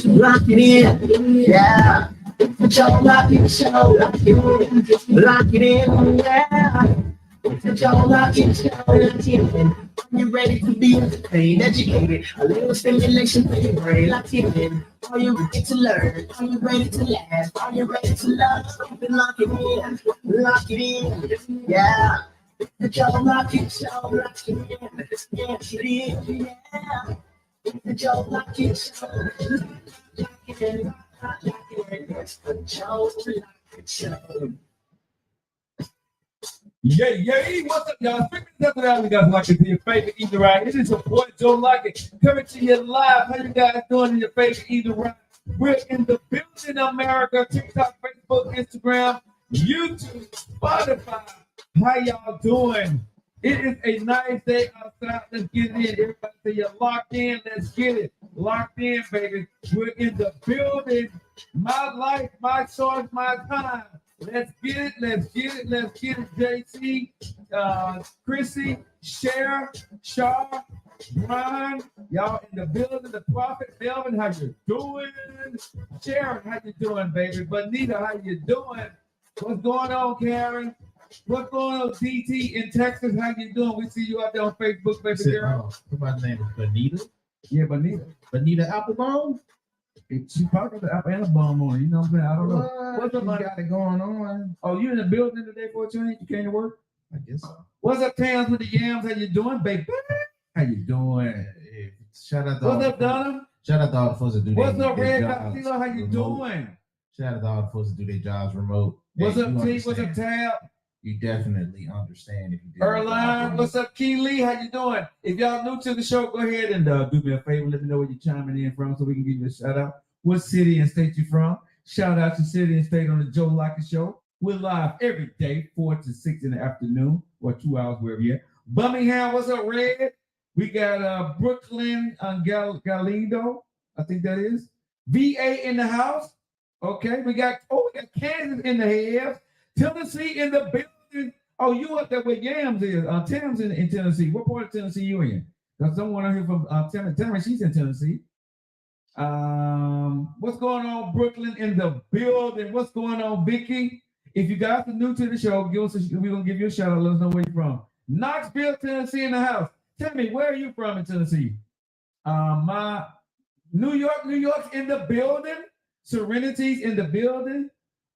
Lock it in, yeah. Joe Lockett Show, lock it in, lock it in, yeah. Joe Lockett Show, lock it in. Are you ready to be entertained, educated? A little stimulation for your brain, lock it in. Are you ready to learn? Are you ready to laugh? Are you ready to love? Lock it in, lock it in, yeah. The Joe Lockett Show, lock it in, yeah, it is, yeah. The Joe Lockett Show, lock it in. It's the Joe Lockett Show. Yay, what's up, y'all? Speaking of that, we got Lockett to your favorite Either Ride. This is your boy Joe Lockett coming to you live. How you guys doing in your favorite Either Ride? We're in the building, America. TikTok, Facebook, Instagram, YouTube, Spotify. How y'all doing? It is a nice day outside. Let's get it in. Everybody say you're locked in. Let's get it. Locked in, baby. We're in the building. My life, my choice, my time. Let's get it. Let's get it. Let's get it. JC, Chrissy, Cher, Shaw, Ron, y'all in the building. The Prophet, Melvin, how you doing? Sharon, how you doing, baby? Bonita, how you doing? What's going on, Karen? What's going on, DT in Texas? How you doing? We see you out there on Facebook, baby girl. What's my name? Bonita? Yeah, Bonita. Bonita Applebaum? She probably got the apple and a bomb on. You know what I'm saying? I don't know. What's up, got it going on? Oh, you in the building today for a change? You came to work? I guess so. What's up, Towns with the Yams? How you doing, baby? How you doing? Hey, shout out to What's up, Donna? Shout out to all the folks that do What's up, Red Castillo? How you doing? Shout out to all the folks that do their jobs remote. What's up, T? What's up, Tab? You definitely understand if you did. Erline, what's up, Key Lee? How you doing? If y'all new to the show, go ahead and do me a favor. Let me know where you're chiming in from so we can give you a shout out. What city and state you from? Shout out to city and state on the Joe Lockett Show. We're live every day, 4 to 6 in the afternoon, or 2 hours, wherever you're at. Birmingham, what's up, Red? We got Brooklyn Galindo, I think that is. VA in the house. Okay, we got Kansas in the house. Tennessee in the building. Oh, you up there where Yams is. Tam's in Tennessee. What part of Tennessee you in? There's someone out here from Tammy, she's in Tennessee. What's going on, Brooklyn in the building? What's going on, Vicky? If you guys are new to the show, we're gonna give you a shout out. Let us know where you're from. Knoxville, Tennessee in the house. Tell me, where are you from in Tennessee? My New York's in the building. Serenity's in the building.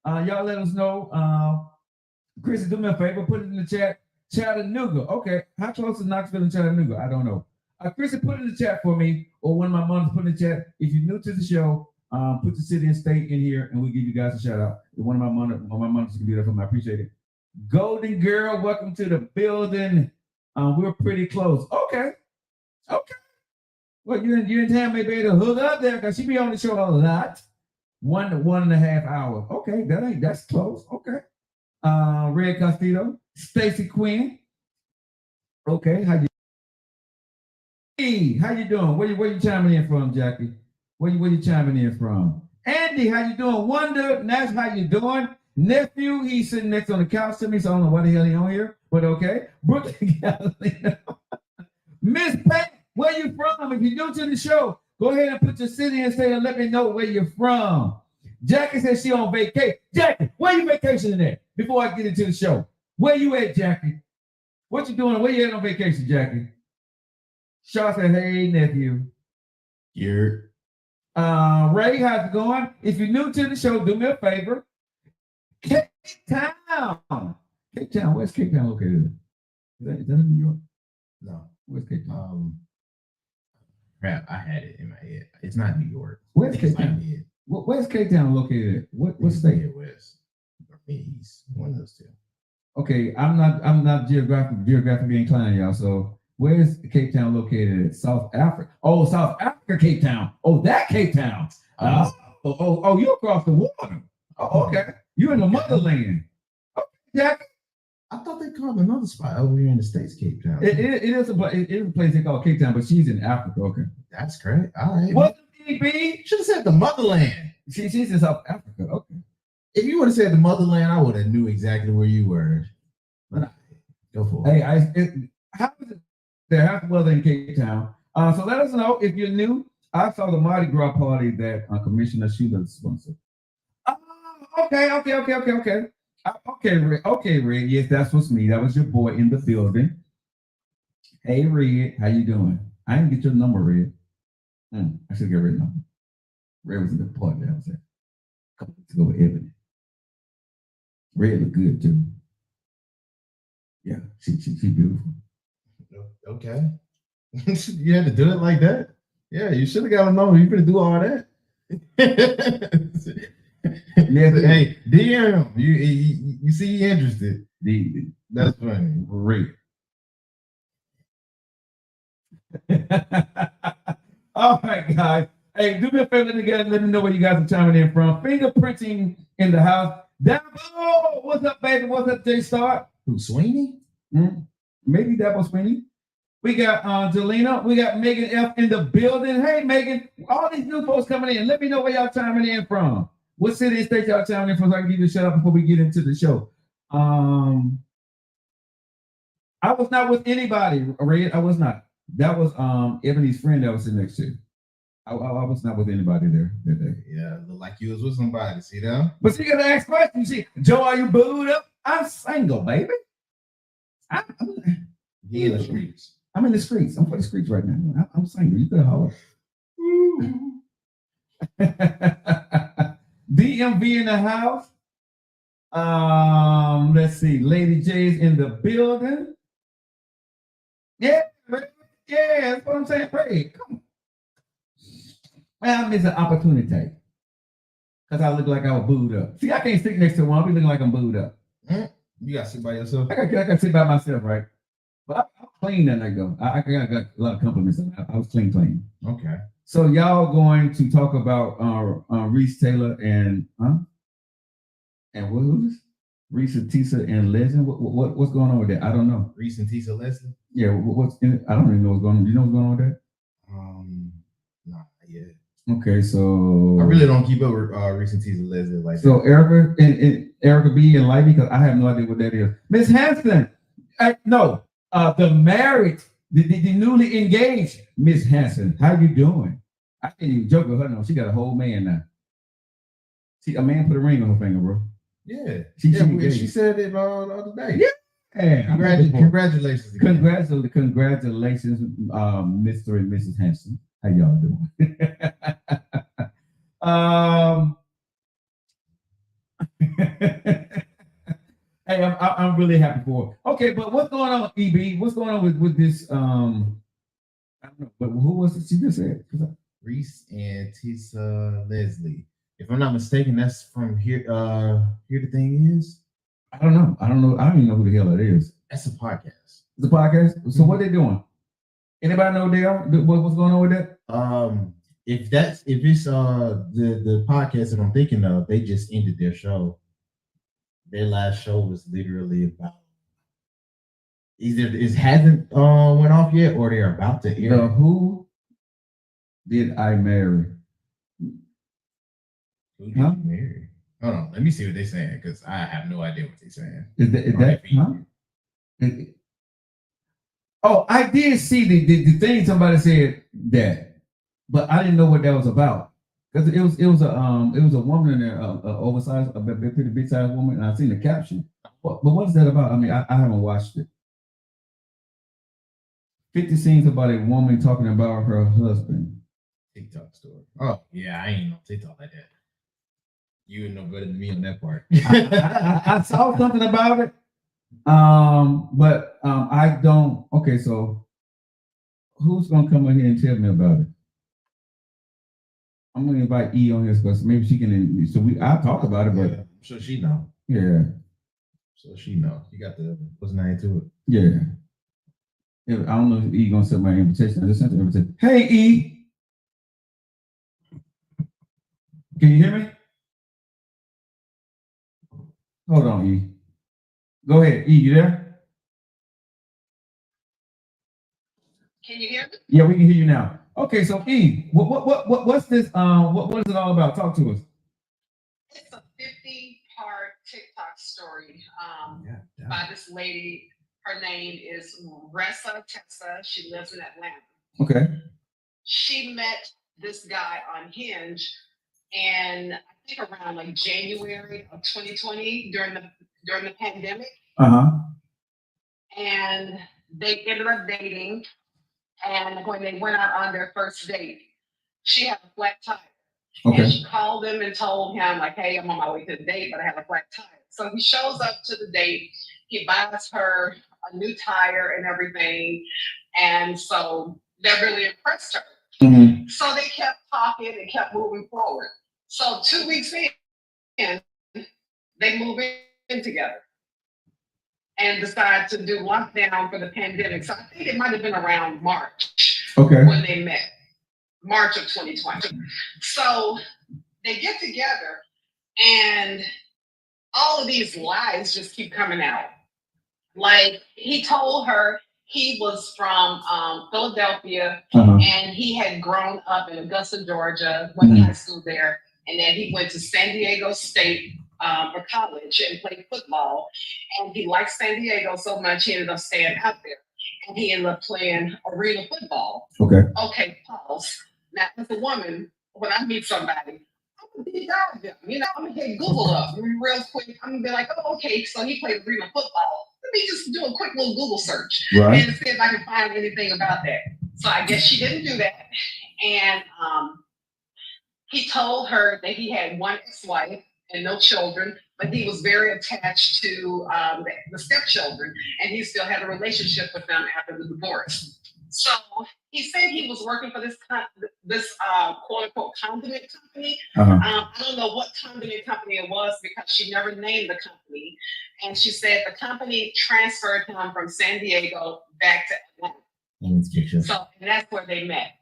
Y'all let us know. Chris, do me a favor, put it in the chat. Chattanooga. Okay, how close is Knoxville and Chattanooga? I don't know. Chris, put it in the chat for me, or one of my mothers put in the chat. If you're new to the show, put the city and state in here, and we'll give you guys a shout out. One of my mothers can do that for me. I appreciate it. Golden Girl, welcome to the building. We're pretty close. Okay. Well, you're in town, maybe to hook up there because she be on the show a lot. 1 to 1.5 hours. Okay, that's close. Okay. Red Castillo, Stacy Quinn. Okay, how you doing? Where you chiming in from, Jackie? Where you chiming in from? Andy, how you doing? Wonder, Nash, how you doing? Nephew, he's sitting next on the couch to me, so I don't know why the hell he on here, but okay. Brooklyn, Miss Pat, where you from? If you're new to the show, go ahead and put your city and state and let me know where you're from. Jackie says she on vacation. Jackie, where you vacationing at? Before I get into the show, where you at, Jackie? What you doing? Where you at on vacation, Jackie? Shaw said, hey, nephew. You're Ray, how's it going? If you're new to the show, do me a favor. Cape Town. Where's Cape Town located? Is that in New York? No. Where's Cape Town? Crap, I had it in my head. It's not New York. Where's Cape Town? Where's Cape Town located at? What state? West. Or East. One of those two. Okay, I'm not geographically inclined, y'all. So where's Cape Town located at? South Africa. Oh, South Africa, Cape Town. Oh, that Cape Town. You across the water. Oh, okay. You in the motherland. Okay, Jack. I thought they called another spot over here in the States, Cape Town. It is a place they call Cape Town, but she's in Africa. Okay. That's correct. All right. What's the DB? Should have said the motherland. She's in South Africa. Okay. If you would have said the motherland, I would have knew exactly where you were. But go for it. Hey, how is it there? How's the weather in Cape Town? So let us know if you're new. I saw the Mardi Gras party that Commissioner Sheila sponsored. Oh, okay. Okay, Red. Yes, that's what's me. That was your boy in the building. Hey, Red, how you doing? I didn't get your number, Red. I should get Red number. Red was in the party that I was at a couple weeks ago with Evan. Red looked good too. Yeah, she beautiful. Okay. You had to do it like that? Yeah, you should have got a number. You could do all that. Yeah, hey, DM. You see you interested. That's funny. Great. All right, guys. Hey, do me a favor together. Let me know where you guys are chiming in from. Fingerprinting in the house. Dabo, what's up, baby? What's up, J-Star? Who, Sweeney? Maybe Dabo Sweeney. We got Jelena. We got Megan F in the building. Hey, Megan. All these new folks coming in. Let me know where y'all chiming in from. What city and state y'all chiming in from so I can give you a shout out before we get into the show. I was not with anybody, Red. I was not. That was Ebony's friend that was sitting next to. I was not with anybody there that day. Yeah, look like you was with somebody. See that? But she got to ask questions. See, Joe, are you booed up? I'm single, baby. He in the streets. I'm in the streets. I'm for the streets right now. I'm single. You better holler. DMV in the house. Let's see. Lady J's in the building. Yeah, that's what I'm saying. Ray, come on. Man, I miss an opportunity. Because I look like I was booed up. See, I can't sit next to one. I'll be looking like I'm booed up. You got to sit by yourself? I got to sit by myself, right? But I'm clean that night, though. I got a lot of compliments. I was clean. Okay. So y'all going to talk about Reese Taylor and who's Reese and Tisa and Legend? What's going on with that? I don't know. Reese and Tisa Leslie? Yeah, I don't even know what's going on. Do you know what's going on with that? Nah, yeah. Okay, so I really don't keep up with Reese and Tisa Leslie like so that. Erica and Erica B and Lively, because I have no idea what that is. Miss Hanson, the married, the newly engaged Miss Hanson. How you doing? I can't even joke with her. No, she got a whole man now. See, a man put a ring on her finger, bro. Yeah, she said it the other day. Yeah. Congratulations. Congratulations, Mr. and Mrs. Hanson. How y'all doing? Hey, I'm really happy for her. Okay, but what's going on, EB? What's going on with this? I don't know, but who was it she just said? Reese and Tisa Leslie. If I'm not mistaken, that's from here. Here the thing is. I don't know. I don't even know who the hell it is. That's a podcast. It's a podcast. So what they doing? Anybody know what's going on with that? If it's the podcast that I'm thinking of, they just ended their show. Their last show was literally about either it hasn't went off yet or they're about to air. Who did I marry? Who did you marry? Hold on, let me see what they're saying because I have no idea what they're saying. Is that Oh, I did see the thing somebody said that, but I didn't know what that was about. Because it was a woman in there, oversized, a pretty big sized woman, and I seen the caption. But what is that about? I mean, I haven't watched it. 50 scenes about a woman talking about her husband. TikTok story. Oh yeah, I ain't on TikTok like that. You know better than me on that part. I saw something about it. But I don't. Okay, so who's gonna come in here and tell me about it? I'm gonna invite E on here because maybe she can. So I'll talk about it, but I'm sure she know. Yeah. So she know. You got the what's the name to it? Yeah. I don't know if E gonna send my invitation. I just sent the invitation. Hey E, can you hear me? Hold on, E. Go ahead, E. You there? Can you hear me? Yeah, we can hear you now. Okay, so E, what's this? What is it all about? Talk to us. It's a 50-part TikTok story by this lady. Her name is Ressa Tessa. She lives in Atlanta. Okay. She met this guy on Hinge, and I think around like January of 2020 during the pandemic, and they ended up dating. And when they went out on their first date, she had a flat tire. And she called him and told him, like, hey, I'm on my way to the date, but I have a flat tire. So he shows up to the date. He buys her a new tire and everything. And so that really impressed her. So they kept talking and kept moving forward. So 2 weeks in, they move in together and decide to do lockdown for the pandemic. So I think it might have been around March when they met, March of 2020. So they get together and all of these lies just keep coming out. Like he told her he was from Philadelphia and he had grown up in Augusta, Georgia, went to high school there, and then he went to San Diego State for college and played football. And he liked San Diego so much he ended up staying out there. And he ended up playing arena football. Okay, pause. Now, as a woman, when I meet somebody, I'm gonna deep dive them. You know, I'm gonna hit Google up real quick. I'm gonna be like, oh, okay, so he played arena football. Let me just do a quick little Google search and see if I can find anything about that. So I guess she didn't do that. And he told her that he had one ex-wife and no children, but he was very attached to the stepchildren, and he still had a relationship with them after the divorce. So he said he was working for this quote unquote condiment company. I don't know what condiment company it was because she never named the company. And she said the company transferred him from San Diego back to Atlanta. So and that's where they met.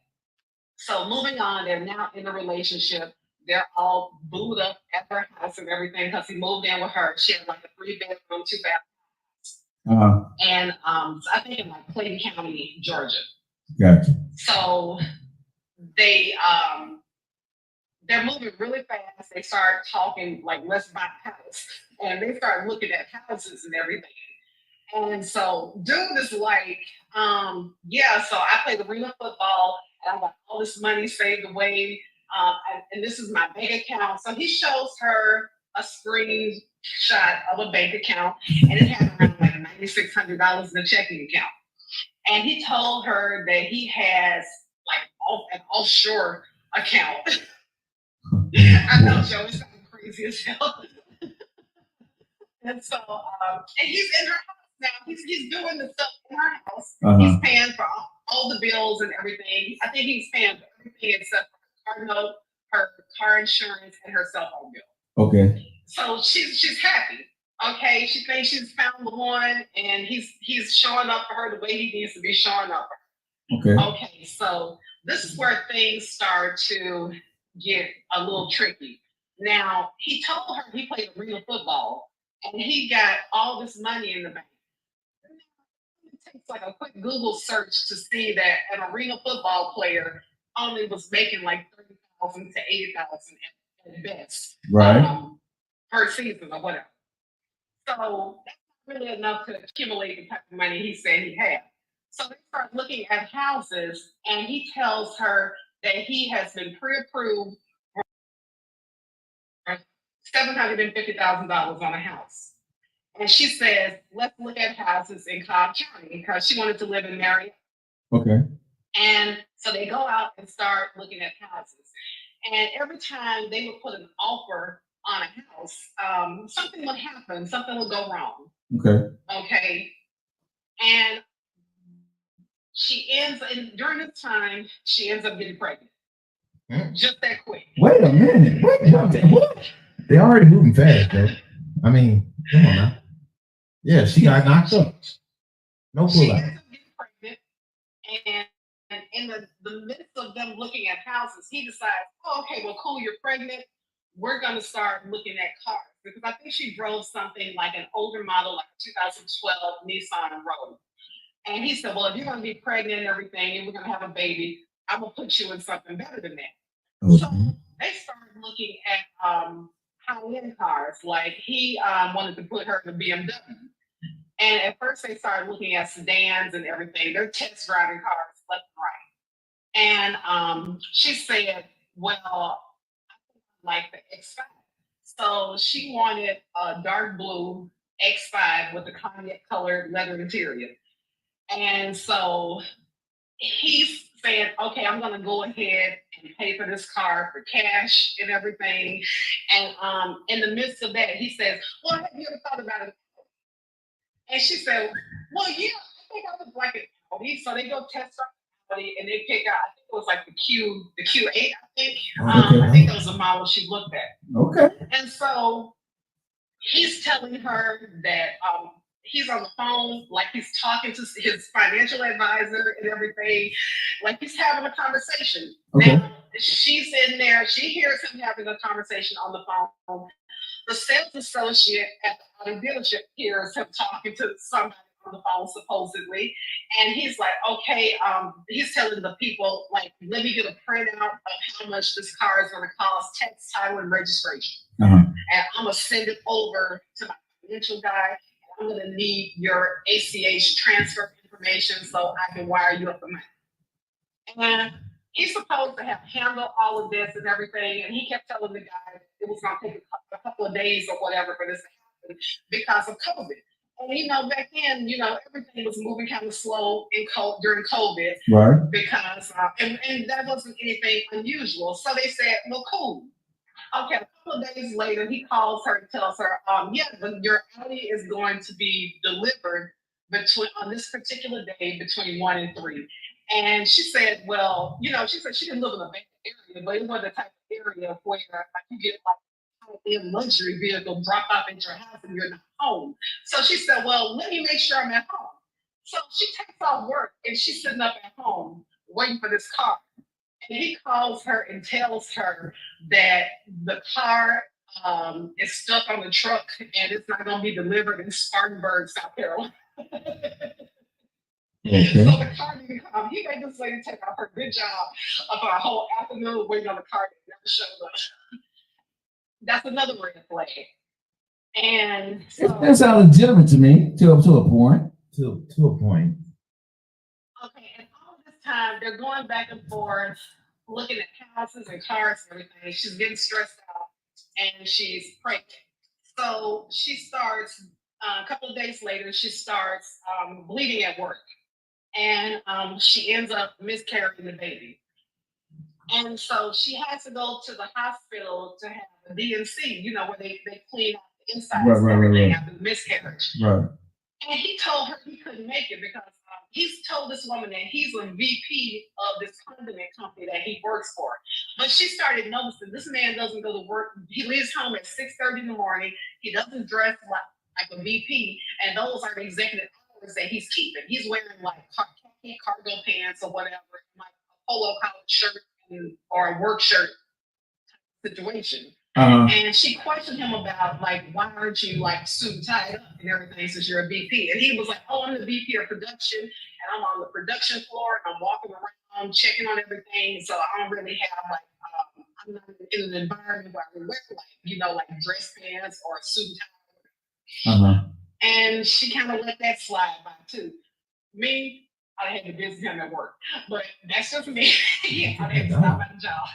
So moving on, they're now in a relationship. They're all booed up at their house and everything because he moved in with her. She had like a 3-bedroom, 2-bathroom. And I think in like Clayton County, Georgia. So they're moving really fast. They start talking like, let's buy a house. And they start looking at houses and everything. And so dude is like, so I played arena football and I got all this money saved away. And this is my bank account. So he shows her a screenshot of a bank account, and it had around like $9,600 in the checking account. And he told her that he has like an offshore account. I know, Joe, it sounds crazy as hell. And so, and he's in her house now. He's doing the stuff in her house. He's paying for all the bills and everything. I think he's paying for everything except for her car note, her car insurance, and her cell phone bill. So she's happy. Okay, she thinks she's found the one, and he's showing up for her the way he needs to be showing up for her. Okay, so this is where things start to get a little tricky. Now, he told her he played arena football, and he got all this money in the bank. It takes like a quick Google search to see that an arena football player only was making like $30,000 to $80,000 at best, per season or whatever. So that's not really enough to accumulate the type of money he said he had. So they start looking at houses, and he tells her that he has been pre-approved for $750,000 on a house. And she says, let's look at houses in Cobb County because she wanted to live in Marietta. And so they go out and start looking at houses. And every time they would put an offer on a house, something would happen, something would go wrong. Okay. And during this time, she ends up getting pregnant. Just that quick. Wait a minute. What? They already moving fast, though. I mean, come on now. Yeah, she got knocked up. No pull out. She ends up getting pregnant, and in the midst of them looking at houses, he decides, oh, okay, well, cool, you're pregnant. We're going to start looking at cars. Because I think she drove something like an older model, like a 2012 Nissan Rogue. And he said, well, if you're going to be pregnant and everything, and we're going to have a baby, I'm going to put you in something better than that. So they started looking at high-end cars. Like he wanted to put her in a BMW. And at first they started looking at sedans and everything. They're test driving cars left and right. And she said, well, like the X5. So she wanted a dark blue X5 with the cognac colored leather interior. And so he's saying, okay, I'm gonna go ahead and pay for this car for cash and everything. And in the midst of that, he says, well, have you ever thought about it? And she said, well, yeah, I think I would like it. So they go test drive Audi and they pick out, I think it was like the Q8, I think. I think that was the model she looked at. Okay. And so he's telling her that he's on the phone, like he's talking to his financial advisor and everything, like he's having a conversation. Okay. Now, she's in there, she hears him having a conversation on the phone. The sales associate at the auto dealership hears him talking to somebody on the phone, supposedly. And he's like, okay, he's telling the people, like, let me get a printout of how much this car is going to cost, tax, title, and registration. And I'm going to send it over to my financial guy. I'm going to need your ACH transfer information so I can wire you up the money. And he's supposed to have handled all of this and everything. And he kept telling the guy it was going to take a couple of days or whatever for this to happen because of COVID. And, back then, everything was moving kind of slow during COVID. Right. Because, and that wasn't anything unusual. So they said, well, cool. Okay, a couple of days later, he calls her and tells her, your Audi is going to be delivered on this particular day between 1 and 3. And she said, well, she said she didn't live in a bad area, but it wasn't the type of area where you get like a luxury vehicle dropped off at your house and you're not home. So she said, well, let me make sure I'm at home. So she takes off work and she's sitting up at home waiting for this car. And he calls her and tells her that the car is stuck on the truck and it's not going to be delivered in Spartanburg, South Carolina. Okay. So the car didn't come. He made this lady take off her good job of a whole afternoon waiting on the car that never showed up. That's another red flag. And so, that sounds legitimate to me, to a point. To a point. Okay, and all this time they're going back and forth, looking at houses and cars and everything. She's getting stressed out, and she's pregnant. So she starts. A couple of days later, she starts bleeding at work, and she ends up miscarrying the baby. And so she has to go to the hospital to have a DNC, where they clean out the insides and everything after the miscarriage. Right. And he told her he couldn't make it because he's told this woman that he's a VP of this condiment company that he works for. But she started noticing this man doesn't go to work. He leaves home at 6:30 in the morning. He doesn't dress like a VP. And those are the executive hours that he's keeping. He's wearing like khaki cargo pants or whatever, like a polo collar shirt or a work shirt situation. And she questioned him about why aren't you suit tied up and everything since you're a VP? And he was like, oh, I'm the VP of production and I'm on the production floor and I'm walking around checking on everything. So I don't really have I'm not in an environment where I would wear dress pants or a suit tie. And she kind of let that slide by too. Me, I had to visit him at work, but that's just me. I had to stop at the job.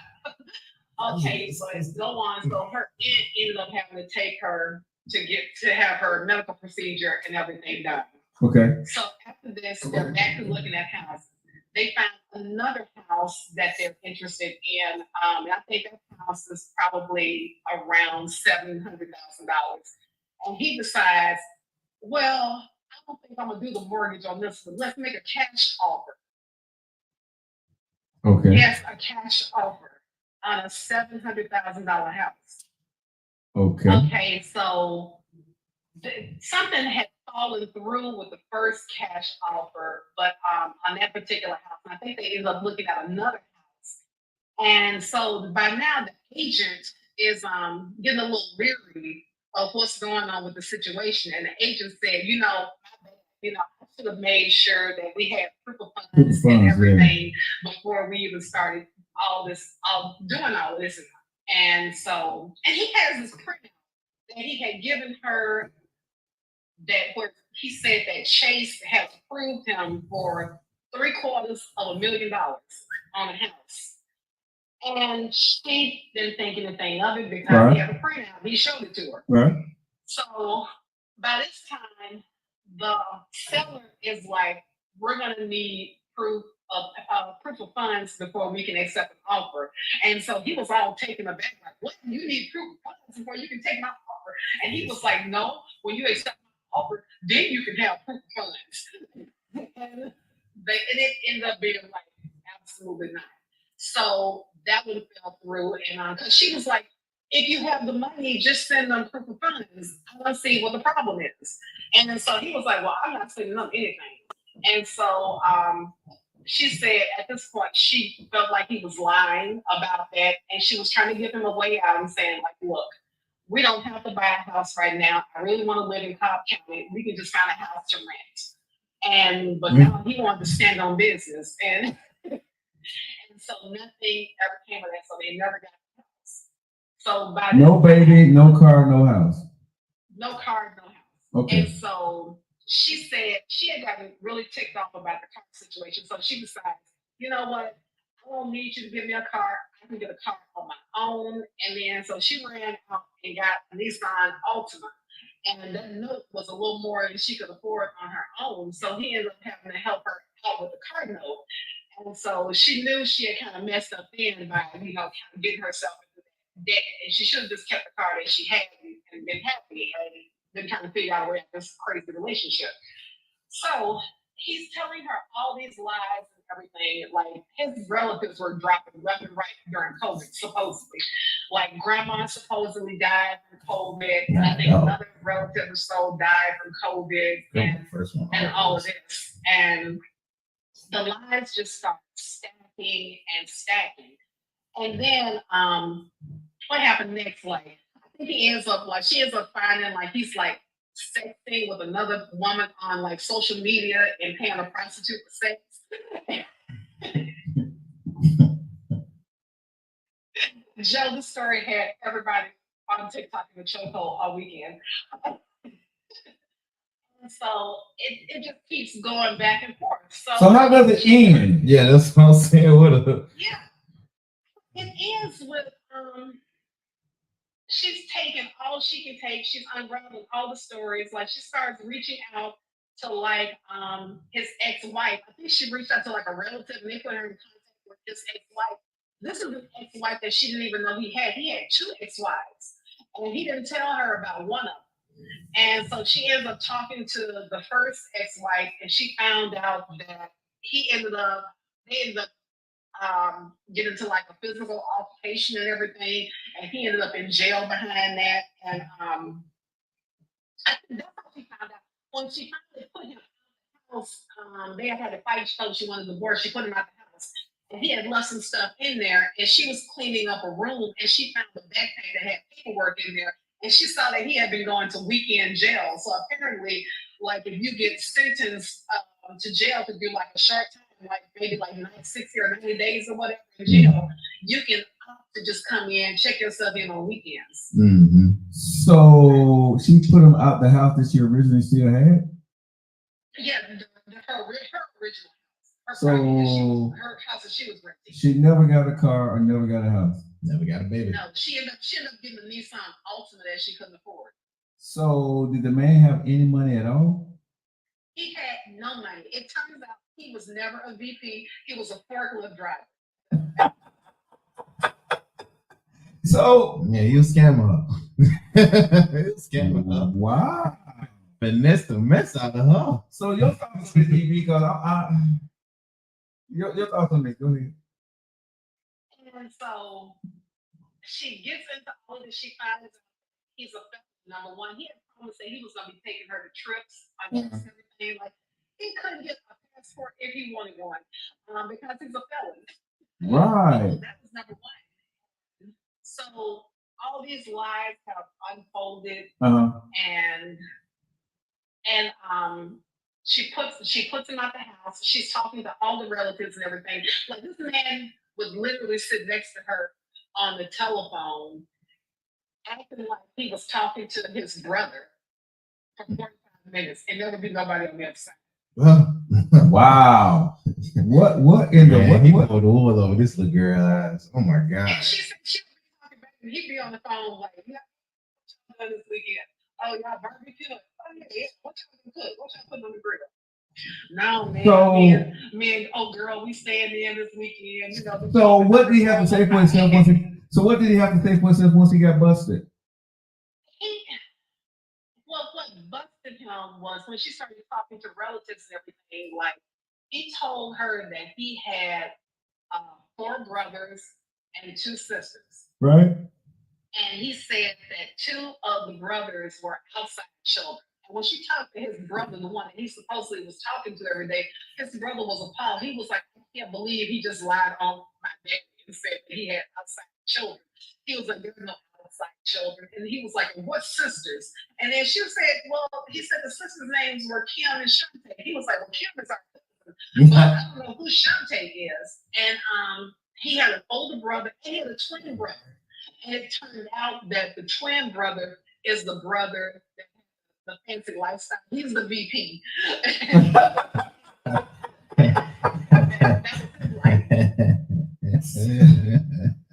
Okay, so it's go on. So her aunt ended up having to take her to have her medical procedure and everything done. Okay. So after this, they're back to looking at houses. They found another house that they're interested in. And I think that house is probably around $700,000. And he decides, well, I don't think I'm gonna do the mortgage on this one. Let's make a cash offer. Okay. Yes, a cash offer on a $700,000 house. Okay. Okay, so something had fallen through with the first cash offer, but on that particular house, and I think they ended up looking at another house. And so by now, the agent is getting a little weary of what's going on with the situation. And the agent said, I should have made sure that we had proof of funds and everything before we even started doing all of this. And so, and he has this printout that he had given her where he said that Chase has approved him for $750,000 on a house. And she didn't think anything of it because he had a printout. He showed it to her. Right. So by this time, the seller is like, we're going to need proof of funds before we can accept an offer. And so he was all taken aback, like, what? You need proof of funds before you can take my offer? And he was like, no, when you accept my offer, then you can have proof of funds. And it ended up being like, absolutely not. So that would have fell through. And because she was like, if you have the money, just send them proof of funds. I want to see what the problem is. And then so he was like, well, I'm not sending them anything. And so she said at this point, she felt like he was lying about that. And she was trying to give him a way out and saying, like, look, we don't have to buy a house right now. I really want to live in Cobb County. We can just find a house to rent. But now he wanted to stand on business. And so nothing ever came of that. So they never got a house. So by no baby, no car, no house. No car, no house. Okay. And so she said she had gotten really ticked off about the car situation. So she decides, you know what? I don't need you to give me a car. I can get a car on my own. And then so she ran out and got a Nissan Altima. And that note was a little more than she could afford on her own. So he ended up having to help her out with the car note. And so she knew she had kind of messed up then by, kind of getting herself into debt. And she should have just kept the car that she had and been happy and been trying to figure out a way out of this crazy relationship. So he's telling her all these lies and everything. Like his relatives were dropping left and right during COVID, supposedly. Like grandma supposedly died from COVID. And I think another relative or so died from COVID and all of this. And the lies just start stacking and stacking. And then what happened next? Like, I think he ends up like, she ends up finding like he's like sexting with another woman on like social media and paying a prostitute for sex. Joe, the story had everybody on TikTok in the chokehold all weekend. So it just keeps going back and forth. So how does it end? Yeah, that's what I'm saying. What a it ends with she's taking all she can take. She's unraveling all the stories. Like she starts reaching out to like his ex-wife. I think she reached out to like a relative and they put her in contact with his ex-wife. This is an ex-wife that she didn't even know he had. He had 2 ex-wives, and he didn't tell her about one of them. And so she ends up talking to the first ex-wife, and she found out that they ended up getting into like a physical altercation and everything, and he ended up in jail behind that. And I think that's how she found out. When she finally put him out the house, they had a fight. She told she wanted a divorce. She put him out the house, and he had left some stuff in there. And she was cleaning up a room, and she found a backpack that had paperwork in there. And she saw that he had been going to weekend jail. So apparently, like if you get sentenced to jail to do like a short time, like maybe like 60 or 90 days or whatever in jail, you can opt to just come in, check yourself in on weekends. Mm-hmm. So she put him out the house that she originally still had? Yeah, her original house. Her house that she was renting. She never got a car or never got a house. Never got a baby. No, she ended up getting a Nissan Altima that she couldn't afford. So did the man have any money at all? He had no money. It turns out he was never a VP. He was a forklift driver. So yeah, you scammer her. Scammer her. Wow. Finesse the mess out of her. So your thoughts on this, because your thoughts on this, go ahead. And so she gets into all of this. She finds he's a felon. Number one, he had promised that he was going to be taking her to trips on everything. Like he couldn't get a passport if he wanted one because he's a felon. Right. So that was number one. So all these lies have unfolded, and she puts him out the house. She's talking to all the relatives and everything. Like this man would literally sit next to her on the telephone, acting like he was talking to his brother for 45 minutes, and there would be nobody on the other side. Wow. What in the Man, he what? pulled the wool over this little girl eyes. Oh my And god. she said she would be talking back and he'd be on the phone like, yeah, what y'all done this weekend? Oh, y'all barbecue? Oh, yeah. What y'all gonna cook? What y'all putting on the grill? No, man. So- me and oh girl, we staying in this weekend. You know. So what did he have to say for himself once he? So what did he have to say for himself once he got busted? Well, what busted him was when she started talking to relatives and everything. Like he told her that he had 4 brothers and 2 sisters. Right. And he said that 2 of the brothers were outside children. And when she talked to his brother, the one that he supposedly was talking to every day, his brother was appalled. He was like, I can't believe he just lied on my daddy and said that he had outside children. He was like, there's no outside children. And he was like, what sisters? And then she said, well, he said the sisters' names were Kim and Shante. He was like, well, Kim is our sister, but I don't know who Shante is. And he had an older brother and he had a twin brother. And it turned out that the twin brother is the brother that has the fancy lifestyle. He's the VP.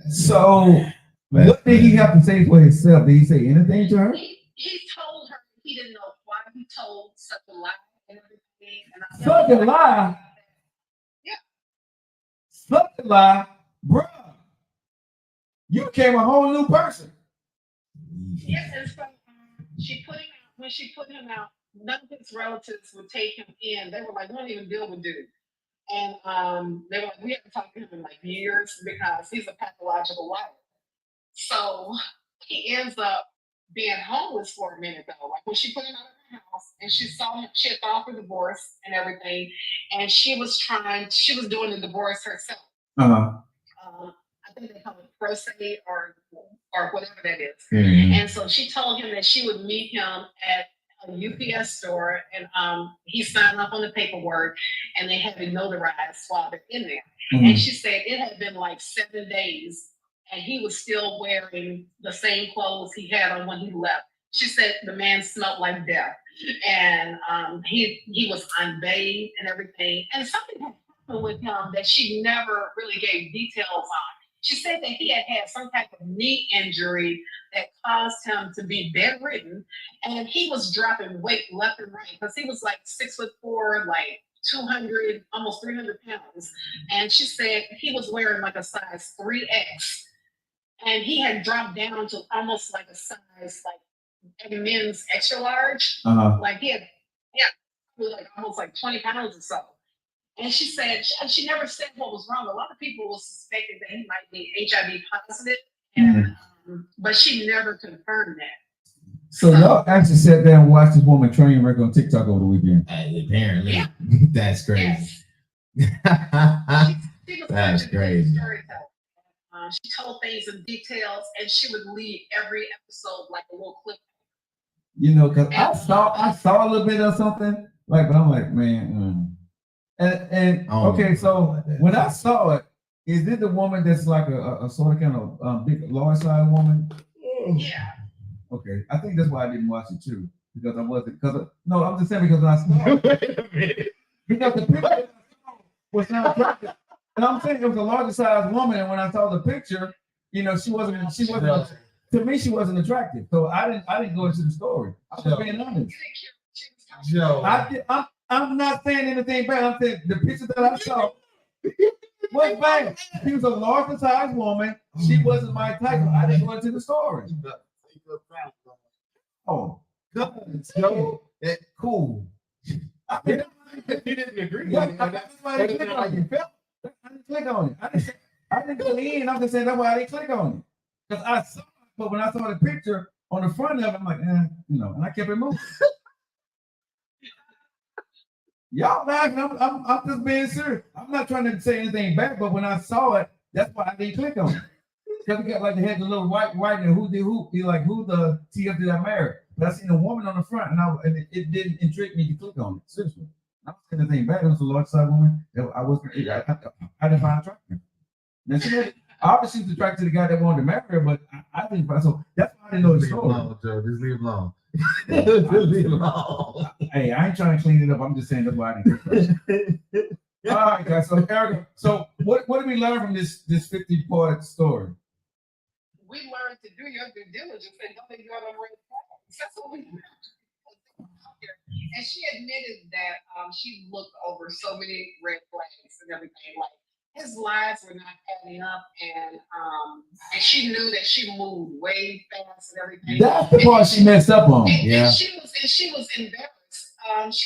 So what did he have to say for himself? Did he say anything to her? He told her he didn't know why he told such a lie and everything. And Such a lie? Yeah. Such a lie, bruh. You became a whole new person. Yes, and so she put him out. When she put him out, none of his relatives would take him in. They were like, we don't even deal with dude. And they were like, we haven't talked to him in like years because he's a pathological liar. So he ends up being homeless for a minute though. Like when she put him out of her house and she saw him, she had filed for divorce and everything, and she was doing the divorce herself. I think they call it pro se or whatever that is. Mm-hmm. And so she told him that she would meet him at a UPS store, and he signed up on the paperwork, and they had it notarized while they're in there. Mm-hmm. And she said it had been like 7 days, and he was still wearing the same clothes he had on when he left. She said the man smelled like death, and he was unbathed and everything. And something had happened with him that she never really gave details on. She said that he had some type of knee injury that caused him to be bedridden, and he was dropping weight left and right because he was like 6'4", like 200, almost 300 pounds. And she said he was wearing like a size 3X, and he had dropped down to almost like a size like a men's extra large. Like he had, like almost like 20 pounds or so. And she said she never said what was wrong. A lot of people were suspecting that he might be HIV positive, and, but she never confirmed that. So y'all actually sat there and watched this woman train wreck on TikTok over the weekend. Apparently, Yeah. That's crazy. Yes. She was That's such a good crazy. storyteller. She told things in details, and she would leave every episode like a little clip. You know, because I saw a little bit of something, like, but I'm like, man. And okay, so when I saw it, is it the woman that's like a sort of kind of big, large size woman? Yeah. Okay, I think that's why I didn't watch it too, because I wasn't. No, I'm just saying because when I saw it, wait a minute, because the picture was not attractive, and I'm saying it was a larger size woman, and when I saw the picture, you know, she wasn't. To me, she wasn't attractive, so I didn't go into the story. I was being honest. Joe, I'm not saying anything bad. I'm saying the picture that I saw was bad. She was a larger size woman. She wasn't my type. So I didn't go into the story. Oh, God, Joe, cool. I mean, you didn't agree. that's why I didn't click on it. I didn't click on it. I didn't go in. I'm just saying that's why I didn't click on it. Because I saw it, but when I saw the picture on the front of it, I'm like, you know, and I kept it moving. Y'all laughing. I'm just being serious. I'm not trying to say anything bad, but when I saw it, that's why I didn't click on it. Because we got like they had the little white and who be like, who the TF did I marry? But I seen a woman on the front, and it didn't intrigue me to click on it. Seriously, I don't say anything bad. It was a large size woman. I didn't find attractive. Now she had, obviously was attracted to the guy that wanted to marry her, but I didn't find so. That's why I didn't know the story. Joe, just leave it alone. Just leave it alone. Hey, I ain't trying to clean it up. I'm just saying that's why I didn't. All right, guys. So Erica, so what did we learn from this 50-part story? We learned to do your due diligence and don't ignore the red flags. That's what we learned. And she admitted that she looked over so many red flags and everything. Like his lies were not adding up, and she knew that she moved way fast and everything. That's the part she messed up on. And she was embarrassed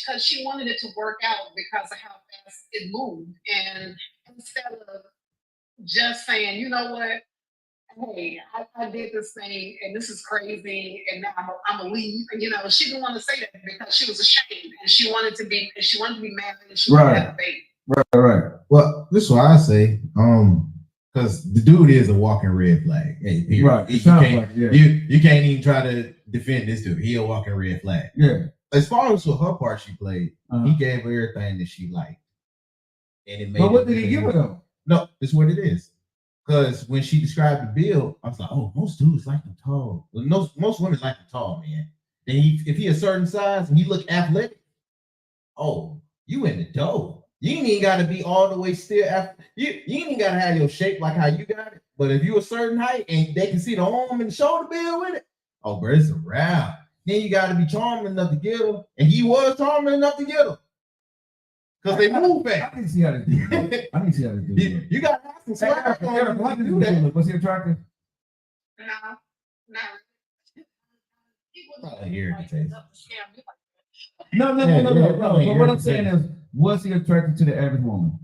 because she wanted it to work out because of how fast it moved. And instead of just saying, you know what, hey, I did this thing and this is crazy, and now I'm gonna leave. And, she didn't want to say that because she was ashamed and she wanted to be married and she wanted to have a baby. Right. Well, this is what I say. Because the dude is a walking red flag. Hey, period. Right. You can't even try to defend this dude. He a walking red flag. Yeah. As far as with her part she played, he gave her everything that she liked. And it made. But what did he give her though? No, it's what it is. Because when she described the build, I was like, oh, most dudes like them tall. Most women like the tall, man. Then if he a certain size and he look athletic, oh, you in the dough. You ain't even got to be all the way still. You ain't even got to have your shape like how you got it. But if you a certain height and they can see the arm and the shoulder build with it, oh, bro, it's a wrap. Then you got to be charming enough to get them. And he was charming enough to get them. Because they move fast. I need to see how to do that. You got to have some swag. How to do that? Was he attractive? No. Probably irritating. No. But what I'm saying is, was he attracted to the average woman?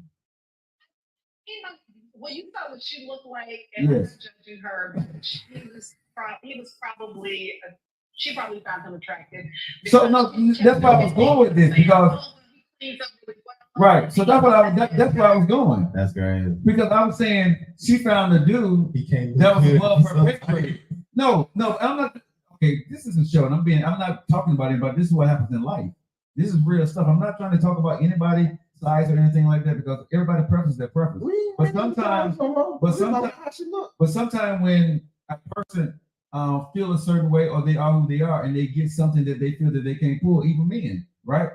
Well, you saw what she looked like, and I was judging her, but she probably found him attractive. So no, that's why I was going with this because. Right, so that's where I was going. That's great. Because I was saying she found a dude that was above her picture. No, I'm not. Okay, this is a show, and I'm not talking about it, but this is what happens in life. This is real stuff. I'm not trying to talk about anybody's size or anything like that because everybody preferences their preference. But sometimes when a person feel a certain way or they are who they are and they get something that they feel that they can't pull, even men, right?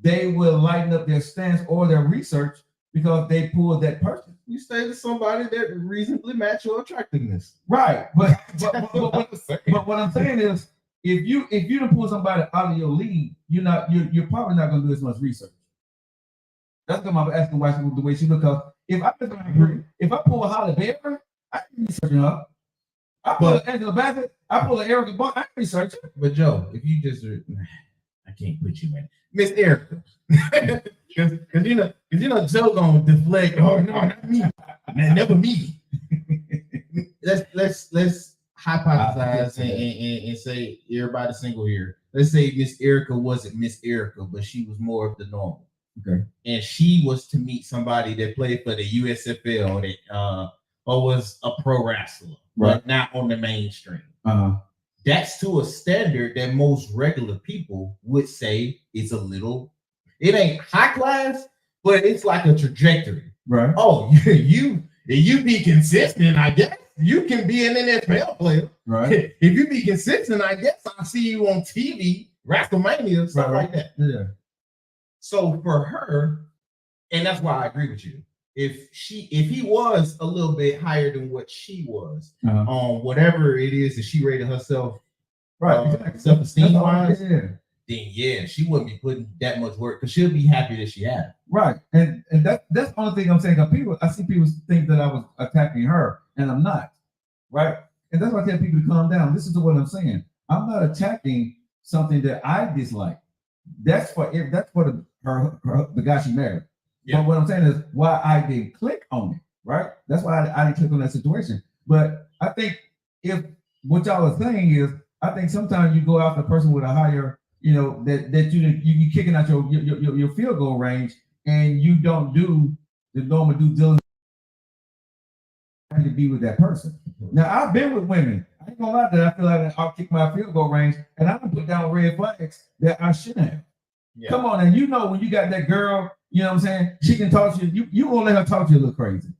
They will lighten up their stance or their research because they pulled that person. You stay with somebody that reasonably match your attractiveness. Right. But what I'm saying is if you don't pull somebody out of your league, you're probably not gonna do as much research. That's what I'm asking why the way she look up. If I pull a Holly Berry, I can research her. I pull an Angela Bassett, I pull an Erica Bond, I can research her. But Joe, if you just I can't put you in. Miss Erica. Because you know Joe gonna deflect. Oh no, not me. Man, never me. let's hypothesize and say everybody single here. Let's say Miss Erica wasn't Miss Erica, but she was more of the normal. Okay. And she was to meet somebody that played for the USFL or was a pro wrestler, right, but not on the mainstream. That's to a standard that most regular people would say is a little, it ain't high class, but it's like a trajectory. Right. Oh, you be consistent, I guess. You can be an NFL player. Right. If you be consistent, I guess I'll see you on TV, WrestleMania, stuff like that. Yeah. So for her, and that's why I agree with you. If he was a little bit higher than what she was, on whatever it is that she rated herself, right, self-esteem wise, then yeah, she wouldn't be putting that much work because she'll be happy that she had it. Right, and that's the only thing I'm saying. Because I see people think that I was attacking her, and I'm not. Right, and that's why I tell people to calm down. Listen to what I'm saying. I'm not attacking something that I dislike. That's for the guy she married. Yeah. But what I'm saying is why I didn't click on it, right? That's why I didn't click on that situation. But I think if what y'all are saying is, I think sometimes you go after a person with a higher, that you kicking out your field goal range, and you don't do the normal due diligence to be with that person. Now I've been with women. I ain't gonna lie that I feel like I'll kick my field goal range, and I can put down red flags that I shouldn't have. Yeah. Come on, and when you got that girl. You know what I'm saying? She can talk to you. You won't let her talk to you a little crazy.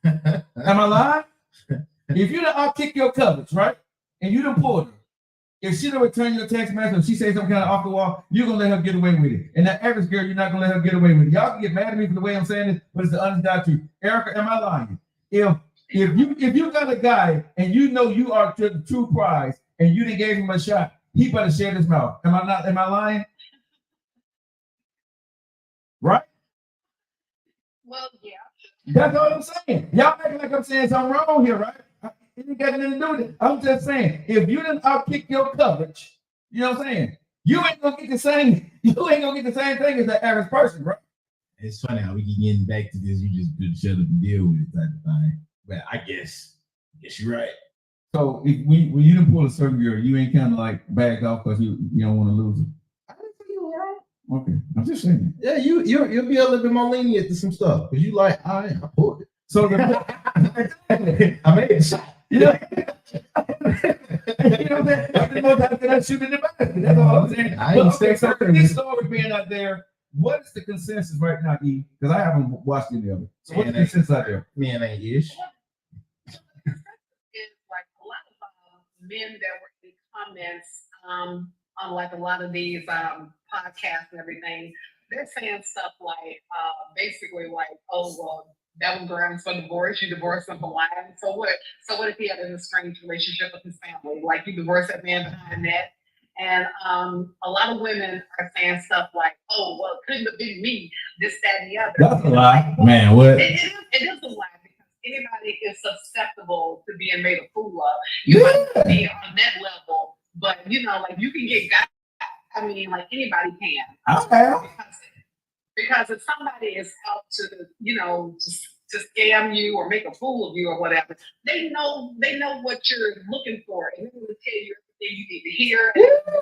Am I lying? If you done kick your coverage, right? And you done pulled her, If she don't return your text message, or she say some kind of off the wall, you're gonna let her get away with it. And that average girl, you're not gonna let her get away with it. Y'all can get mad at me for the way I'm saying this, but it's the honest truth. Erica, am I lying? If you got a guy and you know you are the true prize and you didn't give him a shot, he better shut his mouth. Am I lying? Right? Well, yeah. That's all I'm saying. Y'all acting like I'm saying something wrong here, right? It ain't got nothing to do with it. I'm just saying, if you didn't outkick your coverage, you know what I'm saying? You ain't gonna get the same thing as the average person, right? It's funny how we keep getting back to this. You just shut up and deal with it type of thing. But I guess you're right. So if when you didn't pull a certain girl, you ain't kind of like back off because you don't want to lose it. I didn't think you were wrong. Okay, I'm just saying. Yeah, you'll be a little bit more lenient to some stuff because you like, I pulled it. So I made a shot. You know what I'm saying? Shooting in the basket. That's all I'm saying. So this story being out there, what is the consensus right now, E? Because I haven't watched any of it. So what's the consensus out there? Man, ain't ish. Is like a lot of men that were in comments on like a lot of these podcasts and everything. They're saying stuff like basically like, oh well, that was grounds for divorce. You divorced him for lying. So what if he had an estranged relationship with his family? Like you divorced that man behind that. And a lot of women are saying stuff like, oh, well, it couldn't have been me, this, that, and the other. That's a lie. Man, what? It is a lie because anybody is susceptible to being made a fool of. You might be on that level, but you know, like you can get got. I mean, like anybody can. Okay. Because if somebody is out to, you know, to scam you or make a fool of you or whatever, they know what you're looking for, and they're going to tell you everything you need to hear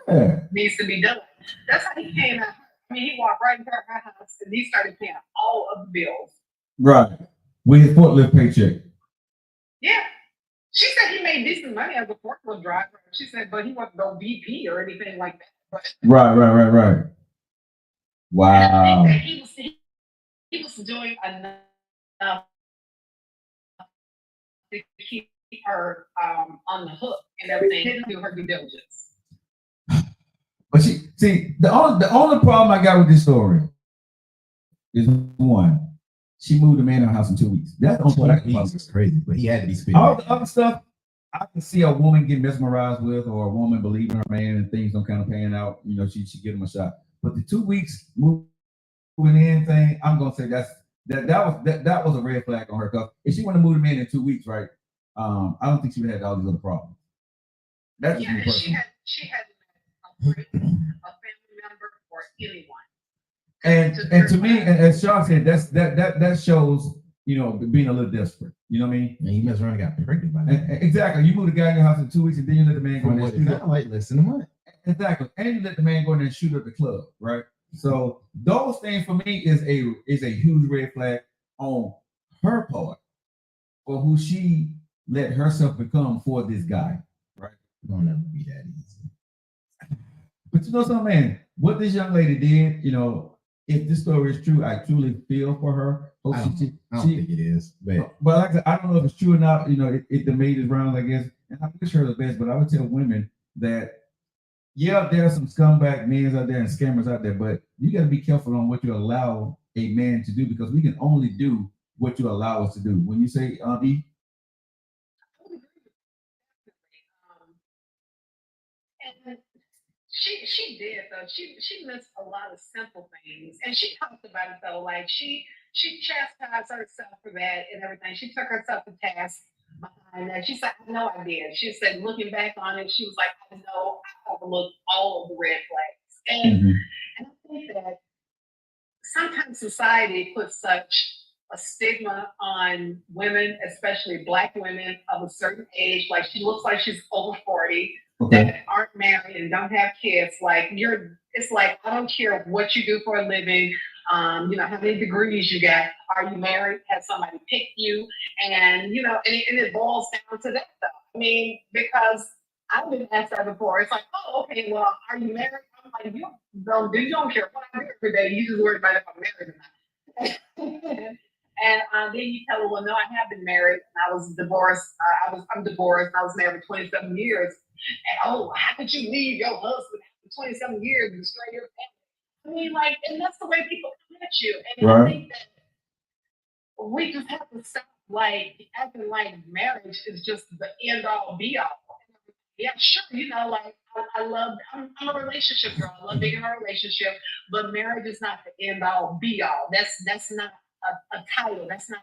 and needs to be done. That's how he came out. I mean, he walked right into her house and he started paying all of the bills. Right. With his forklift paycheck. Yeah. She said he made decent money as a forklift driver. She said, but he wasn't no VP or anything like that. But, right. Wow. And he was doing enough to keep her on the hook and everything. Didn't do her due diligence. But the only problem I got with this story is one. She moved the man in her house in 2 weeks. That's the only part I can find. It's crazy, but he had to be spitting. All the other stuff, I can see a woman get mesmerized with, or a woman believing her man and things don't kind of pan out. You know, she give him a shot. But the 2 weeks moving in thing, I'm gonna say that was a red flag on her. Because if she wanted to move the man in 2 weeks, right? I don't think she would have had all these other problems. That's just me personally. She had a family member or anyone. And to me, as Sean said, that shows, you know, being a little desperate. You know what I mean? And you mess around and got pregnant by that. Exactly. You moved the guy in your house in 2 weeks, and then you let the man go in there and shoot up. Like less than a month. Exactly. And you let the man go in there and shoot up the club, right? So those things for me is a huge red flag on her part for who she let herself become for this guy, right? It won't never be that easy. But you know something, man? What this young lady did, you know, if this story is true, I truly feel for her. I don't think it is, but like I said, I don't know if it's true or not. You know, it the made his rounds, I guess, and I wish her the best. But I would tell women that, yeah, there are some scumbag men out there and scammers out there, but you got to be careful on what you allow a man to do, because we can only do what you allow us to do. When you say, E? And she did though. She missed a lot of simple things, and she talked about it though. Like she chastised herself for that and everything. She took herself to task behind that. She said, "I know I did." She said, looking back on it, she was like, "I know I overlooked all of the red flags," and I think that sometimes society puts such a stigma on women, especially Black women of a certain age. Like she looks like she's over 40. Okay. That aren't married and don't have kids. Like it's like, I don't care what you do for a living, you know, how many degrees you got, are you married, has somebody picked you, and you know, and it boils down to that though. I mean, because I've been asked that before. It's like, oh, okay, well, are you married? I'm like, you don't care what I do every day, you just worry about if I'm married or not. And then you tell her, well, no, I have been married and I was divorced. I'm divorced. I was married for 27 years. And oh, how could you leave your husband after 27 years and destroy your family? I mean, like, and that's the way people come at you. And I think that we just have to stop like acting like marriage is just the end all be all. Yeah, sure. You know, like I'm a relationship girl. I love being in a relationship, but marriage is not the end all be all. That's not a title. That's not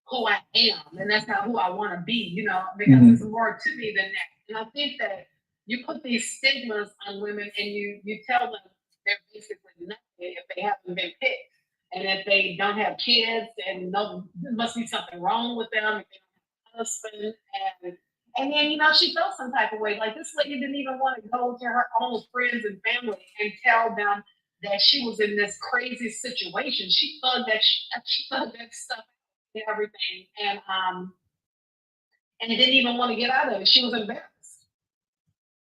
who I am, and that's not who I want to be. You know, because there's more to me than that. And I think that you put these stigmas on women, and you tell them they're basically nothing if they haven't been picked, and if they don't have kids, and no, there must be something wrong with them. If they don't have a husband, and then, you know, she felt some type of way. Like this lady didn't even want to go to her own friends and family and tell them that she was in this crazy situation. She thugged that stuff and everything, and didn't even want to get out of it. She was embarrassed.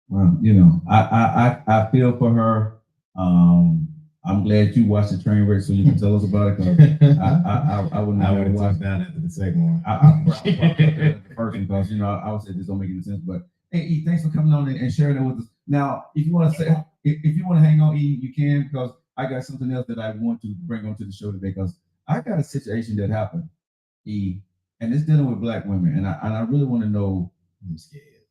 Well, you know, I feel for her. I'm glad you watched the train wreck so you can tell us about it. Cause I wouldn't have watched that after the second one. The first one, because you know I would say this don't make any sense. But hey, E, thanks for coming on and sharing that with us. Now, if you want to say, if you want to hang on, E, you can, because I got something else that I want to bring onto the show today. Because I got a situation that happened, E, and it's dealing with Black women, and I really want to know. I'm scared.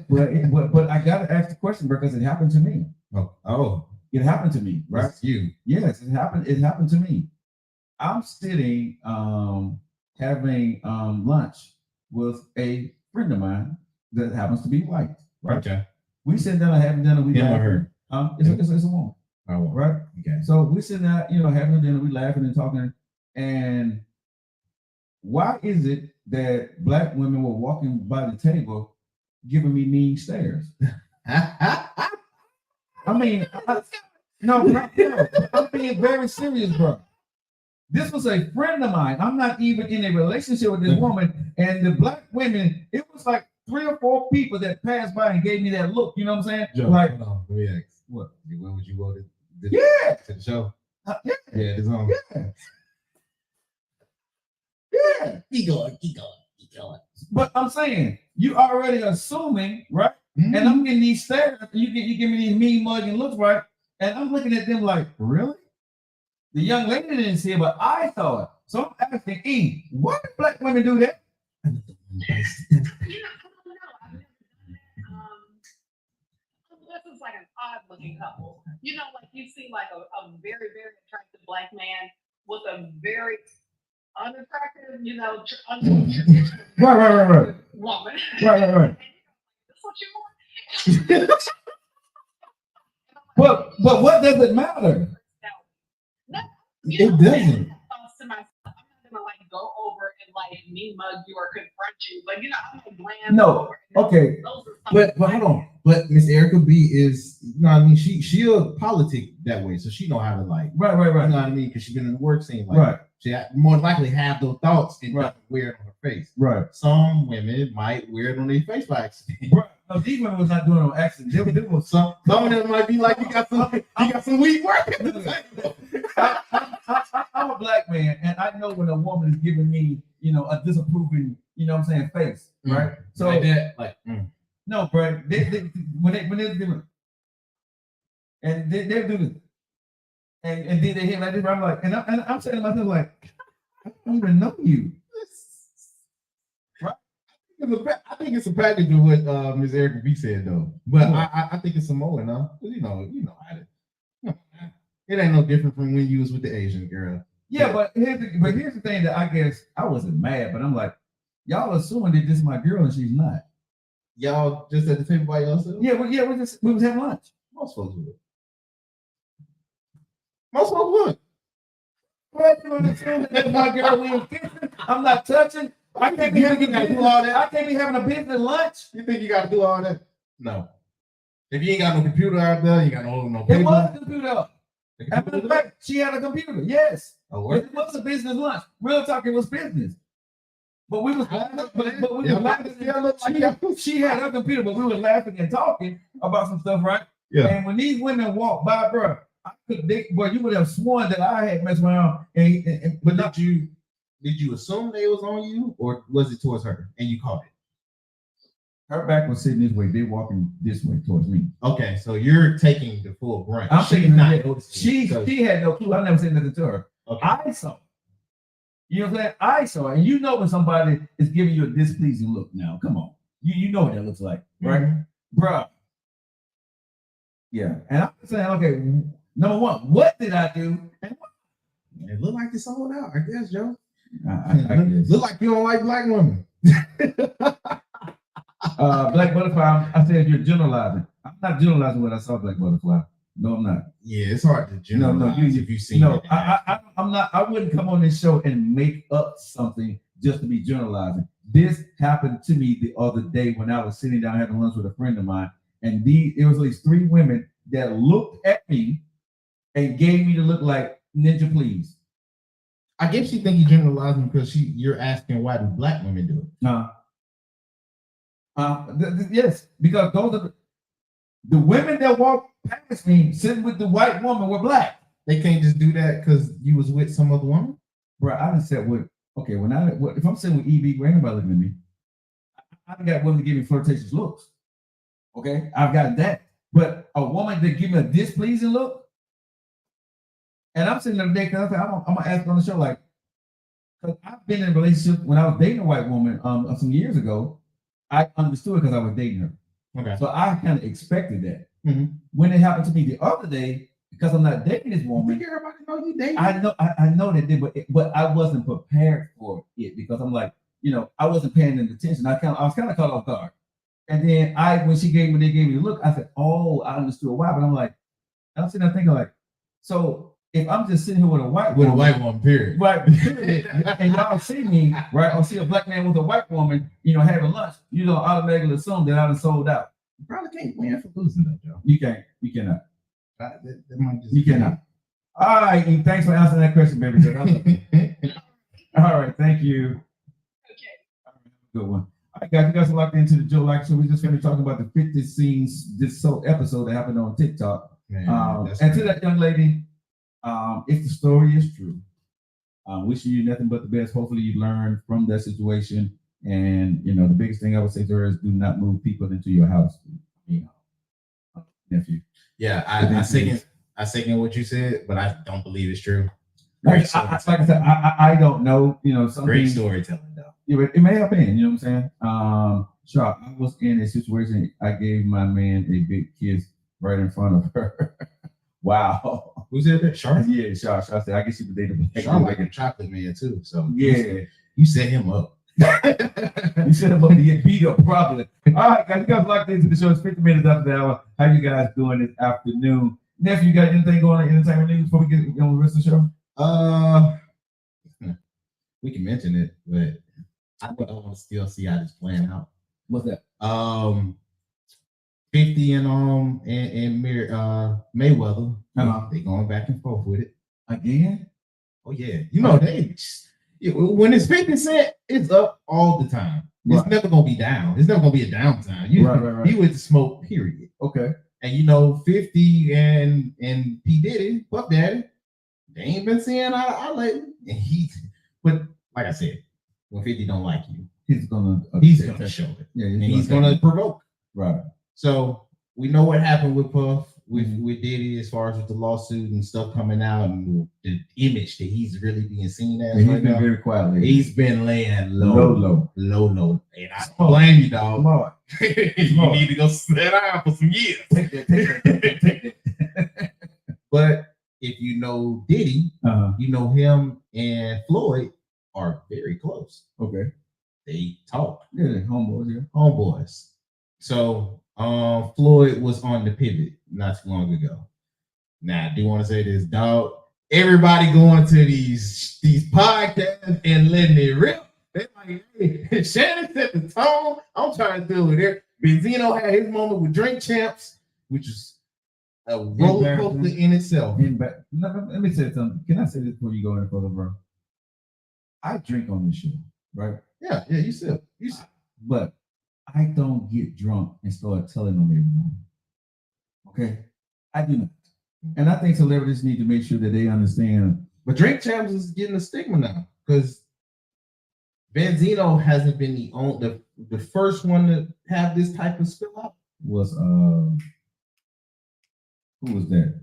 but I got to ask the question because it happened to me. Oh. It happened to me, right? That's you. Yes, it happened. It happened to me. I'm sitting having lunch with a friend of mine that happens to be white. Right? Okay. We sit down having dinner. We Him or her? It's a woman. Oh, right. Okay. So we sitting there, you know, having dinner. We laughing and talking. And why is it that Black women were walking by the table, giving me mean stares? I mean, no, I'm being very serious, bro. This was a friend of mine. I'm not even in a relationship with this woman. And the Black women, it was like 3 or 4 people that passed by and gave me that look. You know what I'm saying? Joe, like, hold on. Let me ask. What? When would you go to the show? Yeah. It's on. Yeah. Keep going. But I'm saying, you already assuming, right? Mm-hmm. And I'm getting these stares. You give me these mean mugging looks, right? And I'm looking at them like, really? The young lady didn't see it, but I saw it. So I'm asking E, why do Black women do that? I don't know. I've never done that. This is like an odd looking couple. You know, like you see like a very, very attractive Black man with a very unattractive, you know, Right. woman. Right. That's what you want. But what does it matter? No, It doesn't. To myself, I'm not gonna like go over and like mean mug you or confront you, but you know, I'm gonna glance. No, okay. But hold on. But Miss Erica B is, you know what I mean? She'll politic that way, so she know how to like. Right. You know what I mean? Because she's been in the work scene. Like, right. She more likely have those thoughts and right. wear it on her face. Right. Some women might wear it on their face by accident. Right. No, these women was not doing it on accident. They was some of them might be like, you got some weed working. I'm a Black man, and I know when a woman is giving me, you know, a disapproving, you know what I'm saying, face, right? So like that, no, bro. When they do it, and they do this, and then they hit like this, I'm like, and I'm saying to myself like, I don't even know you. Right? I think it's a package of what Ms. Erica B said though, but I think it's some more now. You know how to. It ain't no different from when you was with the Asian girl. Yeah, but here's the thing that I guess I wasn't mad, but I'm like, y'all assuming that this is my girl and she's not. Y'all just at the table by yourself? Yeah, we was having lunch. Most folks would. Most folks would. What? You want to assume that that's my girl? We was kissing? I'm not touching. I can't be having a business lunch. You think you got to do all that? No. If you ain't got no computer out there, you got no paper. It was a computer. As a matter of fact, she had a computer. Yes. Oh, it was a business lunch. Real talk, it was business. But we was laughing. But we was laughing. She had her computer, but we were laughing and talking about some stuff, right? Yeah. And when these women walked by, bro, you would have sworn that I had messed around. But not you. did you assume they was on you, or was it towards her and you caught it? Her back was sitting this way. They walking this way towards me. Okay, so you're taking the full brunt. I'm She's thinking not she had no clue. I never said nothing to her. Okay. I saw. You know what I'm saying? I saw it. And you know when somebody is giving you a displeasing look now. Come on. You know what that looks like, right? Mm-hmm. Bruh. Yeah. And I'm saying, okay, number one, what did I do? It looked like it's sold out, I guess, Joe. I guess. Look like you don't like black women. Black butterfly, I said you're generalizing. I'm not generalizing what I saw black butterfly. No, I'm not. Yeah, it's hard to generalize if you've seen it. I'm not. I wouldn't come on this show and make up something just to be generalizing. This happened to me the other day when I was sitting down having lunch with a friend of mine, and it was at least 3 women that looked at me and gave me the look like, ninja, please. I guess you think you generalizing because you're asking why do black women do it? Yes, because those are the women that walk past me sitting with the white woman were black. They can't just do that because you was with some other woman? Bro, I done said what? Okay, if I'm sitting with EB, ain't nobody looking at me. I got women to give me flirtatious looks. Okay, I've got that. But a woman that give me a displeasing look, and I'm sitting there today because I'm gonna ask on the show, like, because I've been in a relationship when I was dating a white woman some years ago. I understood because I was dating her. Okay. So I kind of expected that. Mm-hmm. When it happened to me the other day, because I'm not dating this woman. Everybody know you dating. I know they did, but I wasn't prepared for it because I'm like, I wasn't paying any attention. I was kind of caught off guard. And then when they gave me the look, I said, oh, I understood why. But I'm like, I'm sitting there thinking like, so if I'm just sitting here with a white woman, period. Right, period, and y'all see me, right, or see a black man with a white woman, having lunch, you don't automatically assume that I done sold out. You probably can't win for losing that, Joe. You can't. You cannot. That might just you cannot. All right, and thanks for answering that question, baby. I love you. All right, thank you. Okay. Good one. All right, guys, you guys are locked into the Joe Lockett Show. We just finished talking about the 50 scenes episode that happened on TikTok. Man, and to that young lady, if the story is true, wishing you nothing but the best. Hopefully you learn from that situation. And, the biggest thing I would say to her is do not move people into your house. Nephew. Yeah, I second what you said, but I don't believe it's true. Like I said, I don't know, something. Great storytelling, though. It may have been, you know what I'm saying? Sure, I was in a situation, I gave my man a big kiss right in front of her. Wow. Who's it? Sharp? Yeah, Sharp. I said, I guess you could date a Sharp like a chocolate man, too. So, yeah. You set him up. You set him up to get beat up probably. All right, guys, you guys locked into the show. It's 50 minutes after the hour. How you guys doing this afternoon? Nephew, you got anything going on entertainment news before we get on the rest of the show? We can mention it, but I want to still see how this playing out. What's that? 50 and Mayweather. They going back and forth with it again. Oh yeah, when it's 50 Cent, it's up all the time. It's never gonna be down. It's never gonna be a downtime. Right. He was smoke, period. Okay. And 50 and P Diddy, Puff Daddy, they ain't been seeing eye lately. And but like I said, when 50 don't like you, he's gonna show it. Yeah, he's gonna provoke. Right. So we know what happened with Puff, with Diddy, as far as with the lawsuit and stuff coming out, and the image that he's really being seen as. He's been very quiet lately. He's been laying low. And I don't blame you, dog. You need to go sit down for some years. Take that. But if you know Diddy, you know him and Floyd are very close. Okay. They talk. Yeah, they're homeboys. Yeah. Homeboys. So Floyd was on the pivot not too long ago. Now, I do want to say this, dog. Everybody going to these podcasts and letting it rip. They're like, hey, Shannon set the tone. I'm trying to do it here. Benzino had his moment with Drink Champs, which is a roller coaster in itself. Let me say something. Can I say this before you go any further, bro? I drink on this show, right? Yeah, you sip. But I don't get drunk and start telling them everything. Okay? I do not. And I think celebrities need to make sure that they understand. But Drink Champs is getting a stigma now because Benzino hasn't been the first one to have this type of spill out. Was who was that?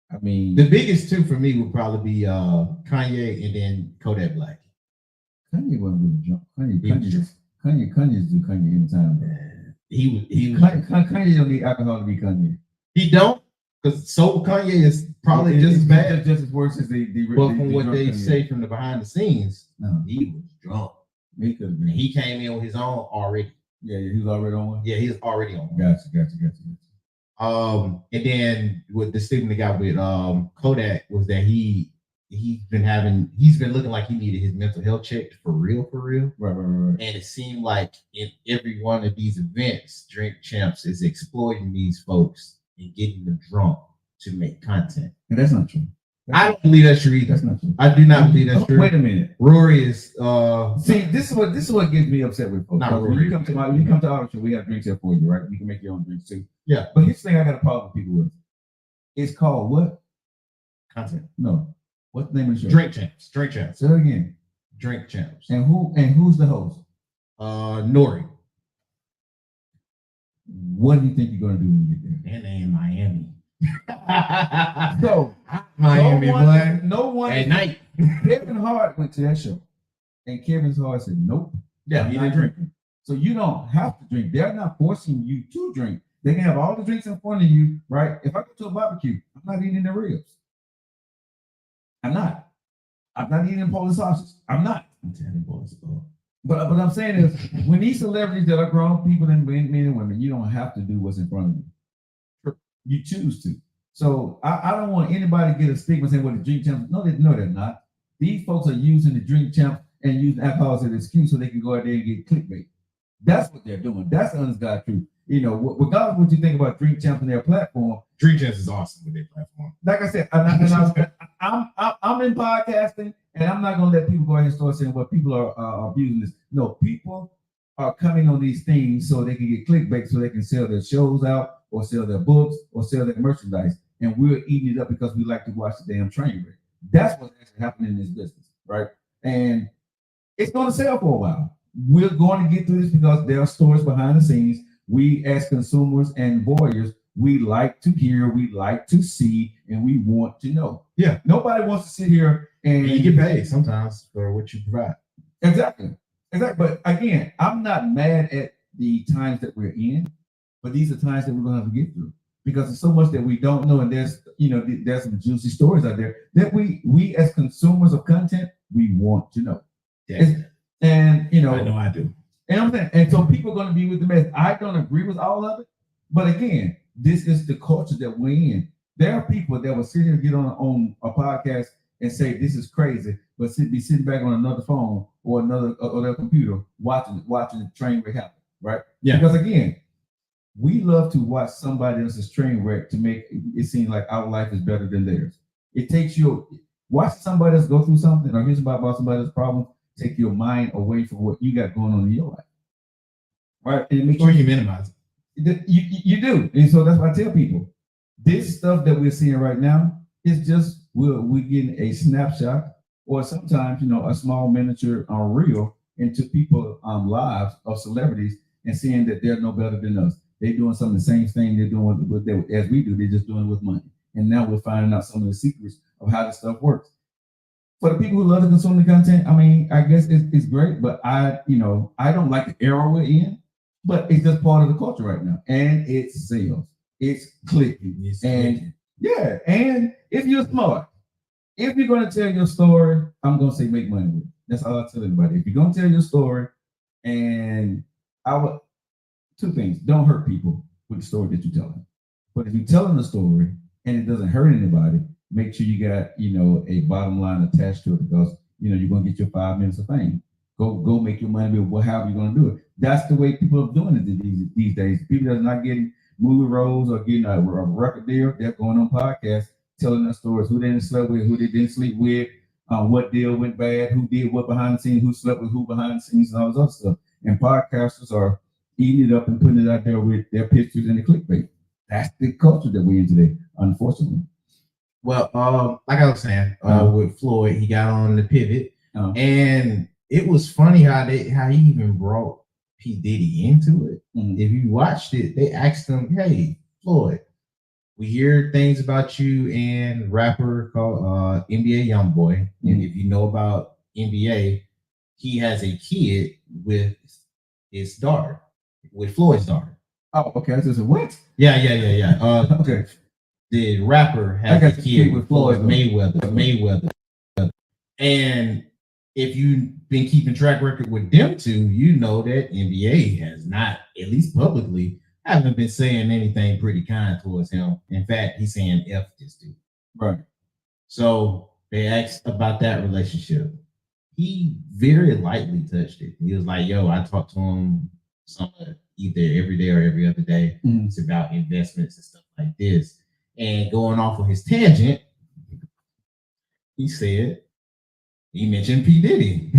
I mean, The biggest two for me would probably be Kanye and then Kodak Black. Kanye wasn't really drunk. Kanye's do Kanye anytime. He Kanye don't need alcohol to be Kanye. He don't, because so Kanye is probably just as bad, just as worse as the. But from what they say from the behind the scenes, he was drunk. He came in with his own already. Yeah, he was already on one. Yeah, he was already on one. Gotcha. And then what the stigma got with Kodak was that he's been looking like he needed his mental health checked for real. Right. And it seemed like in every one of these events, Drink Champs is exploiting these folks and getting them drunk to make content. And that's not true. I don't believe that's true either. That's not true. I do not believe that's true. Wait a minute. Rory is see, this is what gets me upset with folks. Not When Rory. you come to our show, we have drinks here for you, right? You can make your own drinks too. Yeah. But here's the thing I got a problem with people with. It's called what? Content. No. What's the name of the show? Drink Champs. Drink Champs. Say it again. Drink Champs. And who's the host? Nori. What do you think you're gonna do when you get there? And they in Miami. So Miami, no one at night. Kevin Hart went to that show, and Kevin Hart said, "Nope, Yeah, I'm he not didn't drink. drinking." So you don't have to drink. They're not forcing you to drink. They can have all the drinks in front of you, right? If I go to a barbecue, I'm not eating the ribs. I'm not eating Polish sausage. I'm not. But I'm saying is, when these celebrities that are grown people and men and women, you don't have to do what's in front of you. You choose to. So I don't want anybody to get a stigma saying, well, the Drink Champs. No, they're not. These folks are using the Drink Champs and using alcohol as an excuse so they can go out there and get clickbait. That's what they're doing. That's the honest God truth. You know, regardless of what you think about Drink Champs and their platform, Drink Champs is awesome with their platform. like I said, I'm in podcasting, and I'm not gonna let people go ahead and start saying, well, people are abusing this. No, people are coming on these things so they can get clickbait, so they can sell their shows out, or sell their books, or sell their merchandise, and we're eating it up because we like to watch the damn train wreck. That's what's actually happening in this business, right? And it's going to sell for a while. We're going to get through this because there are stories behind the scenes. We, as consumers and voyeurs, we like to hear, we like to see, and we want to know. Yeah. Nobody wants to sit here and you get paid sometimes for what you provide. Exactly. But again, I'm not mad at the times that we're in, but these are times that we're going to have to get through because there's so much that we don't know, and there's some juicy stories out there that we as consumers of content, we want to know. Yeah. And I know I do. And I'm saying, and so people are going to be with the mess. I don't agree with all of it, but again, this is the culture that we're in. There are people that will sit here and get on a podcast and say this is crazy, but be sitting back on another phone or their computer watching the train wreck happen, right? Yeah. Because again, we love to watch somebody else's train wreck to make it seem like our life is better than theirs. It takes you watching somebody else go through something or hear about somebody else's problem. Take your mind away from what you got going on in your life, right? And it makes you minimize it. You do, and so that's why I tell people this stuff that we're seeing right now is just we're getting a snapshot, or sometimes a small miniature reel into people's lives of celebrities and seeing that they're no better than us. They're doing some of the same thing they're doing as we do. They're just doing it with money, and now we're finding out some of the secrets of how this stuff works. For the people who love to consume the content, I mean, I guess it's great, but I don't like the era we're in, but it's just part of the culture right now, and it sells, it's clicking, yeah. And if you're smart, if you're going to tell your story, I'm going to say make money with it. That's all I tell everybody. If you're going to tell your story, and two things: don't hurt people with the story that you're telling. But if you're telling a story and it doesn't hurt anybody, make sure you got, a bottom line attached to it because, you're going to get your 5 minutes of fame. Go make your money with however you're going to do it. That's the way people are doing it these days. People that are not getting movie roles or getting a record deal, they're going on podcasts, telling their stories, who they didn't sleep with, who they didn't sleep with, what deal went bad, who did what behind the scenes, who slept with who behind the scenes, and all this other stuff. And podcasters are eating it up and putting it out there with their pictures and the clickbait. That's the culture that we're in today, unfortunately. Well, like I was saying, with Floyd, he got on the pivot, and it was funny how he even brought P. Diddy into it. If you watched it, they asked him, "Hey, Floyd, we hear things about you and rapper called NBA YoungBoy, and if you know about NBA, he has a kid with his daughter, with Floyd's daughter." Oh, okay. I just said what? Yeah. Okay. The rapper has a kid with Floyd Mayweather. And if you've been keeping track record with them two, you know that NBA has not, at least publicly, haven't been saying anything pretty kind towards him. In fact, he's saying F this dude. Right. So they asked about that relationship. He very lightly touched it. He was like, "Yo, I talked to him either every day or every other day. It's about investments and stuff like this." And going off of his tangent, he said, he mentioned P. Diddy.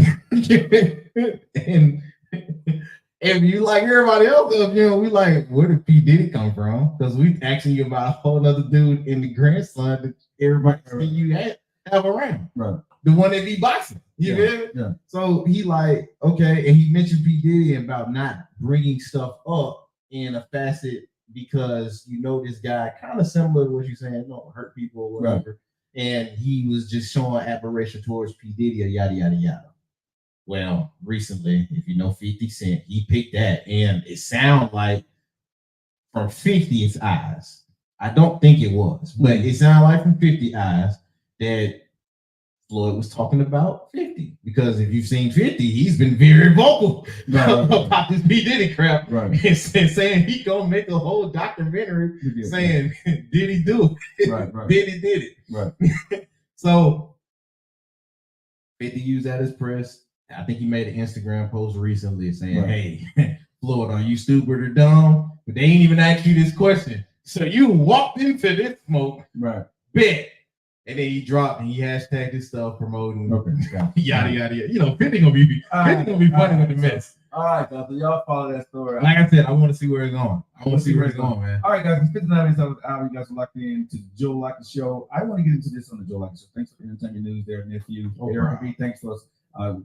and you like everybody else, we like, where did P. Diddy come from? Because we asking you about a whole other dude in the grandson that everybody see you have around. Right. The one that be boxing. You feel me? Yeah. So he like, okay, and he mentioned P. Diddy about not bringing stuff up in a facet because this guy kind of similar to what you're saying, don't hurt people or whatever. Right. And he was just showing admiration towards P. Diddy or yada yada yada. Well, recently, if you know 50 Cent, he picked that, and it sounded like from 50's eyes. I don't think it was, but it sounded like from 50 eyes that Floyd was talking about 50, because if you've seen 50, he's been very vocal about this P. Diddy crap, and saying he gonna make a whole documentary saying, "Did he do it? Did he did it?" Right. So 50 used that as press. I think he made an Instagram post recently saying, "Hey, Floyd, are you stupid or dumb?" But they ain't even asked you this question, so you walked into this smoke, bet. And then he dropped and he hashtagged his stuff promoting yada yada yada. 50 gonna be funny with the mess. All right, guys. So y'all follow that story. Like I said, I want to see where it's going. Man. All right, guys. It's 59 minutes of the hour. You guys are locked in to Joe Lockett Show. I want to get into this on the Joe Lockett Show. Thanks for entertaining news there, nephew. Eric B, thanks for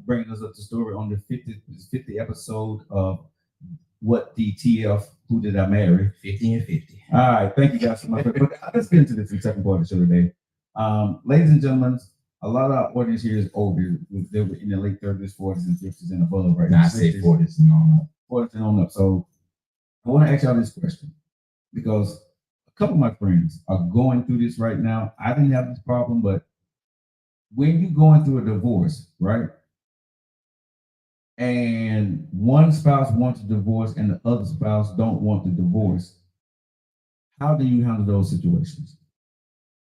bringing us up to story on the 50 episode of What the TF, Who Did I Marry? 50 and 50. All right, thank you guys so much. But let's get into this in the second part of the show today. Ladies and gentlemen, a lot of our audience here is older. They're in their late 30s, 40s, and 50s and above right now. I say 40s and on up. 40s and on up. So I want to ask y'all this question because a couple of my friends are going through this right now. I didn't have this problem, but when you're going through a divorce, right? And one spouse wants a divorce and the other spouse don't want the divorce, how do you handle those situations?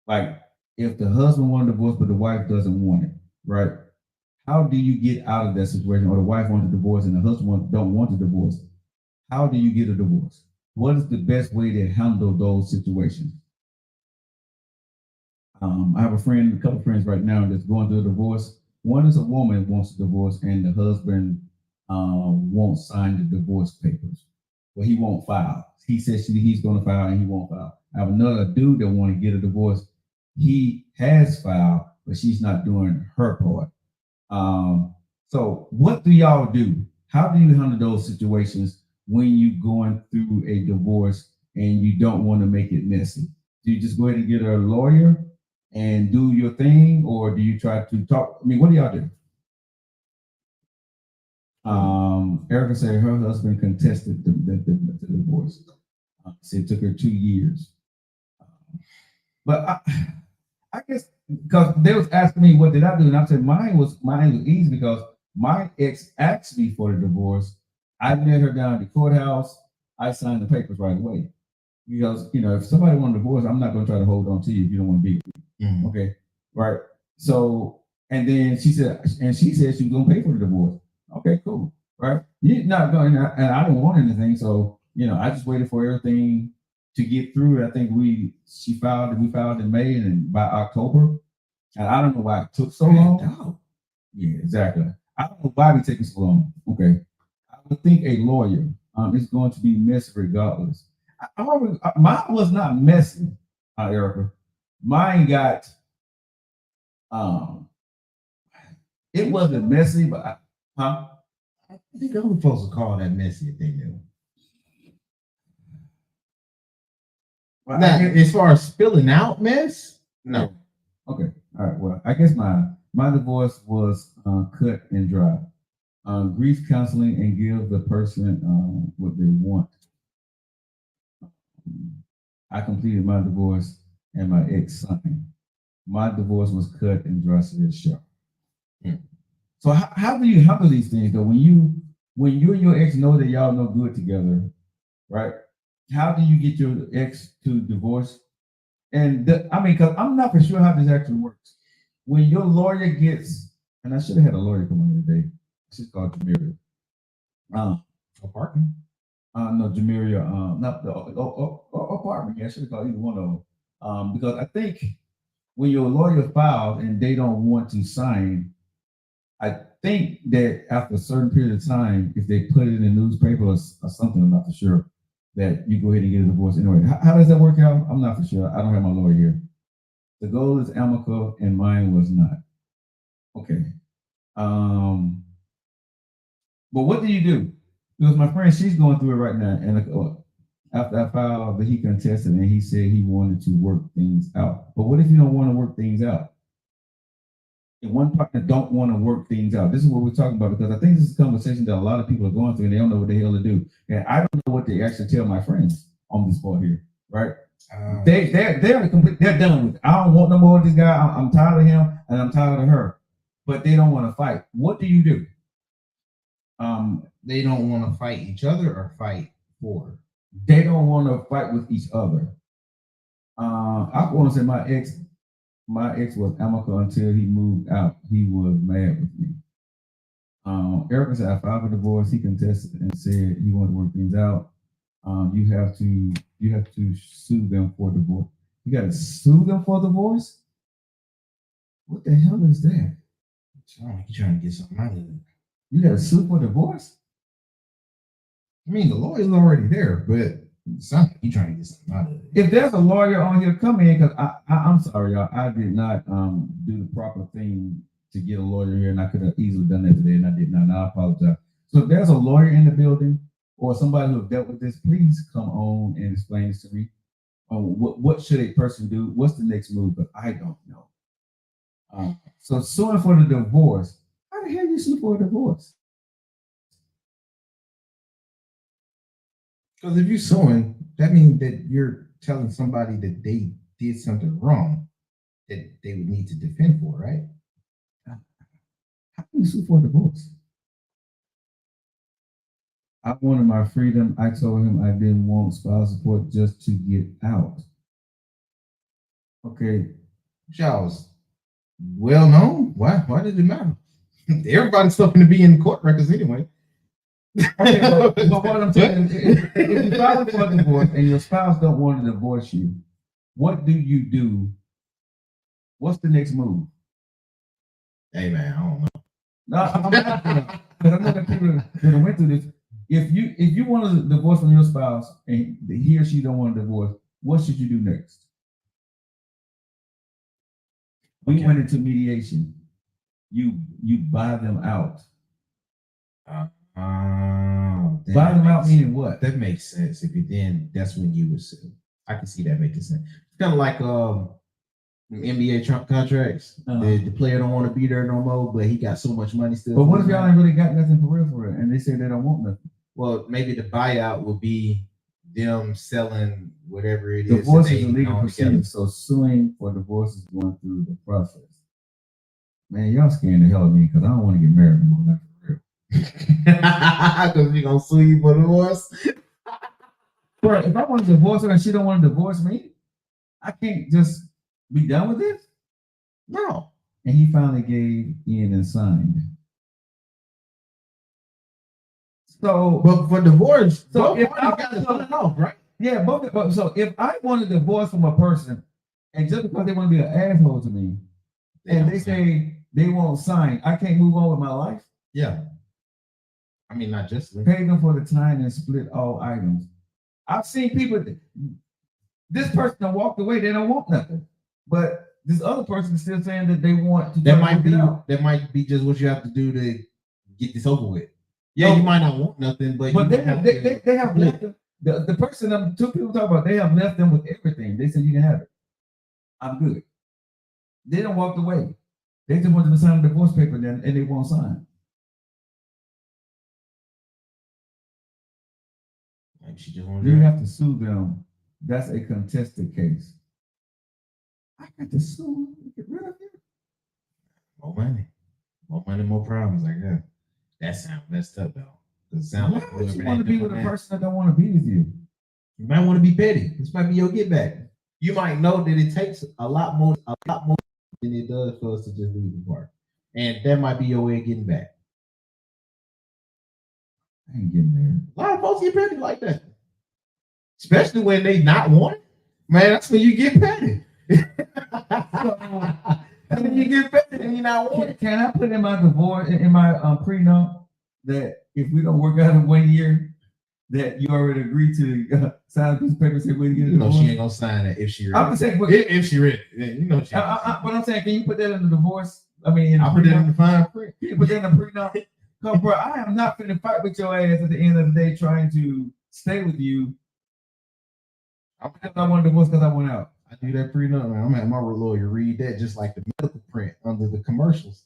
Like, if the husband wants a divorce but the wife doesn't want it, right? How do you get out of that situation? Or the wife wants a divorce and the husband don't want the divorce. How do you get a divorce? What is the best way to handle those situations? I have a couple of friends right now that's going through a divorce. One is a woman who wants a divorce and the husband won't sign the divorce papers. Well, he won't file. He says he's going to file and he won't file. I have another dude that want to get a divorce. He has filed, but she's not doing her part. So what do y'all do? How do you handle those situations when you're going through a divorce and you don't want to make it messy? Do you just go ahead and get a lawyer and do your thing, or do you try to talk? I mean, what do y'all do? Erica said her husband contested the divorce. Said it took her 2 years. But I guess because they was asking me what did I do, and I said mine was easy because my ex asked me for the divorce. I met her down at the courthouse. I signed the papers right away because if somebody wants a divorce, I'm not going to try to hold on to you if you don't want to be. Okay, right. So and then she said she was going to pay for the divorce. Okay, cool. Right. You're not going, and I didn't want anything, so I just waited for everything to get through. I think we filed in May, and by October, and I don't know why it took so long. Yeah, exactly. I don't know why it's taking so long. Okay, I would think a lawyer is going to be messy regardless. Mine was not messy, Erica. Mine got it wasn't messy, but Huh? I think other folks would call that messy if they knew. Well, Now, as far as spilling out mess, no. Okay. All right. Well, I guess my divorce was cut and dry. Grief counseling and give the person what they want. I completed my divorce and my ex signed. My divorce was cut and dry, said Shaw. So how do you handle these things though? When you and your ex know that y'all no good together, right? How do you get your ex to divorce? And because I'm not for sure how this actually works. When your lawyer gets, and I should have had a lawyer come on today. She's called Jamiria. Apartment? No, Jamiria. Not the apartment. Yeah, I should have called either one of them. Because I think when your lawyer files and they don't want to sign, I think that after a certain period of time, if they put it in the newspaper or something, I'm not for sure, that you go ahead and get a divorce anyway. How does that work out? I'm not for sure. I don't have my lawyer here. The goal is amicable, and mine was not. Okay. But what do you do? Because my friend, she's going through it right now, and after I filed, he contested, and he said he wanted to work things out. But what if you don't want to work things out? And one partner don't want to work things out. This is what we're talking about, because I think this is a conversation that a lot of people are going through and they don't know what the hell to do. And I don't know what they actually tell my friends on this part here, right? They're done with it. I don't want no more of this guy. I'm tired of him and I'm tired of her. But they don't want to fight. What do you do? They don't want to fight each other or fight for. They don't want to fight with each other. I want to say my ex was amicable until he moved out. He was mad with me. Erica said I filed for divorce. He contested and said he wanted to work things out. You have to sue them for divorce. You got to sue them for divorce? What the hell is that? You're trying to get something out of it. You got to sue for divorce? I mean, the lawyer's already there, but it sounds like you're trying to get something out of it. If there's a lawyer on here, come in, because I'm sorry, y'all. I did not do the proper thing to get a lawyer here, and I could have easily done that today, and I did not. And I apologize. So if there's a lawyer in the building or somebody who has dealt with this, please come on and explain this to me. What should a person do? What's the next move? But I don't know. So suing for the divorce. How the hell you sue for a divorce? Because if you're suing, that means that you're telling somebody that they did something wrong that they would need to defend for, right? How can you sue for a divorce? I wanted my freedom. I told him I didn't want spousal support just to get out. Okay. Y'all's well known. Why did it matter? Everybody's supposed to be in court records anyway. Okay, but what I'm saying is, if you file for a divorce and your spouse don't want to divorce you, what do you do? What's the next move? Hey man, I don't know. No, I'm asking, because I know that people that went through this. If you want to divorce from your spouse and he or she don't want to divorce, what should you do next? We went into mediation. You buy them out. Buy them out meaning what? That makes sense. If you then, that's when you would sue. I can see that making sense. It's kind of like NBA Trump contracts. The player don't want to be there no more, but he got so much money still. But what if y'all ain't really got nothing for real, and they say they don't want nothing? Well, maybe the buyout will be them selling whatever it is. Divorce is a legal proceeding, so suing for divorce is going through the process. Man, y'all scaring the hell out of me because I don't want to get married anymore. Not for real. Because we gonna sue you for divorce. But if I want to divorce her and she don't want to divorce me, I can't just be done with this. No. And he finally gave in and signed. So, but for divorce, so if I got to sign off, right? Yeah, but so if I want to divorce from a person, and just because they want to be an asshole to me, and they say they won't sign, I can't move on with my life. Yeah. I mean, not just pay them for the time and split all items. I've seen people. This person that walked away, they don't want nothing, but this other person is still saying that they want to. That might be just what you have to do to get this over with. Yeah, you might not want nothing, but they have left them. The person two people talk about, they have left them with everything. They said you can have it. I'm good. They don't walk away. They just wanted to sign a divorce paper then, and they won't sign. You have to sue them. That's a contested case. I got to sue to get rid of you. More money, more problems. Like that. That sounds messed up though. Cause sound like you want to be with a person that don't want to be with you. You might want to be petty. This might be your get back. You might know that it takes a lot more than it does for us to just leave the park, and that might be your way of getting back. I ain't getting married. A lot of folks get petty like that, especially when they not wanted. Man, that's when you get petty. And you get petty and you're not wanted. Can I put in my divorce in my prenup that if we don't work out in 1 year, that you already agreed to sign a piece of paper and say we're gonna get a divorce? She ain't gonna sign it if she read I'm saying, if she read it. You know she. But I'm saying, can you put that in the divorce? I mean, I'll put that in the fine print. Can you put that in the prenup? Because, bro, I am not finna fight with your ass at the end of the day trying to stay with you. I want a divorce because I went out. I do that prenup, man. I'm at my lawyer read that just like the medical print under the commercials.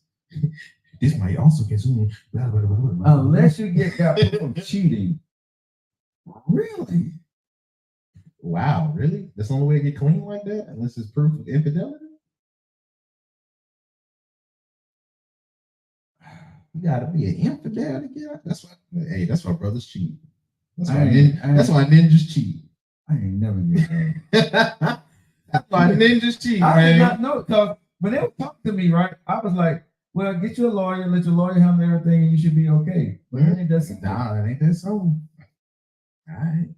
This might also get soon. Unless you get got from cheating. Really? Wow, really? That's the only way to get clean like that? Unless it's proof of infidelity? You gotta be an infidel to get out. That's why brothers cheat. That's why ninjas cheat. I ain't never get married. That's why ninjas cheat, I man. did not know, because when they would talk to me, right, I was like, well, get you a lawyer, let your lawyer handle everything, and you should be okay. But it ain't that simple. Nah, it ain't that so. All right.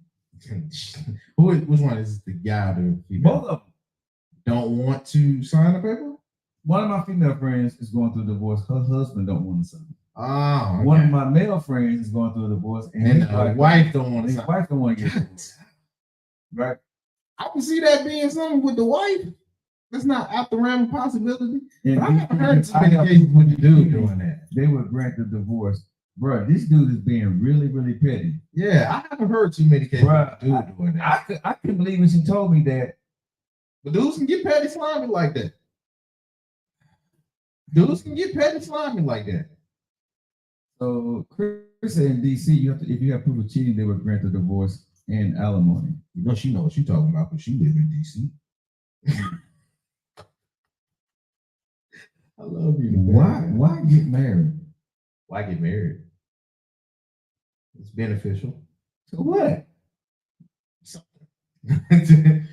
Which one is the guy or the female? Both of them don't want to sign the paper? One of my female friends is going through a divorce. Her husband don't want to sign. Oh, okay. One of my male friends is going through a divorce, and his wife don't want to sign. His wife don't want to get divorced. Right? I can see that being something with the wife. That's not out the realm of possibility. And I haven't heard too many cases with the dude doing that. They would grant the divorce. Bro, this dude is being really, really petty. Yeah, I haven't heard too many cases with the dude doing that. I couldn't believe when she told me that. But dudes can get petty slimy like that. Dudes can get petty slimy like that. So Chris said in DC, if you have proof of cheating, they would grant the divorce and alimony. You know, she knows what she's talking about, but she lives in DC. I love you. Why get married? Why get married? It's beneficial. So what? Something.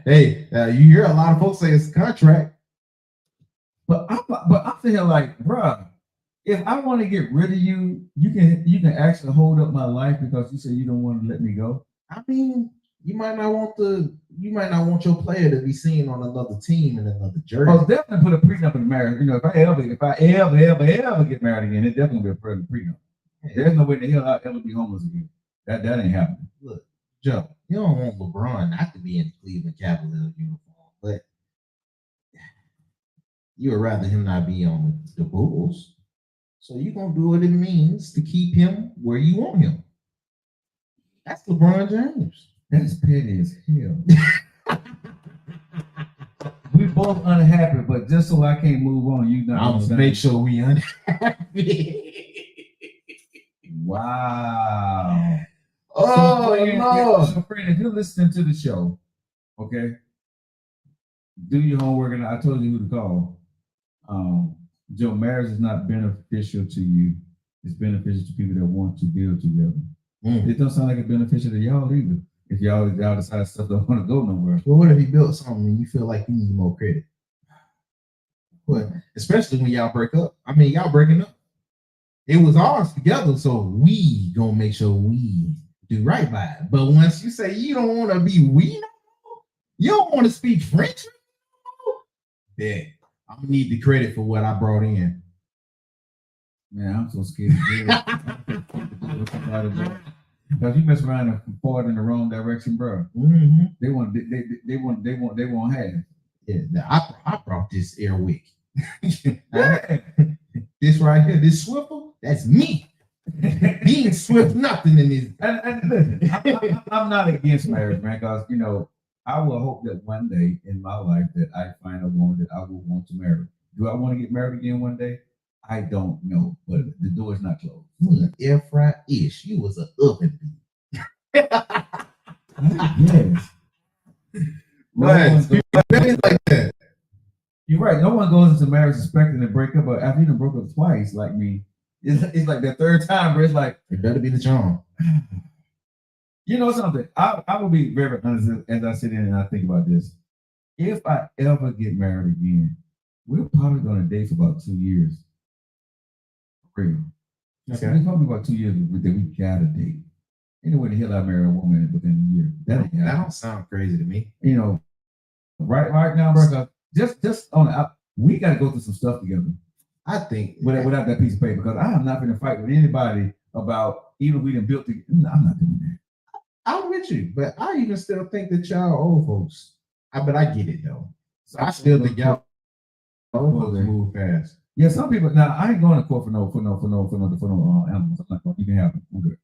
You hear a lot of folks say it's a contract. But I'm thinking like, bruh, if I want to get rid of you, you can actually hold up my life because you say you don't want to let me go. I mean, you might not want your player to be seen on another team in another jersey. Oh, definitely put a prenup in marriage. You know, if I ever get married again, it definitely be a prenup. There's no way in the hell I'll ever be homeless again. That ain't happening. Look, Joe, you don't want LeBron not to be in the Cleveland Cavaliers uniform, but you would rather him not be on the Bulls. So you're gonna do what it means to keep him where you want him. That's LeBron James. That's petty as hell. We both unhappy, but just so I can't move on, you know. I'm gonna make sure we unhappy. Wow. Oh, so friend, if you're listening to the show, okay, do your homework, and I told you who to call. Joe, marriage is not beneficial to you. It's beneficial to people that want to build together. It don't sound like it's beneficial to y'all either. If y'all decide stuff don't want to go nowhere. Well, what if he built something and you feel like you need more credit? But especially when y'all break up. I mean, y'all breaking up. It was ours together, so we gonna make sure we do right by it. But once you say you don't want to be we no more, you don't want to speak French no more, yeah, I'm gonna need the credit for what I brought in. Man, I'm so scared to because you mess around and forward in the wrong direction, bro. Mm-hmm. They won't have. Yeah, I brought this Airwick. Yeah. This right here, this Swiffer, that's me. He ain't Swift nothing in this. And listen, I'm not against marriage, man, because I will hope that one day in my life that I find a woman that I will want to marry. Do I want to get married again one day? I don't know, but the door is not closed. Air fry ish. You was an oven bee. Yes. Like that. You're right. No one goes into marriage expecting to break up, but after you broke up twice, like me, it's like the third time where it's like, it better be the charm. You know something? I will be very honest as I sit in and I think about this. If I ever get married again, we're probably going to date for about 2 years. Real. Okay. It's probably about 2 years that we gotta date. Anyway, the hell I marry a woman within a year. That don't sound crazy to me. Right now, bro. Just on we got to go through some stuff together. I think without that piece of paper, because I am not going to fight with anybody about even if we done built together. No, I'm not doing that. I'm with you, but I even still think that y'all old folks. But I get it though. So I still think y'all old folks move fast. Yeah, some people. Now I ain't going to court for no animals. I'm not going to even have them. I'm good.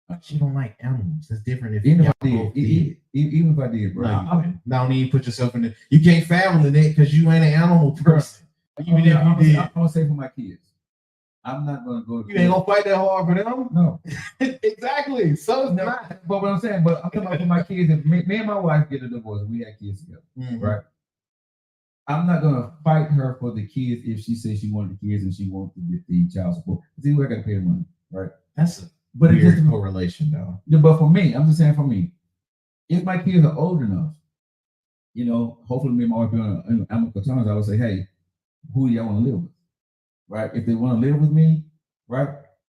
But you don't like animals. It's different if even if I did. Even if I did, bro. Don't even put yourself in it. You can't family that because you ain't an animal person. Even if you did. I'm gonna say for my kids. I'm not gonna go. You ain't gonna fight that hard for them. No. Exactly. So no, but what I'm saying, but I'm talking about for my kids. If me and my wife get a divorce, we had kids together, right? I'm not gonna fight her for the kids if she says she wanted the kids and she wants to get the child support. See, I gotta pay the money, right? That's a weird correlation, though. Yeah, but for me, I'm just saying for me, if my kids are old enough, hopefully me and my wife be on amicable terms, I would say, hey, who do y'all want to live with, right? If they want to live with me, right?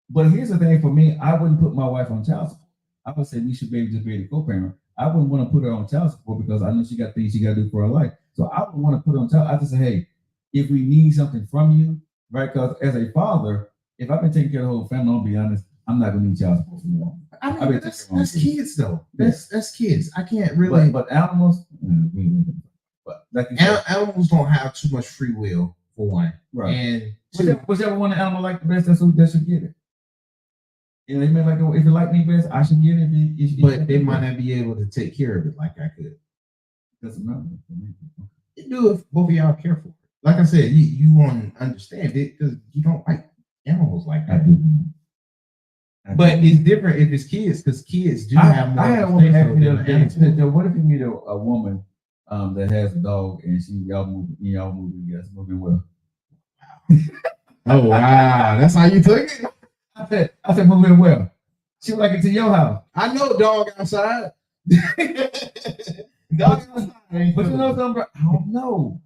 But here's the thing for me, I wouldn't put my wife on child support. I would say we should be able to be a co-parent. I wouldn't want to put her on child support because I know she got things she got to do for her life. So I would want to put her on child. I just say, hey, if we need something from you, right? Because as a father, if I've been taking care of the whole family, I'll be honest, I'm not gonna need child support from you. I mean, that's kids though. That's kids. I can't really. But animals, but like animals don't have too much free will for one, right? And whichever one the animal like the best, that should get it. They may like if you like me best, I should get it. But they might not be able to take care of it like I could. Doesn't matter. You do if both of y'all are careful. Like I said, you want to understand it because you don't like animals like that. I do. But it's different if it's kids, because kids do have more. I had a woman ask me the other day, what if you meet a woman that has a dog and y'all moving together, moving well? Oh wow, that's how you took it? I said moving well. She would like it to your house. I know dog outside. Dog outside. But you know something, bro? I don't know.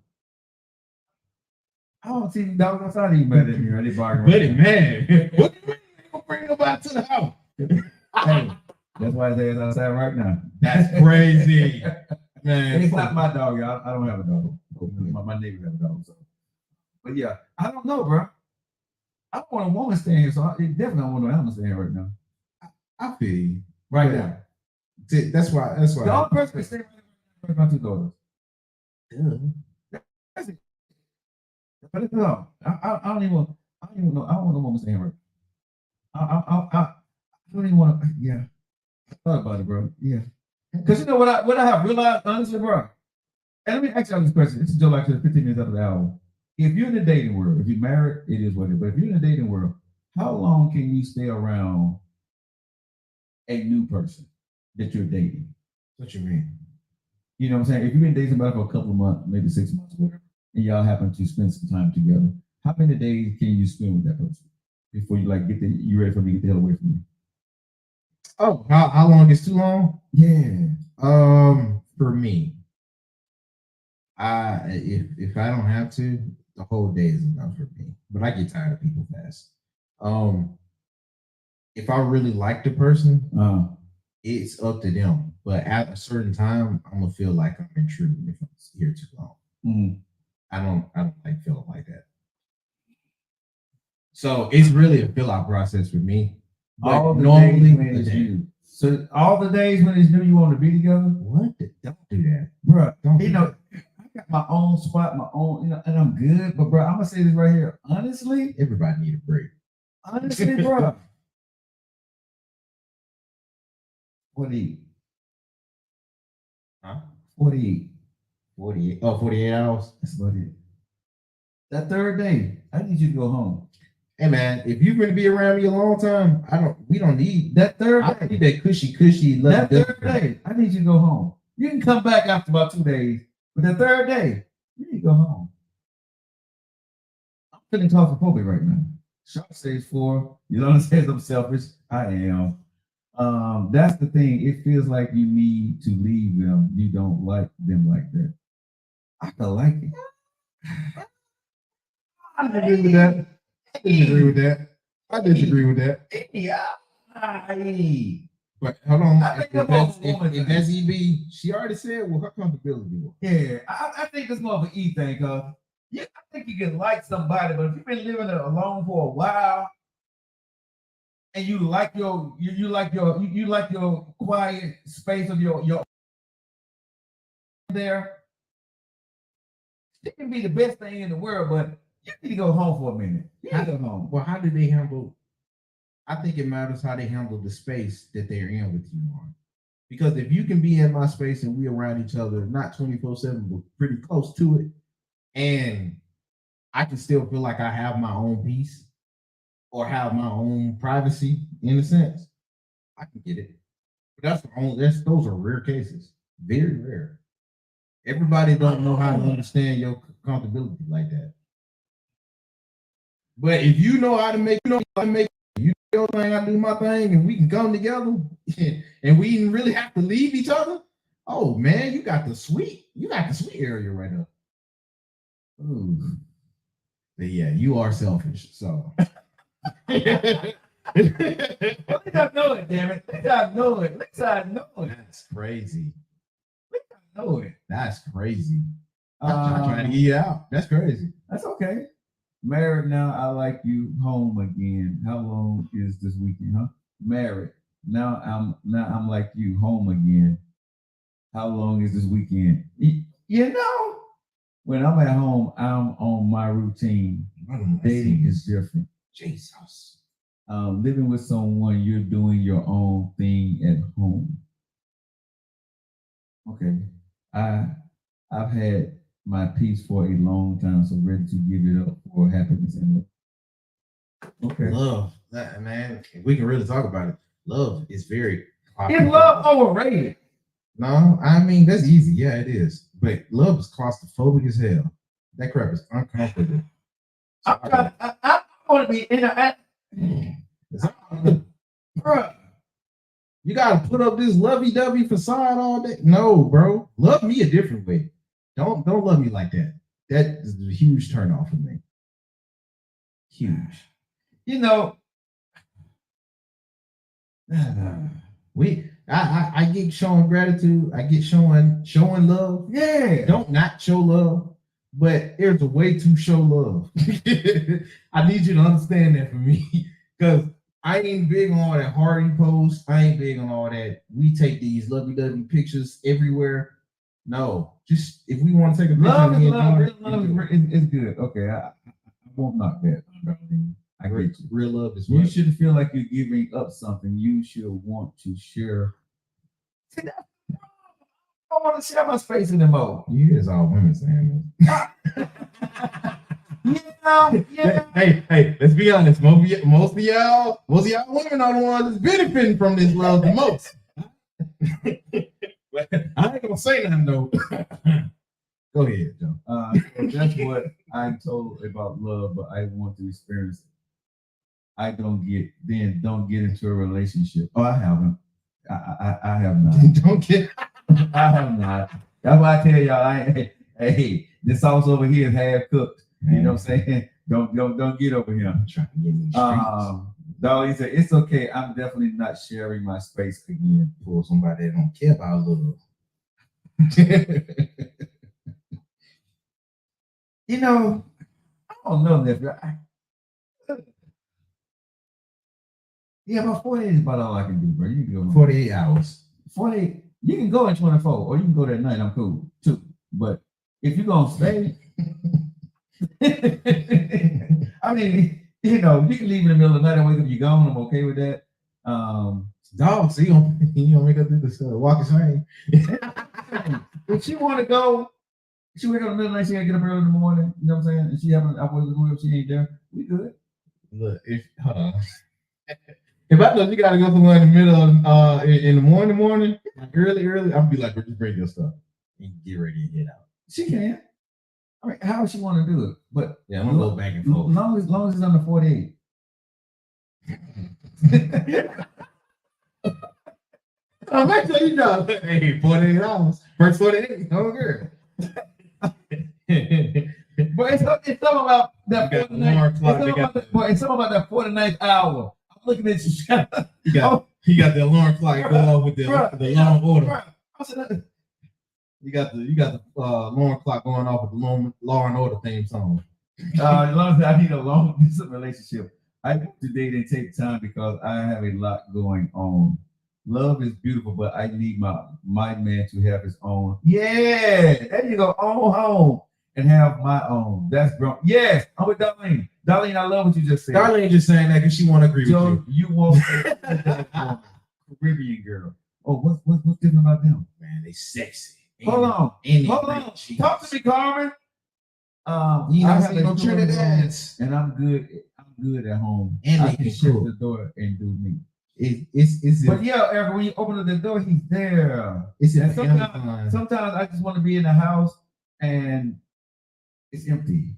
I don't see dogs outside even better than you. They barking. Buddy, man. What do you bring nobody to the house? Hey, that's why his ass outside right now. That's crazy. Man, it's not my dog, y'all. I don't have a dog. My neighbor have a dog. So. But yeah, I don't know, bro. I don't want a woman staying here, so I definitely don't want no animal staying here right now. I feel you. Right now. That's why. The only person that stay with my two daughters. That's it. But it's no. I don't even know. I don't want no woman staying here right now. I don't even want to. Yeah. I thought about it, bro. Yeah. Because you know what I have realized, honestly, bro. And let me ask you this question. This is just like 15 minutes after the hour. If you're in the dating world, if you're married, it is what it is. But if you're in the dating world, how long can you stay around a new person that you're dating? What you mean? You know what I'm saying? If you've been dating somebody for a couple of months, maybe 6 months, whatever, and y'all happen to spend some time together, how many days can you spend with that person before you you ready for me to get the hell away from you? Oh, how long is too long? Yeah. For me, if I don't have to, the whole day is enough for me. But I get tired of people fast. If I really like the person, it's up to them. But at a certain time, I'm gonna feel like I'm intruding if I'm here too long. Mm-hmm. I don't like feeling like that. So it's really a fill-out process for me. All the normally days when it's new. So all the days when it's new, you want to be together? What? Don't do that, bro. Don't. I got my own spot, my own, and I'm good. But bro, I'm gonna say this right here. Honestly, Everybody need a break. honestly, bro. 48. Huh? 48. 48. Oh, 48 hours. That's about it. That third day, I need you to go home. Hey man, if you're gonna be around me a long time, we don't need That third I day. need that cushy That third day, I need you to go home. You can come back after about 2 days, but the third day, you need to go home. I'm feeling claustrophobic right now. Shark says 4. You don't say I'm selfish. I am. That's the thing. It feels like you need to leave them. You don't like them like that. I feel like it. I disagree with that. I disagree with that. Yeah. But hold on. I think If that's EB, she already said what her comfortability was. Yeah, I think it's more of an E thing, cause I think you can like somebody, but if you've been living alone for a while, and you like your quiet space of your there, it can be the best thing in the world, but you need to go home for a minute. You need to go home. Well, how do they handle? I think it matters how they handle the space that they're in with you on. Because if you can be in my space and we around each other, not 24/7, but pretty close to it, and I can still feel like I have my own peace or have my own privacy in a sense, I can get it. But those are rare cases. Very rare. Everybody don't know how to understand your comfortability like that. But if you know how to make you do your thing, I do my thing, and we can come together, and we didn't really have to leave each other. Oh man, you got the sweet area right now. Ooh. But yeah, you are selfish. So At least I know it, damn it. At least I know it. At least I know it. that's crazy. At least I know it. That's crazy. I'm trying to get you out. That's crazy. That's okay. Married now, I like you home again. How long is this weekend, huh? Married. Now I'm like you home again. How long is this weekend? You know, when I'm at home, I'm on my routine. Dating is different. Jesus. Living with someone, you're doing your own thing at home. Okay. I've had my peace for a long time, so ready to give it up for happiness and love. Okay. Love, that, man. If we can really talk about it. Love is very. Is love overrated? No, I mean that's easy. Yeah, it is. But love is claustrophobic as hell. That crap is uncomfortable. I want to be in a. Bruh, you gotta put up this lovey-dovey facade all day. No, bro. Love me a different way. Don't love me like that. That is a huge turn off for me. Huge. You know, I get showing gratitude. I get showing love. yeah. Don't not show love, but there's a way to show love. I need you to understand that for me, because I ain't big on all that Hardy post. I ain't big on all that. We take these lovey-dovey pictures everywhere. No, just if we want to take a picture, Love is is good. Okay, I won't knock that. I get you. Real love is You what? shouldn't feel like you're giving up something. You should want to share. See, I want to share my space anymore. You is all women saying this. Yeah. Hey, let's be honest. Most of y'all women are the ones that's benefiting from this love the most. I ain't gonna say nothing though. Go ahead, Joe. So that's what I'm told about love, but I want to experience it. I don't get into a relationship. Oh, I haven't. I have not. Don't get. I have not. That's why I tell y'all, hey, this sauce over here is half cooked. You know what I'm saying? Don't get over here. I'm trying to get in the Dolly said, it's okay. I'm definitely not sharing my space again. for somebody that don't care about love. You know, I don't know that. Yeah, about 48 is about all I can do, bro. You can go 48 hours. 48. You can go in 24, or you can go that night. I'm cool too. But if you're gonna stay, I mean, you know, you can leave in the middle of the night and wake up, you're gone. I'm okay with that. Dog, so you gonna make her do this walking shame. If she want to go, she wake up in the middle of the night, she gotta get up early in the morning, you know what I'm saying? And she having, I was going up, she ain't there. We good. Look, if if I know you gotta go somewhere in the middle of in the morning, like early, I'll be like, just bring your stuff and get ready and get out. She can. I mean, how she want to do it? But yeah, I'm gonna go back and forth. Long as it's under 48. Oh, make sure you know. Hey, 48 hours. First 48. Oh, girl. But it's something about that 49th. It's something about that 49th hour. I'm looking at you. You got the alarm clock go off with the Law and Order. You got the alarm clock going off with the Law and Order theme song. As long as I need a long distance relationship, I go to date and take time because I have a lot going on. Love is beautiful, but I need my man to have his own. Yeah, there you go. Own home and have my own. That's grown. Yes, I'm with Darlene. Darlene, I love what you just said. Darlene just saying that because she want to agree with you. You want a Caribbean girl. Oh, what's different about them? Man, they sexy. Hold on. Talk to me, Carmen. You know, I have no Trinidad's, and I'm good. I'm good at home. And I can shut the door and do me. It's but yeah, Erica, when you open up the door, he's there. Sometimes I just want to be in the house and it's empty.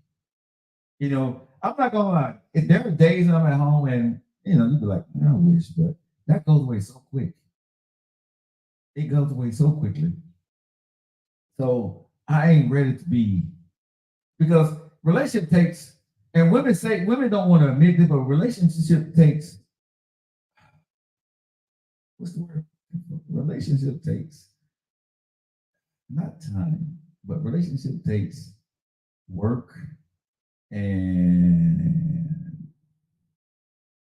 You know, I'm not gonna lie. If there are days I'm at home and you know, you be like, I wish, but that goes away so quick. It goes away so quickly. So I ain't ready to be, because relationship takes, and women don't want to admit it, but relationship takes, what's the word? Relationship takes not time, but relationship takes work and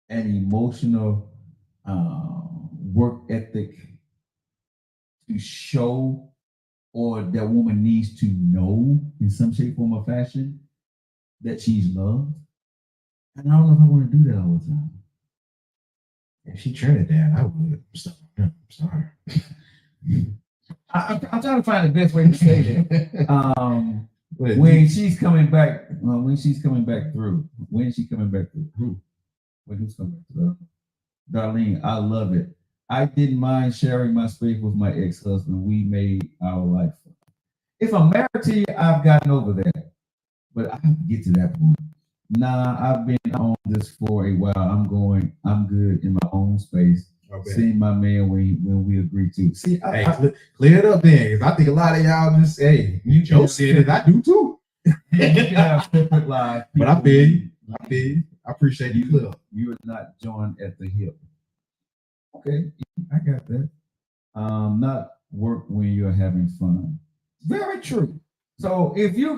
an emotional work ethic to show, or that woman needs to know in some shape, form, or fashion that she's loved. And I don't know if I want to do that all the time. If she Trinidad, I would. I'm sorry. I'm trying to find the best way to say that. When she's coming back, when she's coming back through. When is she coming back through? Who's coming back through? Darlene, I love it. I didn't mind sharing my space with my ex-husband. We made our life fun. If I'm married to you, I've gotten over that. But I have to get to that point. Nah, I've been on this for a while. I'm good in my own space. Okay. Seeing my man when we agree to. See, clear it up then. Because I think a lot of y'all just, Joe said it. I do too. You can have separate lives. But I feel you. I appreciate you. Clear. You are not joined at the hip. Okay, I got that. Not work when you're having fun. Very true. So if you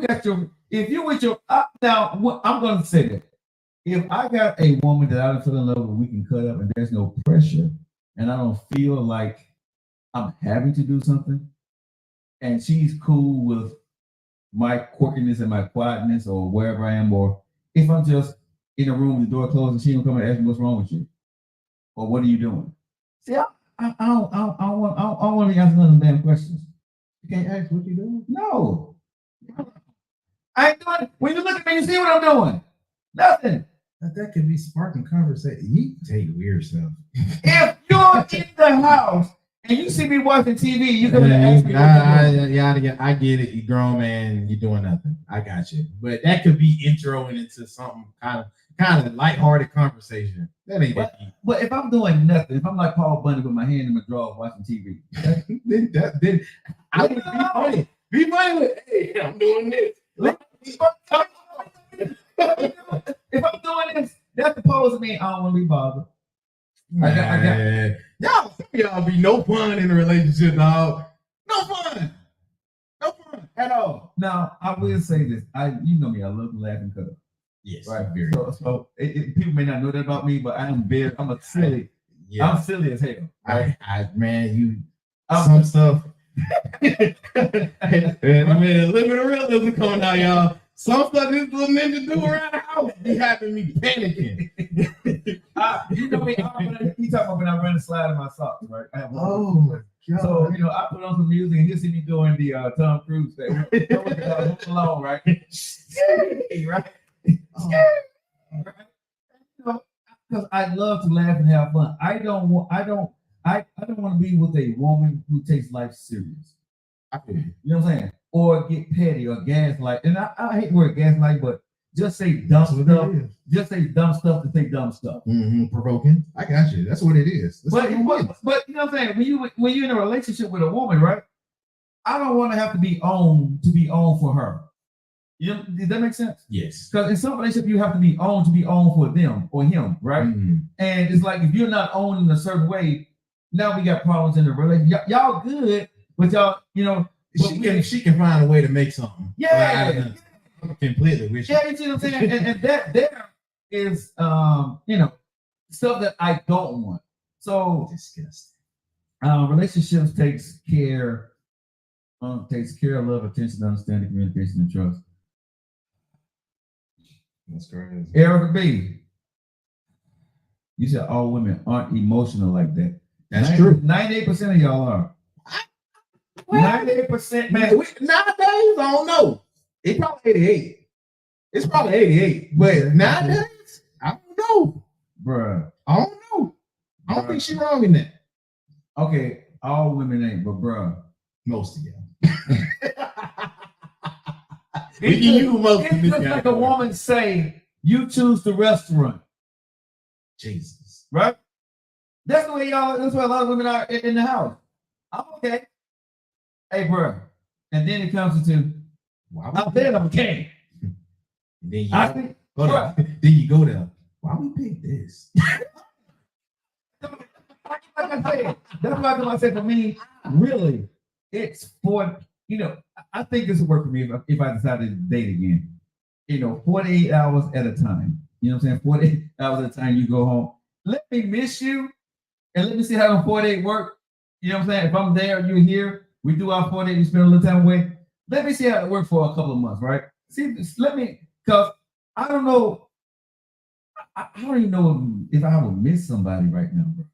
with your now, I'm gonna say that if I got a woman that I don't feel in love with, we can cut up and there's no pressure, and I don't feel like I'm having to do something, and she's cool with my quirkiness and my quietness or wherever I am, or if I'm just in a room with the door closed and she don't come and ask me what's wrong with you, or what are you doing? See, I don't want to be asking none damn questions. You can't ask what you doing? No. I ain't doing it. When you look at me, you see what I'm doing. Nothing. That could be sparking conversation. You take weird stuff. If you're in the house and you see me watching TV, you come and ask me. I get it. You grown man, you're doing nothing. I got you. But that could be introing into something kind of lighthearted conversation. That ain't that deep. But if I'm doing nothing, if I'm like Paul Bunny with my hand in my drawer watching TV, then I would be funny. Be funny with, hey, I'm doing this. If I'm doing this, that's supposed to mean I don't want to be bothered. Y'all, some of y'all be no fun in a relationship, dog. No fun at all. Now, I will say this. You know me, I love to laugh and cut up. Yes, right. So people may not know that about me, but I'm silly. Yeah. I'm silly as hell. Right? Some stuff. And I mean, a little bit of realism coming out, y'all. Some stuff this little ninja do around the house be having me panicking. You know me, he talking about when I run the slide in my socks, right? I have Oh my God. So, I put on some music and he'll see me doing the Tom Cruise thing. Alone, right? Scary, right? Right? Because I love to laugh and have fun. I don't want to be with a woman who takes life serious. You know what I'm saying? Or get petty or gaslight. And I hate the word gaslight, but just say dumb stuff. Just say dumb stuff to say dumb stuff. Provoking. I got you. That's what it is. But you know what I'm saying? When you're in a relationship with a woman, right? I don't want to have to be on for her. Does that make sense? Yes. Because in some relationship, you have to be on for them or him, right? Mm-hmm. And it's like if you're not on in a certain way, now we got problems in the relationship. Y'all good, but y'all, she can find a way to make something. Yeah. I'm completely with you. Yeah, you see what I'm saying? and that there is stuff that I don't want. So disgusting. Relationships takes care of love, attention, understanding, communication, and trust. That's crazy. Erica B. You said all women aren't emotional like that. That's true. 98% of y'all are. 98%, man. Nowadays, I don't know. It's probably 88. It's probably 88. But nowadays, I don't know. Bruh. I don't know. I don't think she's wrong in that. Okay, all women ain't, but bruh. Most of y'all. It's just like a woman say, you choose the restaurant. Jesus. Right? That's the way that's why a lot of women are in the house. I'm okay. Hey, bro. And then it comes to, I said I'm okay. Then you go there. Why we pick this? Like I said, that's why I said for me, really, it's for, I think this will work for me if I decide to date again. 48 hours at a time. You know what I'm saying? 48 hours at a time you go home. Let me miss you and let me see how the 48 work. You know what I'm saying? If I'm there, you're here, we do our 48, we spend a little time away. Let me see how it works for a couple of months, right? Because I don't know. I don't even know if I would miss somebody right now, bro.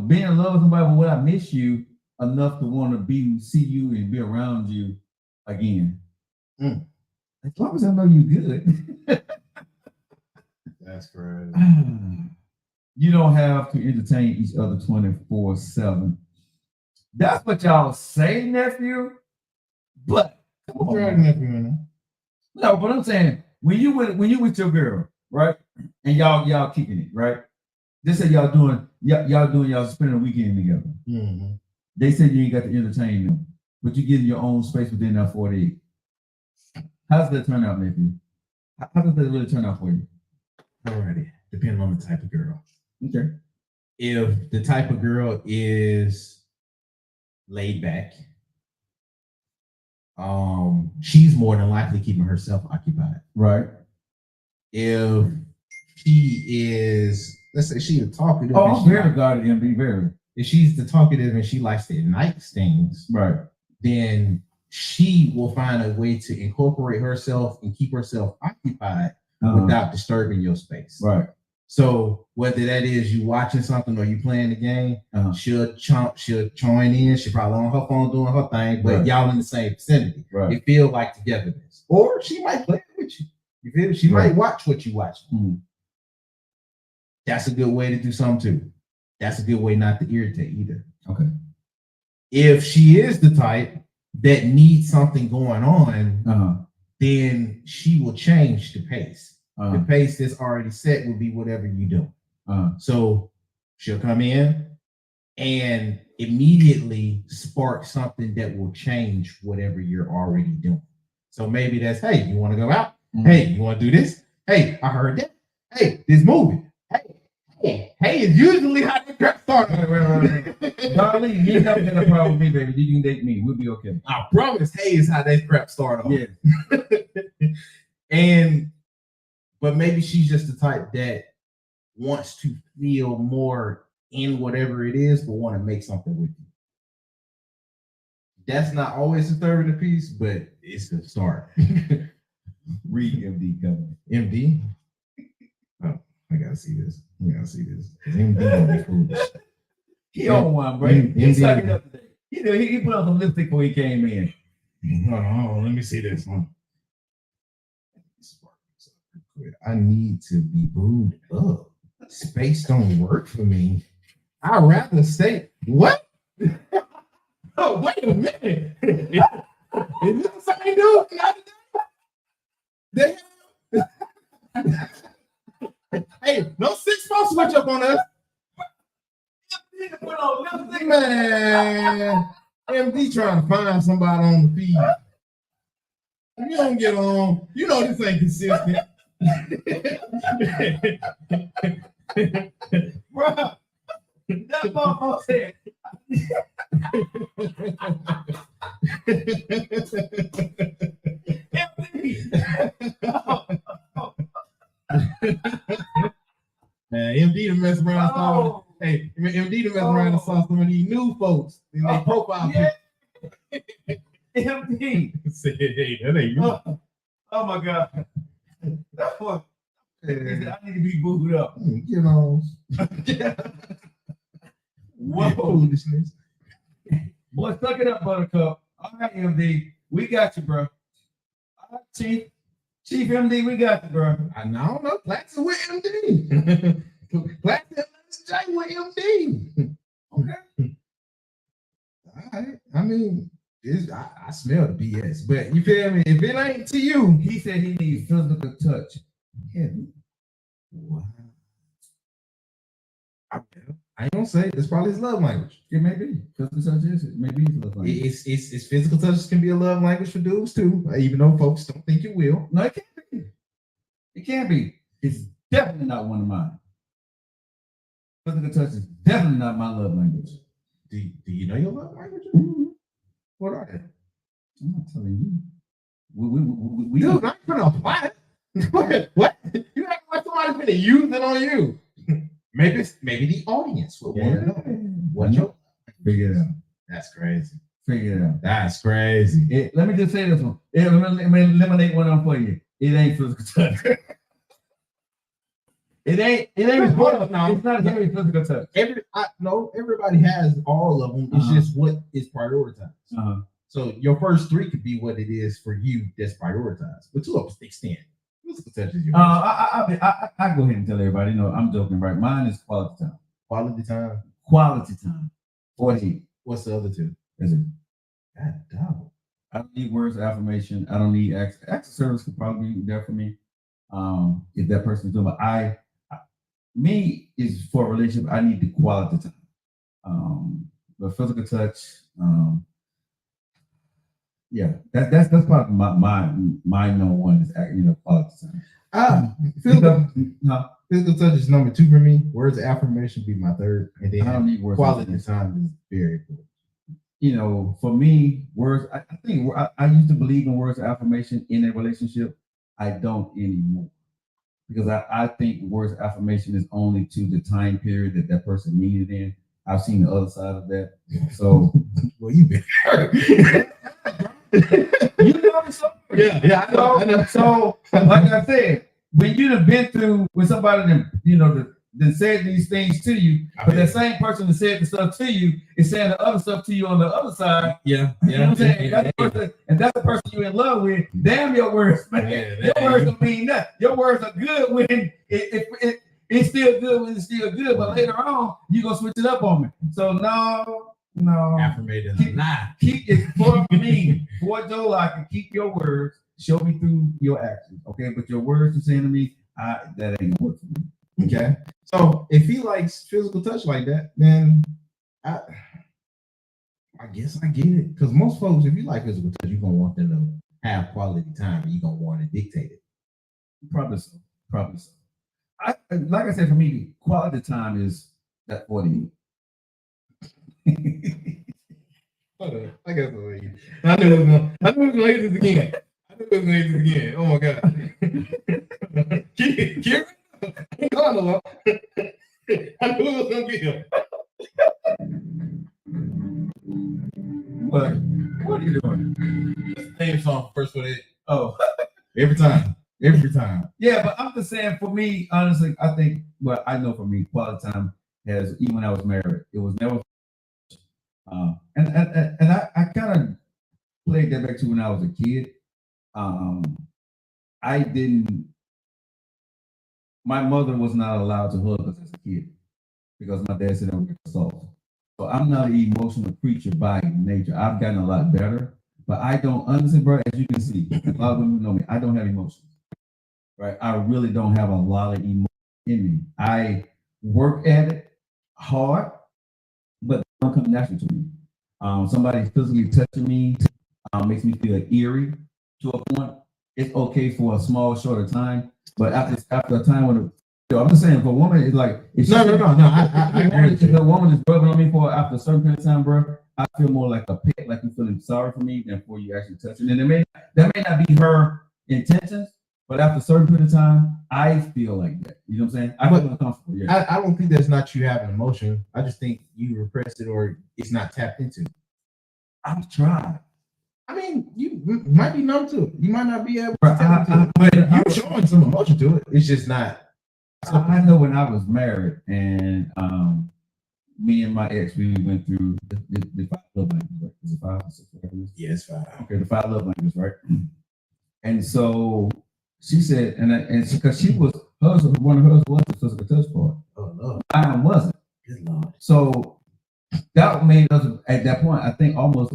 Being in love with somebody, but would I miss you enough to want to see you and be around you again? As long as I know you good. That's crazy. You don't have to entertain each other 24/7. That's what y'all say, nephew. But no, but I'm saying when you with your girl, right? And y'all kicking it, right? They said y'all spending a weekend together. Mm-hmm. They said you ain't got to entertain them, but you getting your own space within that 48. How's that turn out, nephew? How does that really turn out for you? Alrighty, depending on the type of girl. Okay. If the type of girl is laid back, she's more than likely keeping herself occupied. Right. If she is, let's say she's a talkative. Oh, I'm very guarded, MB, very. If she's the talkative and she likes to ignite things, right, then she will find a way to incorporate herself and keep herself occupied without disturbing your space. Right. So whether that is you watching something or you playing the game, she'll join in. She's probably on her phone doing her thing, but y'all in the same vicinity. Right. It feel like togetherness. Or she might play with you. You feel? She might watch what you watch. Mm-hmm. That's a good way to do something too. That's a good way not to irritate either. Okay. If she is the type that needs something going on, then she will change the pace. The pace that's already set will be whatever you do. So she'll come in and immediately spark something that will change whatever you're already doing. So maybe that's, hey, you want to go out? Mm-hmm. Hey, you want to do this? Hey, I heard that. Hey, this movie. Hey, is usually how they prep start. Darling, you ain't never got a problem with me, baby. You can date me. We'll be okay. I promise. Hey is how they prep start off. Yeah. But maybe she's just the type that wants to feel more in whatever it is, but want to make something with you. That's not always a third of the piece, but it's a start. Read MD coming. MD. Oh, I gotta see this. MD gonna be foolish. He on one, bro. He sucking up today. He put on some lipstick before he came in. Hold on, let me see this one. I need to be booed up. Space don't work for me. I'd rather stay. What? Oh, wait a minute. Is this the same dude? Hey, no 6 months switch up on us. Man, MD trying to find somebody on the feed. If you don't get on, you know this ain't consistent. Bro, that motherfucker said. Man, MD to mess around. Oh. Hey, MD to mess around and saw some of these new folks in their profile. Yeah. MD said, hey, that ain't you. Oh my God. That's what. I need to be booed up. You know. What foolishness. Boy, suck it up, Buttercup. All right, MD. We got you, bro. All right, Chief MD, we got you, bro. I don't know. Class with MD. Class J with MD. Okay. All right. I mean, I smell the BS, but you feel me? If it ain't to you, he said he needs physical touch. Yeah. Wow. I ain't gonna say it's probably his love language. It may be. Physical touch is it. Maybe his love language. It's physical touch can be a love language for dudes too, even though folks don't think it will. No, it can't be. It can't be. It's definitely not one of mine. Physical touch is definitely not my love language. Do you know your love language? Mm-hmm. What are they? I'm not telling you. We dude, I'm gonna apply it. What? You act like somebody's gonna use it on you. Maybe the audience will want to know. What you figure it out. That's crazy. Figure it out. That's crazy. Let me just say this one. Let me eliminate one on for you. It ain't physical touch. It ain't. No, it's not very physical touch. Everybody has all of them. It's just what is prioritized. So your first 3 could be what it is for you that's prioritized, but to an extent, physical touch is yours. I go ahead and tell everybody. No, I'm joking, right? Mine is quality time. Quality time. Quality time. 48. What's the other 2? Is it? God damn. I don't need words of affirmation. I don't need acts of service could probably be there for me. If that person is doing, but me is for a relationship. I need the quality time. The physical touch. Yeah, that's probably my number one is quality time. Physical touch is number 2 for me. Words of affirmation be my 3rd, and then I don't need words. Quality time is very important. For me, words. I think I used to believe in words of affirmation in a relationship. I don't anymore because I think words of affirmation is only to the time period that person needed in. I've seen the other side of that. So, well, you've been hurt. You know so. Yeah, I know. So, like I said, when you've been through with somebody that said these things to you, but that same person that said the stuff to you is saying the other stuff to you on the other side. Yeah, you know what I'm saying? And that's the person you're in love with. Damn your words, man. Your words don't mean nothing. Your words are good when it's still good when it's still good, but later on you're gonna switch it up on me. So no. Affirmated keep it for me. For Joe Lockett, keep your words. Show me through your actions, okay? But your words are saying to me, that ain't gonna work for me. Okay. So if he likes physical touch like that, then I guess I get it. Because most folks, if you like physical touch, you're gonna want them to have quality time, and you're gonna want to dictate it. Probably so. Like I said, for me, quality time is that 40. Hold on. I got to leave. I knew we were gonna hit this again. Oh my God. Kieran? I knew it was gonna be him. What? What are you doing? The theme song first for it. Oh, Every time. yeah, but I'm just saying. For me, honestly, I think. Well, I know for me, quality time has even when I was married, it was never. And I kind of played that back to when I was a kid. I didn't. My mother was not allowed to hug us as a kid because my dad said I would get soft. So I'm not an emotional creature by nature. I've gotten a lot better, but I don't understand, bro. As you can see, a lot of women know me. I don't have emotions, right? I really don't have a lot of emotion in me. I work at it hard, but it don't come naturally to me. Somebody physically touching me makes me feel eerie to a point. It's okay for a small, shorter time, but after a time when I'm just saying, for a woman, it's like if No. I agree. if a woman is rubbing on me for after a certain period of time, bro, I feel more like a pet, like you're feeling sorry for me than for you actually touching. And that may not be her intentions, but after a certain period of time, I feel like that. You know what I'm saying? I feel uncomfortable. Yeah. I don't think that's not you having emotion. I just think you repressed it or it's not tapped into. I've tried. I mean, you might be numb to it. You might not be able to But you're showing some emotion to it. It's just not. I know when I was married and me and my ex, we went through the 5 love languages, right? Is it 5 or 6? Yeah, it's fine. Okay, the 5 love languages, right? And so she said, and because she was one of hers was the physical touch part. Oh no, Mine wasn't. good Lord. So that made us at that point, I think almost.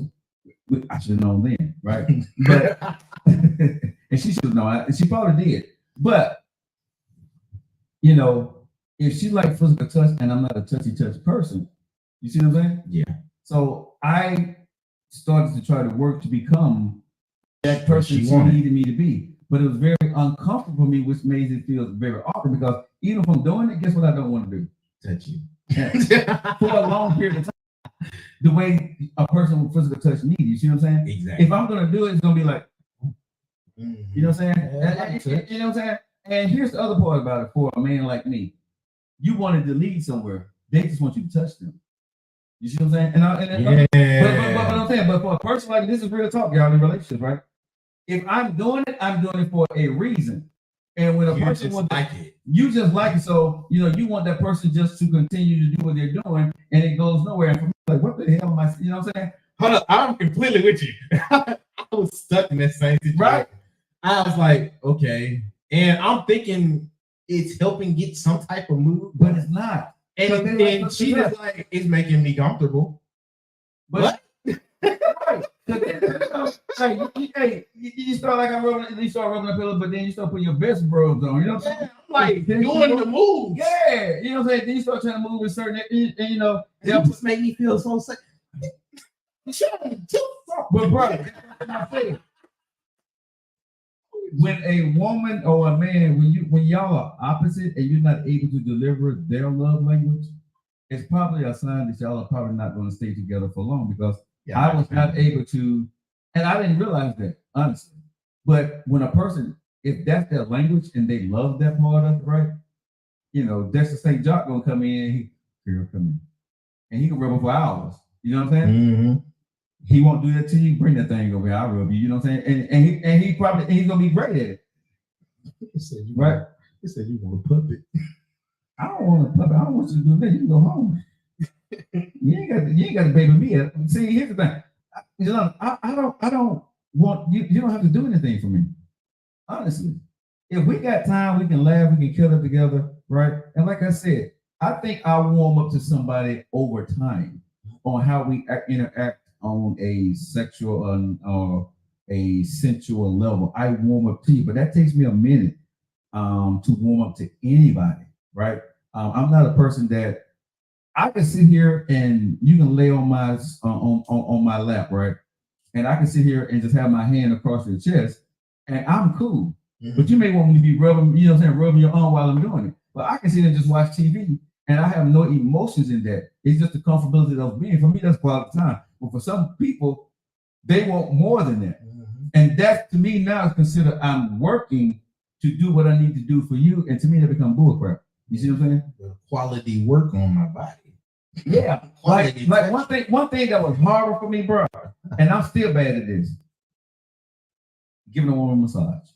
I should have known then, right? But and she should have known, and she probably did. But you know, if she liked physical touch, and I'm not a touchy person, you see what I'm saying? Yeah. So I started to try to work to become that person she needed me to be, but it was very uncomfortable for me, which made it feel very awkward because even if I'm doing it, guess what I don't want to do? Touch you for a long period of time. The way a person with physical touch needs, you see what I'm saying? Exactly. If I'm gonna do it, it's gonna be like, you know what I'm saying? Yeah, you know what I'm saying? And here's the other part about it for a man like me. You wanted to lead somewhere, they just want you to touch them. You see what I'm saying? But I'm saying, but for a person like this is real talk, y'all in relationships, right? If I'm doing it for a reason. And when a person wants like it, you just like it. So, you know, you want that person just to continue to do what they're doing and it goes nowhere. And for me, like, what the hell am I, you know what I'm saying? Hold up, I'm completely with you. I was stuck in that same situation. Right. I was like, okay. And I'm thinking it's helping get some type of mood, but it's not. And she was like, it's making me comfortable. But what? Hey, you start like you start rubbing a pillow, but then you start putting your best robes on. You know what I'm saying? I'm like doing the moves. Yeah, you know what I'm saying. Then you start trying to move in certain, and you know, they'll just make me feel so sick. But brother, when a woman or a man, when y'all are opposite and you're not able to deliver their love language, it's probably a sign that y'all are probably not going to stay together for long because I was not able to, and I didn't realize that, honestly. But when a person, if that's their language and they love that part of it, right? You know, Dexter St. Jock gonna come in, he'll come in. And he can rub it for hours. You know what I'm saying? Mm-hmm. He won't do that to you, bring that thing over here, I'll rub you, you know what I'm saying? And he's gonna be great at it. He said you want a puppet. I don't want a puppet, I don't want you to do that. You can go home. You ain't got to baby me. See, here's the thing. You know, I don't want you. You don't have to do anything for me. Honestly, if we got time, we can laugh, we can kill it together, right? And like I said, I think I warm up to somebody over time on how we interact on a sexual or a sensual level. I warm up to you, but that takes me a minute to warm up to anybody, right? I'm not a person that I can sit here and you can lay on my on my lap, right? And I can sit here and just have my hand across your chest, and I'm cool. Mm-hmm. But you may want me to be rubbing, you know what I'm saying, rubbing your arm while I'm doing it. But I can sit there and just watch TV, and I have no emotions in that. It's just the comfortability of being. For me, that's quality time. But for some people, they want more than that. Mm-hmm. And that, to me, now is considered I'm working to do what I need to do for you. And to me, that becomes bullcrap. You see what I'm saying? The quality work on my body. Yeah, like one thing that was harder for me, bro. And I'm still bad at this. Giving a woman a massage.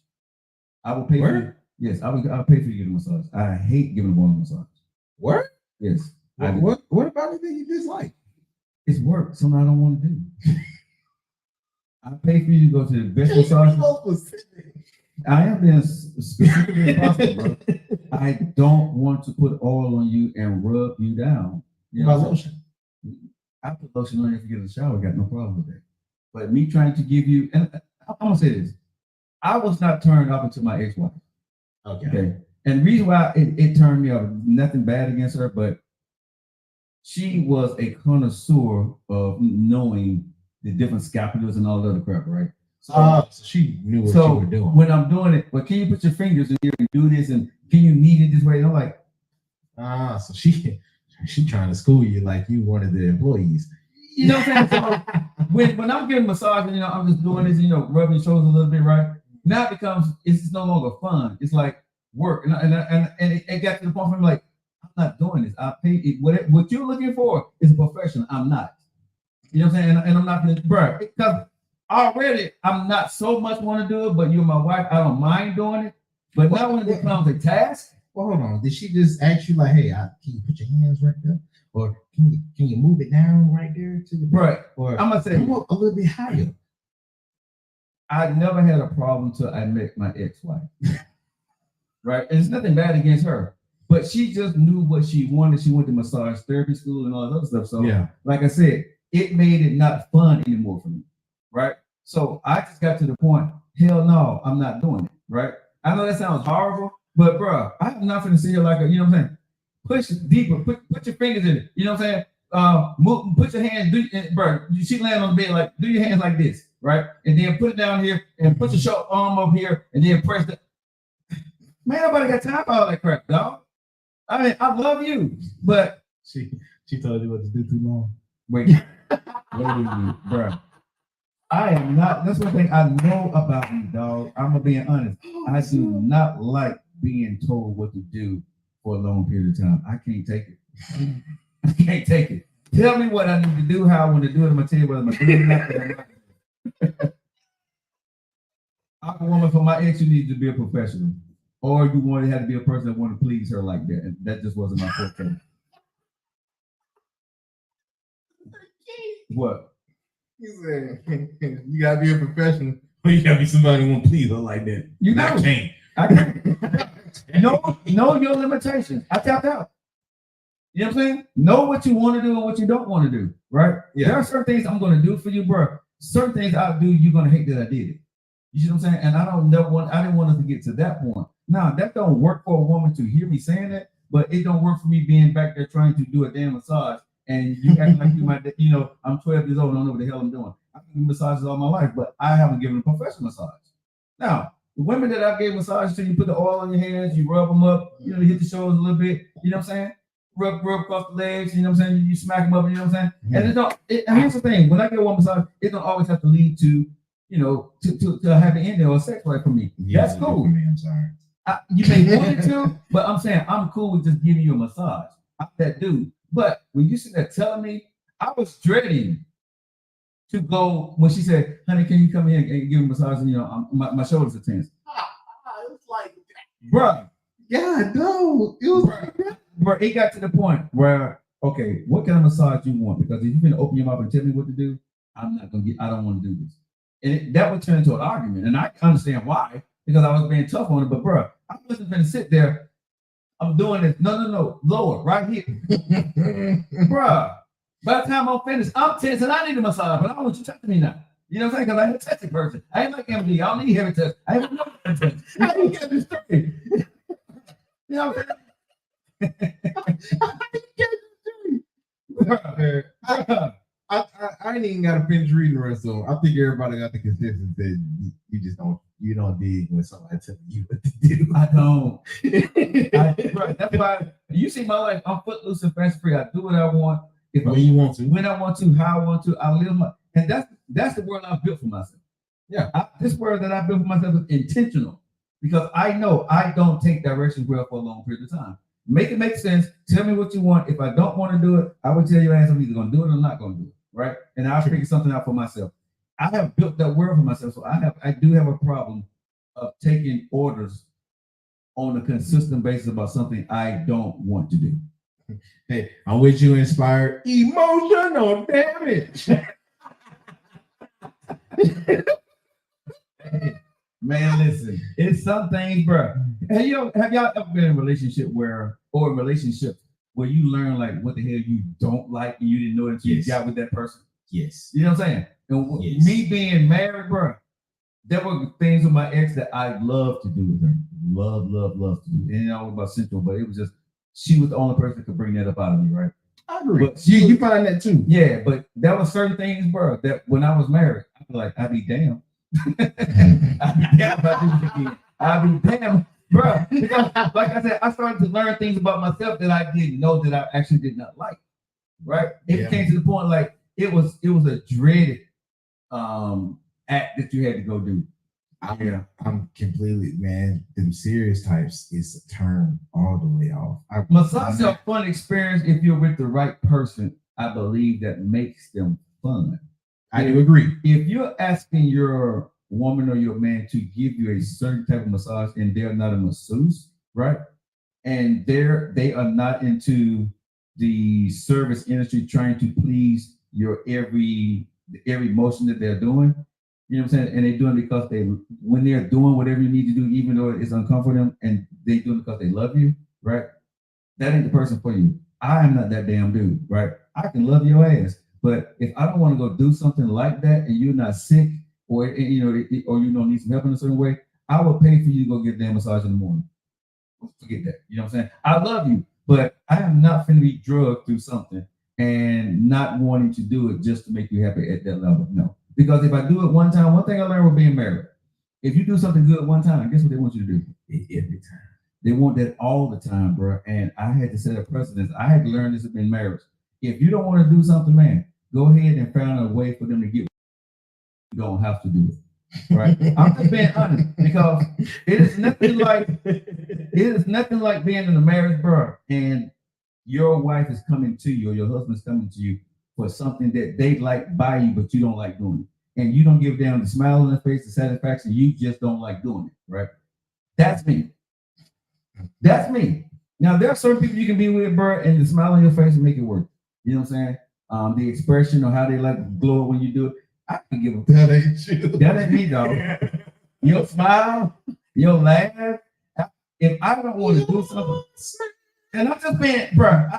I will pay for you. Yes, I'll pay for you to get a massage. I hate giving a woman a massage. What? Yes. What about it that you dislike? It's work, something I don't want to do. I pay for you to go to the best massage. I am being specifically possible, bro. I don't want to put oil on you and rub you down. You know, lotion. I put lotion on you if you get in the shower. Got no problem with that. But me trying to give you, and I'm gonna say this, I was not turned off until my ex-wife. Okay. And the reason why it turned me off, nothing bad against her, but she was a connoisseur of knowing the different scapulars and all the other crap, right? So she knew what you were doing. When I'm doing it, but can you put your fingers in here and do this, and can you knead it this way? And I'm like, so she trying to school you like you one of the employees. You know what I'm saying? So when I'm getting massage, and I'm just doing this, rubbing your shoulders a little bit, right? Now it's no longer fun. It's like work, and it got to the point where I'm like, I'm not doing this. I pay it. What you're looking for is a professional. I'm not. You know what I'm saying? And I'm not gonna, bro, because already I'm not so much want to do it, but you're my wife. I don't mind doing it. But now when it becomes a task. Well, hold on. Did she just ask you like, hey, can you put your hands right there? Or can you move it down right there to the right? Or I'm gonna say a little bit higher. I never had a problem till I met my ex-wife. Right? And it's nothing bad against her. But she just knew what she wanted. She went to massage therapy school and all that other stuff. So like I said, it made it not fun anymore for me. Right? So I just got to the point, hell no, I'm not doing it. Right? I know that sounds horrible, but bro, I'm not gonna see her like a, you know what I'm saying? Push it deeper, put your fingers in it. You know what I'm saying? Move, put your hands, bro. She land on the bed, like do your hands like this, right? And then put it down here and put your short arm up here and then press the. Man, nobody got time for all that crap, dog. I mean, I love you, but she told you what to do too long. Wait, bro. I am not. That's one thing I know about me, dog. I'm gonna be honest. I do not like being told what to do for a long period of time. I can't take it. I can't take it. Tell me what I need to do, how I want to do it. I'm gonna tell you what I'm gonna do. I'm a woman for my ex. You need to be a professional, or you want to have to be a person that want to please her like that. And that just wasn't my forte. What? He said, you gotta be a professional, or you gotta be somebody who won't please her like that. You know, I can't. Know your limitations. I tapped out. You know what I'm saying? Know what you want to do and what you don't want to do, right? Yeah. There are certain things I'm going to do for you, bro. Certain things I'll do, you're going to hate that I did it. You see what I'm saying? And I didn't want us to get to that point. Now, that don't work for a woman to hear me saying that, but it don't work for me being back there trying to do a damn massage. And you act like you might, I'm 12 years old, I don't know what the hell I'm doing. I've been massages all my life, but I haven't given a professional massage. Now, the women that I gave massages to, you put the oil on your hands, you rub them up, you hit the shoulders a little bit, you know what I'm saying? Rub across the legs, you know what I'm saying? You smack them up, you know what I'm saying? And and here's the thing, when I get one massage, it don't always have to lead to, to a happy ending or a sex life for me. That's cool. I'm sorry. You may want it to, but I'm saying I'm cool with just giving you a massage. I'm that dude. But when you sit there telling me, I was dreading to go when she said, honey, can you come here and give me a massage? And, my shoulders are tense. It was like, bro. Yeah, no. It was bro, it got to the point where, okay, what kind of massage you want? Because if you're going to open your mouth and tell me what to do, I don't want to do this. And that would turn into an argument. And I understand why, because I was being tough on it. But bro, I wasn't going to sit there. I'm doing this. No. Lower, right here. Bruh, by the time I'm finished, I'm tense and I need a massage, but I don't want you touching me now. You know what I'm saying? Because I ain't a testing person. I ain't like MD. I don't need heavy touch. I ain't no heavy touch. I ain't get this straight. You know what I'm saying? I ain't even got to finish reading the rest of them. I think everybody got the consensus that you don't dig when somebody telling you what to do. I don't. Right. That's why you see my life. I'm footloose and fancy free. I do what I want. When you want to, when I want to, how I want to. I live my, and that's the world I've built for myself. Yeah, this world that I built for myself is intentional because I know I don't take directions well for a long period of time. Make it make sense. Tell me what you want. If I don't want to do it, I will tell your ass I'm either going to do it or not going to do it. Right? And I'll figure something out for myself. I have built that world for myself. So I do have a problem of taking orders on a consistent basis about something I don't want to do. Hey, I'm with you, inspired emotional damage. Man, listen, it's some things, bro. Have y'all ever been in a relationship where you learn like what the hell you don't like and you didn't know until you got with that person? Yes. You know what I'm saying? And me being married, bro, there were things with my ex that I loved to do with her. Love to do. And all about sensual, but it was just she was the only person that could bring that up out of me, right? I agree. But you find that too. Yeah, but there were certain things, bro, that when I was married, I feel like I'd be damn. I'd be damn, bro. Because like I said, I started to learn things about myself that I didn't know that I actually did not like. Right? It came to the point like it was a dreaded act that you had to go do. I'm completely, man. Them serious types is a turn all the way off. Massage is a fun experience if you're with the right person. I believe that makes them fun. I do agree. If you're asking your woman or your man to give you a certain type of massage and they're not a masseuse, right? And they are not into the service industry trying to please your every motion that they're doing. You know what I'm saying? And they're doing it because when they're doing whatever you need to do, even though it's uncomfortable for them, and they do it because they love you, right? That ain't the person for you. I am not that damn dude, right? I can love your ass, but if I don't want to go do something like that and you're not sick or or you don't need some help in a certain way, I will pay for you to go get a damn massage in the morning. Forget that. You know what I'm saying? I love you, but I am not going to be drugged through something and not wanting to do it just to make you happy at that level. No. Because if I do it one time, one thing I learned with being married, if you do something good one time, guess what they want you to do? Every time. They want that all the time, bro. And I had to set a precedent. I had to learn this in marriage. If you don't want to do something, man, go ahead and find a way for them to get. You don't have to do it, right? I'm just being honest because it is nothing like being in a marriage, bro, and your wife is coming to you or your husband's coming to you for something that they like by you, but you don't like doing it. And you don't give down the smile on their face, the satisfaction, you just don't like doing it, right? That's me. That's me. Now, there are certain people you can be with, bro, and the smile on your face and make it work. You know what I'm saying? The expression or how they like glow when you do it. I can give a that ain't you. That ain't me, dog. Your smile, your laugh. If I don't want to do something, and I'm just being, bro,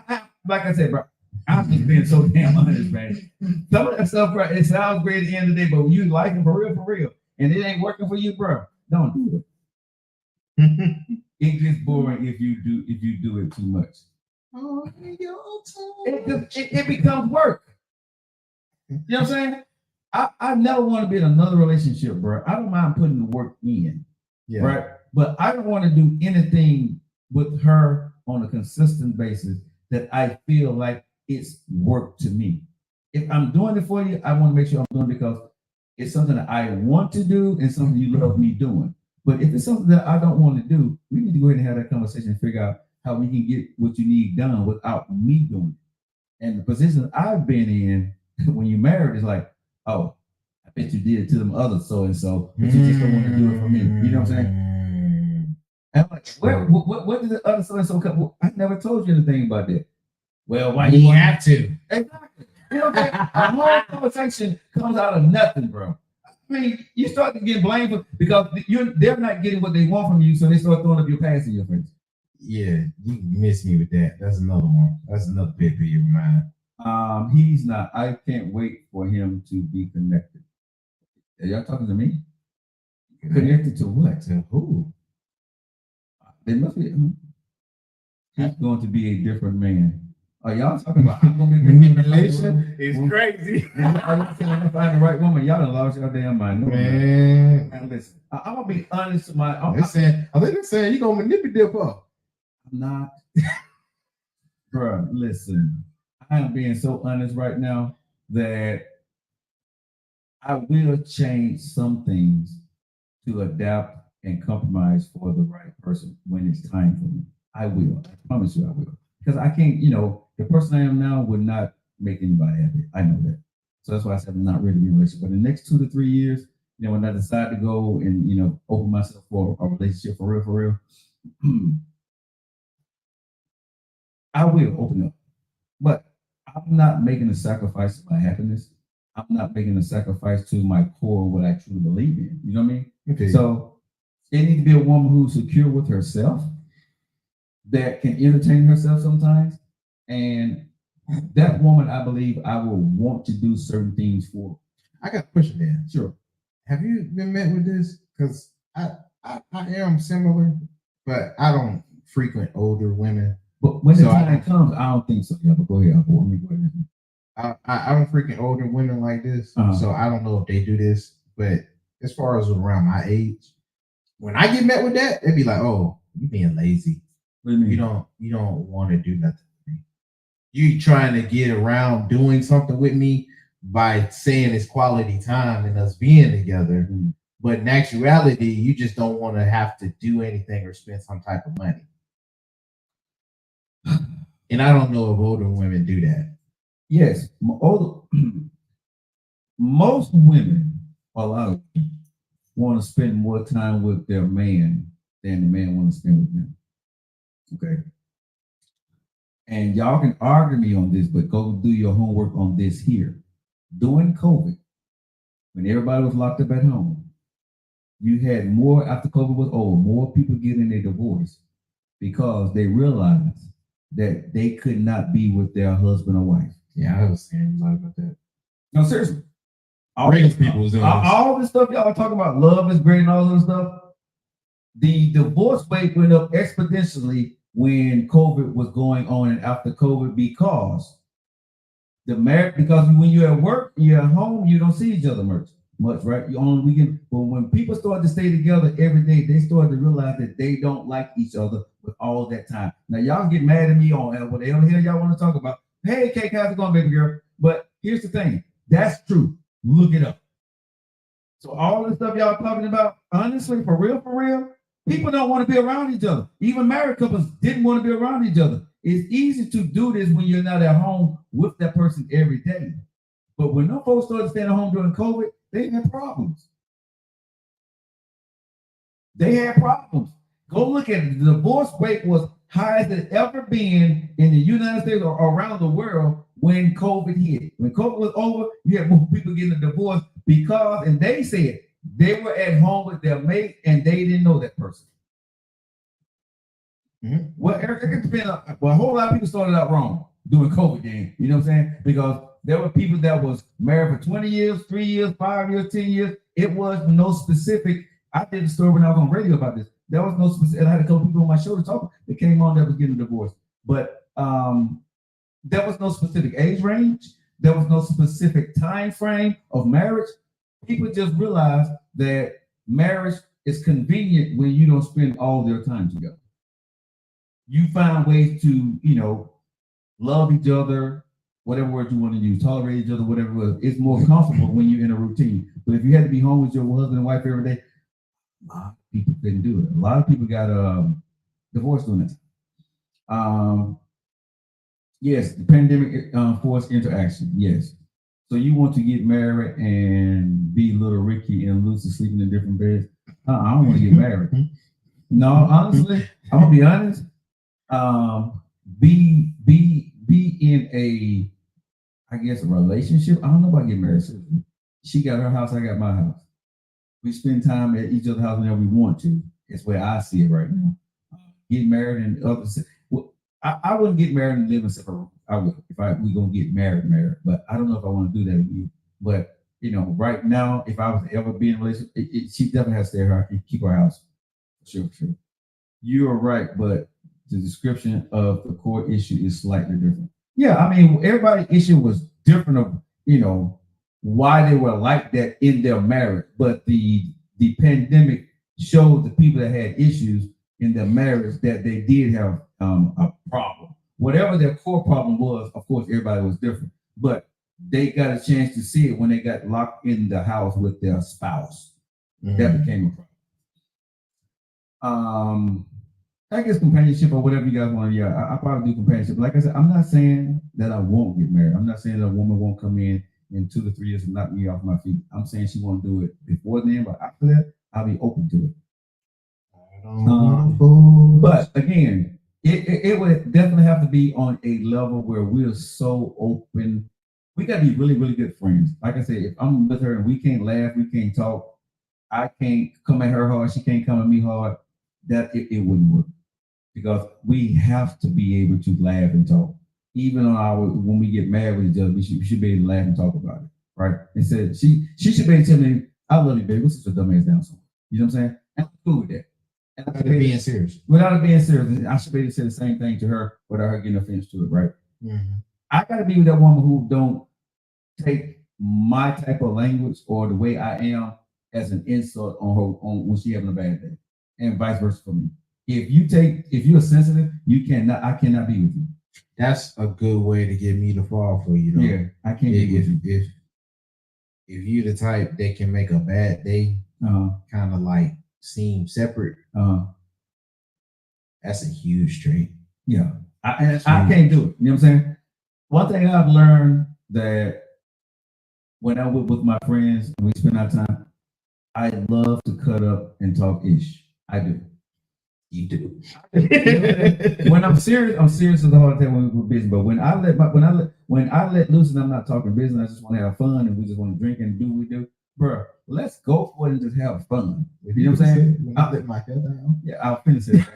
like I said, bro, I'm just being so damn honest, man. Some of that stuff, bro, it sounds great at the end of the day, but when you like it for real, and it ain't working for you, bro, don't do it. It gets boring if you do it too much. It becomes work. You know what I'm saying? I never want to be in another relationship, bro. I don't mind putting the work in, right? But I don't want to do anything with her on a consistent basis that I feel like it's work to me. If I'm doing it for you, I want to make sure I'm doing it because it's something that I want to do and something you love me doing. But if it's something that I don't want to do, we need to go ahead and have that conversation and figure out how we can get what you need done without me doing it. And the position I've been in when you're married is like, oh, I bet you did it to them others so and so, but you just don't want to do it for me. You know what I'm saying? And I'm like, what did the other so and so come? Well, I never told you anything about that. Well, why you have to? Exactly. You know what I'm saying? A whole conversation comes out of nothing, bro. I mean, you start to get blamed because they're not getting what they want from you, so they start throwing up your past in your face. Yeah, you miss me with that. That's another one. That's another pet peeve of mine. He's not. I can't wait for him to be connected. Are y'all talking to me? Connected to what? To who? They must be. He's going to be a different man. Are y'all talking about I'm gonna be manipulation? It's crazy. Are you saying I'm find the right woman? Y'all done lost your damn mind. No, man. Listen, I'm gonna be honest to my. I think they're saying you gonna manipulate her. I'm not, bro. Listen, I am being so honest right now that I will change some things to adapt and compromise for the right person when it's time for me. I will. I promise you, I will. Because I can't, the person I am now would not make anybody happy. I know that. So that's why I said I'm not ready to be in a relationship. But in the next 2 to 3 years, when I decide to go and open myself for a relationship for real, I will open up. But I'm not making a sacrifice to my happiness. I'm not making a sacrifice to my core, what I truly believe in. You know what I mean? Okay. So it needs to be a woman who's secure with herself, that can entertain herself sometimes. And that woman, I believe I will want to do certain things for. I got a question there. Sure. Have you been met with this? Because I am similar, but I don't frequent older women. But when the time comes, I don't think so. Yeah, but go ahead. Let me go ahead. I don't freaking older women like this, so I don't know if they do this. But as far as around my age, when I get met with that, they'd be like, "Oh, you being lazy. What do you mean? You don't want to do nothing with me. You trying to get around doing something with me by saying it's quality time and us being together, but in actuality, you just don't want to have to do anything or spend some type of money." And I don't know if older women do that. Yes, most women, a lot of them, want to spend more time with their man than the man want to spend with them. Okay. And y'all can argue me on this, but go do your homework on this here. During COVID, when everybody was locked up at home, you had more, after COVID was over, more people getting a divorce because they realized that they could not be with their husband or wife. Yeah, I was saying a lot about that. No, seriously. All people was doing all this stuff y'all are talking about, love is great and all this stuff. The divorce rate went up exponentially when COVID was going on and after COVID because when you're at work, you're at home, you don't see each other much, right? You only weekend. But when people start to stay together every day, they start to realize that they don't like each other with all that time. Now y'all get mad at me on whatever the hell y'all want to talk about. Hey, Kate, how's it going, baby girl? But here's the thing, that's true. Look it up. So all the stuff y'all talking about, honestly, for real, people don't want to be around each other. Even married couples didn't want to be around each other. It's easy to do this when you're not at home with that person every day. But when no folks started staying at home during COVID, they had problems. Go look at it. The divorce rate was highest it ever been in the United States or around the world when COVID hit. When COVID was over, you had more people getting a divorce because, and they said they were at home with their mate and they didn't know that person. Mm-hmm. Well, it depends. Well, a whole lot of people started out wrong doing COVID then. You know what I'm saying? Because there were people that was married for 20 years, 3 years, 5 years, 10 years. It was no specific. I did a story when I was on radio about this. There was no specific. And I had a couple people on my show to talk. That came on that was getting a divorce, but there was no specific age range. There was no specific time frame of marriage. People just realized that marriage is convenient when you don't spend all their time together. You find ways to, love each other, whatever word you want to use, tolerate each other, whatever it was. It's more comfortable when you're in a routine. But if you had to be home with your husband and wife every day, a lot of people couldn't do it. A lot of people got divorced doing that. Yes, the pandemic forced interaction. Yes. So you want to get married and be little Ricky and Lucy sleeping in different beds? I don't want to get married. No, honestly, I'm gonna be honest. Be in a, I guess, a relationship. I don't know about getting married. She got her house, I got my house. We spend time at each other's house whenever we want to. It's where I see it right now. Get married and others. Well, I wouldn't get married and live in separate rooms. I would if we gonna get married. But I don't know if I want to do that with you. But right now, if I was to ever be in a relationship, she definitely has to stay her, keep her house. Sure. You are right, but the description of the core issue is slightly different. Yeah, I mean, everybody's issue was different of, why they were like that in their marriage. But the pandemic showed the people that had issues in their marriage that they did have a problem. Whatever their core problem was, of course, everybody was different. But they got a chance to see it when they got locked in the house with their spouse. Mm-hmm. That became a problem. I guess companionship or whatever you guys want. Yeah, I probably do companionship. Like I said, I'm not saying that I won't get married. I'm not saying that a woman won't come in in 2 to 3 years and knock me off my feet. I'm saying she won't do it before then, but after that, I'll be open to it. But again, it would definitely have to be on a level where we're so open. We got to be really, really good friends. Like I said, if I'm with her and we can't laugh, we can't talk, I can't come at her hard, she can't come at me hard, that it wouldn't work. Because we have to be able to laugh and talk. Even on when we get mad with each other, we should be able to laugh and talk about it, right? Instead, she should be able to tell me, "I love you, baby. What's this dumb ass down somewhere?" You know what I'm saying? And I'm cool with that. And Without it being serious. Without it being serious, I should be able to say the same thing to her without her getting offense to it, right? Mm-hmm. I got to be with that woman who don't take my type of language or the way I am as an insult on her when she having a bad day, and vice versa for me. If you're sensitive, I cannot be with you. That's a good way to get me to fall for you. Yeah, I can't be with you. If you're the type that can make a bad day kind of like seem separate, that's a huge trait. Yeah, I can't do it. You know what I'm saying? One thing I've learned that when I'm with my friends and we spend our time, I love to cut up and talk ish. I do. You do. When I'm serious as the whole time when we're busy. But when I let loose and I'm not talking business, I just want to have fun and we just want to drink and do what we do, bro. Let's go for it and just have fun. You know what I'm saying? When I let my head down. Yeah, I'll finish it.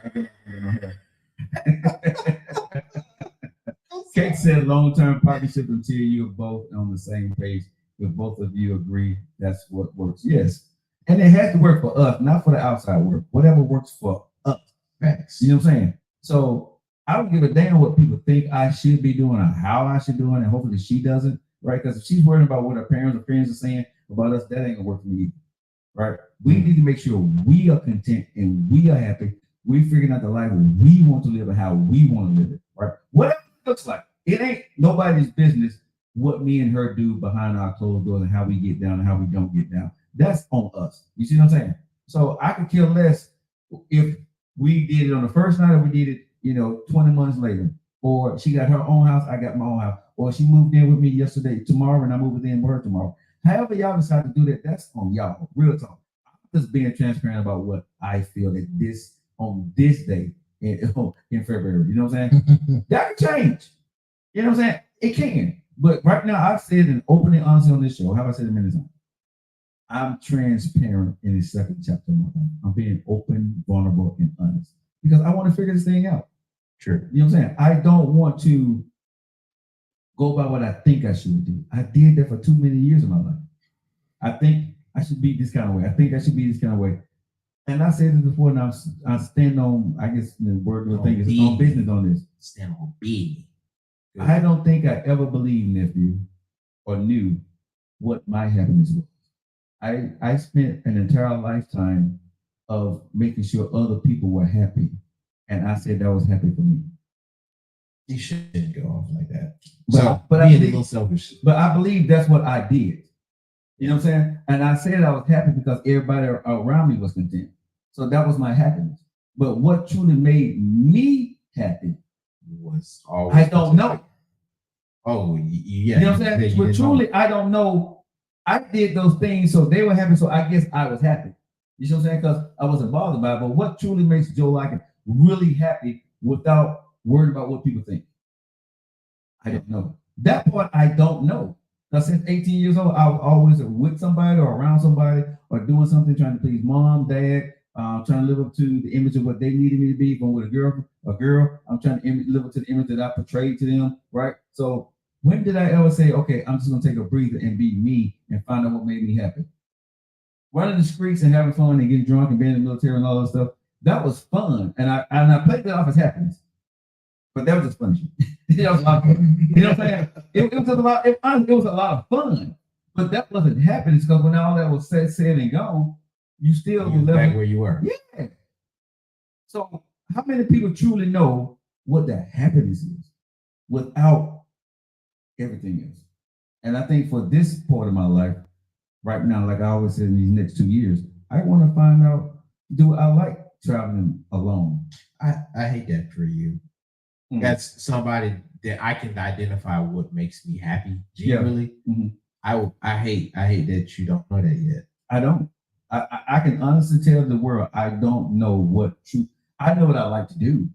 Kate said long-term partnership until you're both on the same page. If both of you agree, that's what works. Yes. And it has to work for us, not for the outside work. Whatever works for us. Facts. You know what I'm saying? So I don't give a damn what people think I should be doing or how I should do it, and hopefully she doesn't, right? Because if she's worried about what her parents or friends are saying about us, that ain't gonna work for me either, right? We need to make sure we are content and we are happy. We figuring out the life we want to live and how we want to live it, right? Whatever it looks like. It ain't nobody's business what me and her do behind our closed doors and how we get down and how we don't get down. That's on us. You see what I'm saying? So I could care less if we did it on the first night or we did it, 20 months later. Or she got her own house, I got my own house. Or she moved in with me yesterday, tomorrow, and I moved in with her tomorrow. However y'all decide to do that, that's on y'all. Real talk. I'm just being transparent about what I feel that on this day in February. You know what I'm saying? That can change. You know what I'm saying? It can. But right now, I've said an open and honest on this show. How have I said it many times? I'm transparent in the second chapter of my life. I'm being open, vulnerable, and honest because I want to figure this thing out. True. You know what I'm saying? I don't want to go by what I think I should do. I did that for too many years of my life. I think I should be this kind of way. I think I should be this kind of way. And I said this before, and I stand on, I guess the word of the thing is on business on this. Stand on B. I don't think I ever believed, nephew, or knew what my happiness was. I spent an entire lifetime of making sure other people were happy, and I said that was happy for me. You shouldn't go off like that. But being a little selfish. But I believe that's what I did. You know what I'm saying? And I said I was happy because everybody around me was content. So that was my happiness. But what truly made me happy was always. I don't know. Oh, yeah. You know what I'm saying? But truly, I don't know. I did those things so they were happy, so I guess I was happy. You know what I'm saying? Because I wasn't bothered by it. But what truly makes Joe Lockett really happy without worrying about what people think? I don't know. That part I don't know. Because since 18 years old, I was always with somebody or around somebody or doing something, trying to please mom, dad, trying to live up to the image of what they needed me to be. If I'm with a girl, I'm trying to live up to the image that I portrayed to them, right? So when did I ever say, okay, I'm just gonna take a breather and be me and find out what made me happy? Running the streets and having fun and getting drunk and being in the military and all that stuff, that was fun. And I played that off as happiness. But that was just punishment. You know what I'm saying? It was a lot of fun. But that wasn't happiness because when all that was said and gone, you still were back where you were. Yeah. So how many people truly know what that happiness is without everything else? And I think for this part of my life, right now, like I always said, in these next 2 years, I want to find out, do I like traveling alone? I hate that for you. That's somebody that I can identify what makes me happy genuinely. Yeah. Mm-hmm. I hate that you don't know that yet. I don't. I can honestly tell the world I don't know what truth. I know what I like to do,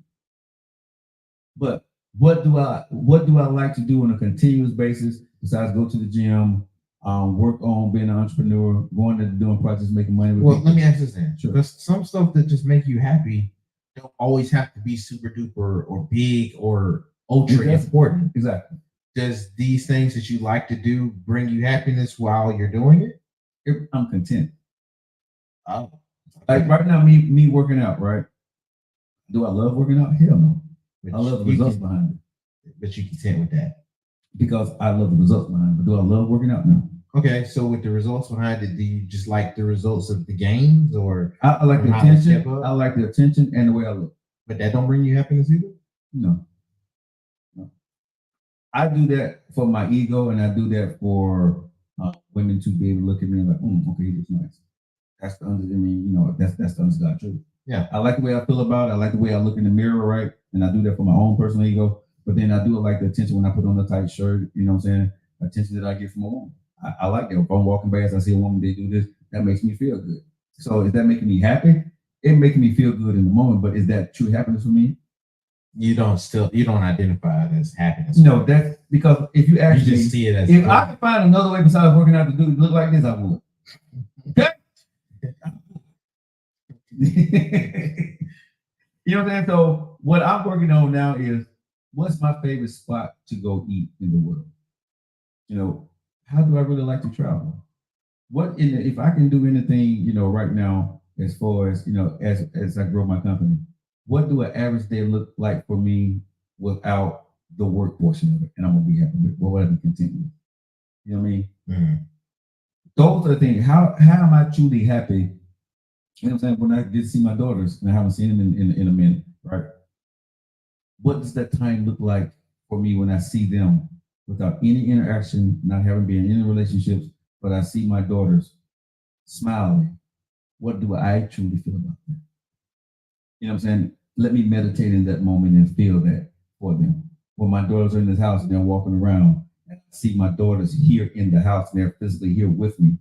but what do I like to do on a continuous basis besides go to the gym, work on being an entrepreneur, going to doing projects, making money with Well, people? let me ask this then. Sure. Because some stuff that just make you happy don't always have to be super duper or big or ultra important. Exactly. Does these things that you like to do bring you happiness while you're doing it? I'm content. Oh, Like right now, me working out, right? Do I love working out? Hell no. but I love the you results can- behind it But you're content with that. because I love the results behind it. But do I love working out? No. Okay, so with the results behind it, do you just like the results of the games, or I like the How they step attention. up? I like the attention and the way I look. but that don't bring you happiness either? No. I do that for my ego, and I do that for women to be able to look at me and like, okay, he looks nice. That's the under. I mean, that's the honest God truth. Yeah. I like the way I feel about it. I like the way I look in the mirror, right? And I do that for my own personal ego. But then I do like the attention when I put on the tight shirt. You know what I'm saying? Attention that I get from a woman. I like that. If I'm walking past, I see a woman, they do this. That makes me feel good. So is that making me happy? It making me feel good in the moment. But is that true happiness for me? You don't identify it as happiness. No, that's because if you You actually just see it as if I could find another way besides working out to do look like this, I would. Okay. You know what I'm saying? So what I'm working on now is what's my favorite spot to go eat in the world? How do I really like to travel? If I can do anything, right now, as far as as I grow my company, what do an average day look like for me without the work portion of it? And I'm gonna be happy with what would I be content with? You know what I mean? Mhm. Those are the things. How am I truly happy? You know what I'm saying? When I get to see my daughters and I haven't seen them in a minute, right? What does that time look like for me when I see them without any interaction, not having been in any relationships, but I see my daughters smiling? What do I truly feel about that? You know what I'm saying? Let me meditate in that moment and feel that for them. When my daughters are in this house and they're walking around, and I see my daughters here in the house and they're physically here with me.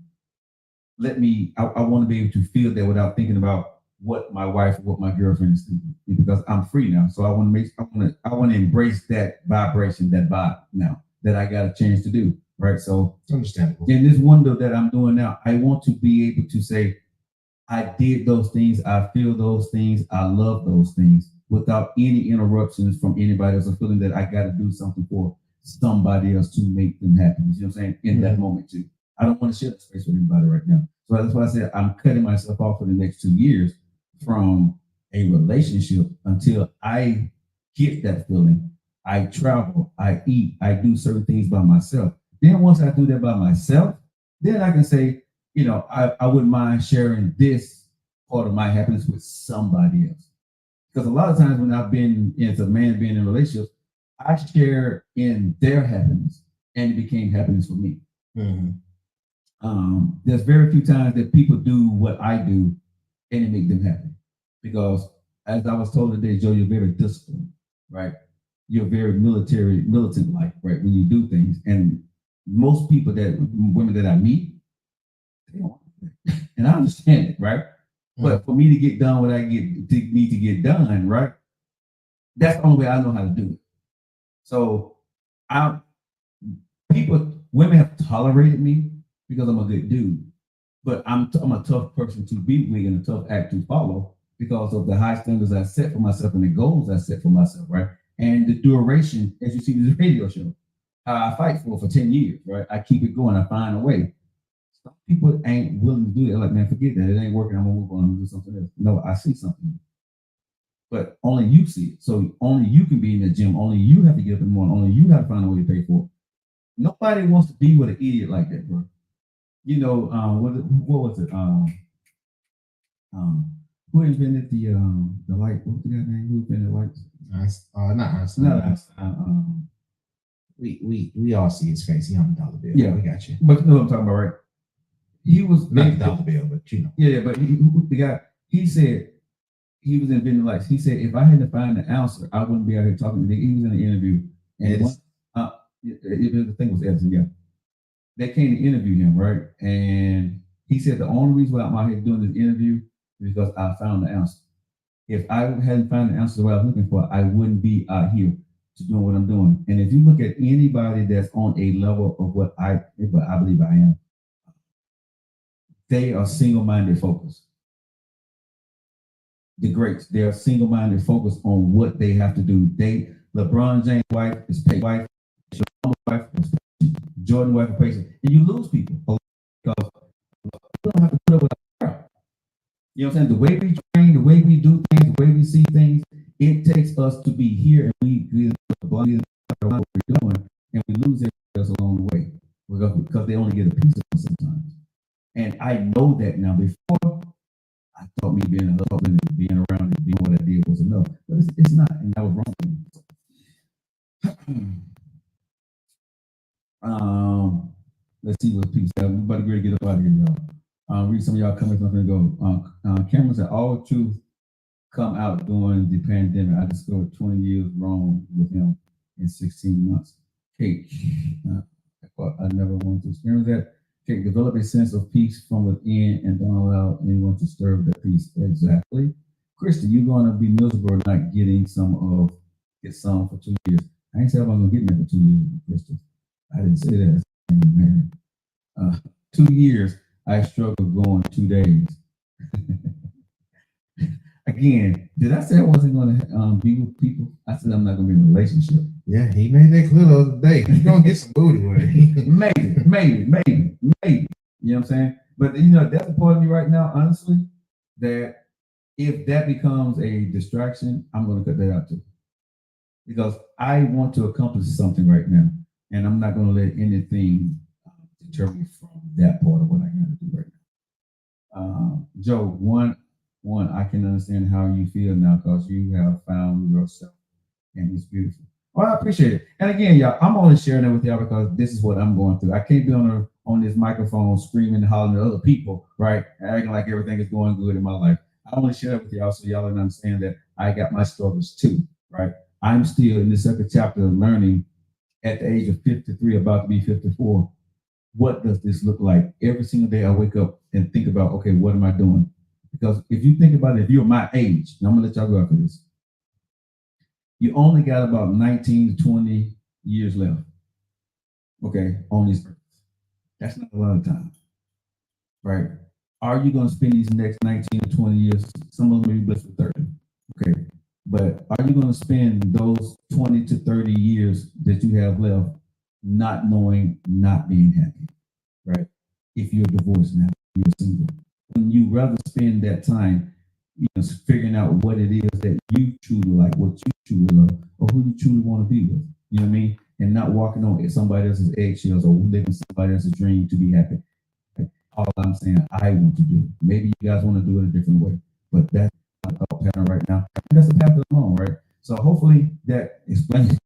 I want to be able to feel that without thinking about what my wife or what my girlfriend is thinking, because I'm free now. So I want to embrace that vibration, that vibe now that I got a chance to do. Right. So It's understandable. in this window that I'm doing now, I want to be able to say, I did those things, I feel those things, I love those things without any interruptions from anybody else, or feeling that I got to do something for somebody else to make them happy. You know what I'm saying? In that moment too. I don't want to share that space with anybody right now. So that's why I said I'm cutting myself off for the next 2 years from a relationship until I get that feeling. I travel, I eat, I do certain things by myself. Then once I do that by myself, then I can say, I wouldn't mind sharing this part of my happiness with somebody else. Because a lot of times when I've been into man being in relationships, I share in their happiness and it became happiness for me. Mm-hmm. There's very few times that people do what I do and it make them happy. Because as I was told today, Joe, you're very disciplined, right? You're very militant-like, right? When you do things. And most women that I meet, they don't want it. And I understand it, right? But for me to get done what I need to get done, right? That's the only way I know how to do it. So women have tolerated me because I'm a good dude, but I'm a tough person to be with and a tough act to follow because of the high standards I set for myself and the goals I set for myself, right? And the duration, as you see this radio show, I fight for 10 years, right? I keep it going. I find a way. Some people ain't willing to do that. They're like, man, forget that. It ain't working. I'm gonna move on and do something else. No, I see something. But only you see it. So only you can be in the gym. Only you have to get up in the morning. Only you have to find a way to pay for it. Nobody wants to be with an idiot like that, bro. What was it? Who invented the light? What's the guy's name? Who invented lights? Not Einstein. We all see his face. He on the dollar bill. Yeah, we got you. But you know what I'm talking about, right? He was not the dollar bill, but you know. Yeah, but the guy, he said he was inventing lights. He said if I had to find an answer, I wouldn't be out here talking to him. He was in an interview, and the thing was Edison. Yeah, they came to interview him, right? And he said the only reason why I'm out here doing this interview is because I found the answer. If I hadn't found the answer what I was looking for, I wouldn't be out here to doing what I'm doing. And if you look at anybody that's on a level of what I believe I am, they are single-minded focused. The greats, they are single-minded focused on what they have to do. LeBron James' wife is paid wife, wife is Jordan wife is patient, and you lose people because you don't have to put up with a crowd. You know what I'm saying? The way we train, the way we do things, the way we see things, it takes us to be here, and we what we're doing, and we lose everybody else along the way because they only get a piece of us sometimes. And I know that now. Before, I thought me being a husband and being around and doing what I did was enough, but it's not, and that was wrong for me. Let's see what people say. We're about to get up out of here, y'all. Read some of y'all comments. I'm gonna go. Cameron said, "All truth come out during the pandemic. I discovered 20 years wrong with him in 16 months." Kate, I never wanted to experience that. Kate, develop a sense of peace from within and don't allow anyone to disturb that peace. Exactly. Christy, you're gonna be miserable not getting get some for 2 years. I ain't say I'm gonna get that for 2 years, Christy. I didn't say that. 2 years, I struggled going 2 days. Again, did I say I wasn't going to be with people? I said I'm not going to be in a relationship. Yeah, he made that clear the other day. He's gonna get some booty with it. maybe. You know what I'm saying? But that's a part of me right now, honestly, that if that becomes a distraction, I'm going to cut that out too. Because I want to accomplish something right now, and I'm not going to let anything deter me from that part of what I got to do right now. Joe, one, I can understand how you feel now because you have found yourself, and it's beautiful. Well, I appreciate it. And again, y'all, I'm only sharing it with y'all because this is what I'm going through. I can't be on this microphone screaming and hollering at other people, right? Acting like everything is going good in my life. I want to share it with y'all so y'all understand that I got my struggles too, right? I'm still in the second chapter of learning at the age of 53, about to be 54. What does this look like? Every single day I wake up and think about, okay, what am I doing? Because if you think about it, if you're my age, and I'm gonna let y'all go after this, you only got about 19 to 20 years left, okay, on this earth. That's not a lot of time, right? Are you gonna spend these next 19 to 20 years, some of them may be blessed with 30, okay, but are you gonna spend those 20 to 30 years that you have left not knowing, not being happy, right? If you're divorced now, you're single. When you rather spend that time, figuring out what it is that you truly like, what you truly love, or who you truly want to be with, you know what I mean? And not walking on somebody else's eggshells or living somebody else's dream to be happy. All I'm saying, I want to do. Maybe you guys want to do it a different way, but that's my thought pattern right now. And that's the path that I'm on, right? So hopefully that explains to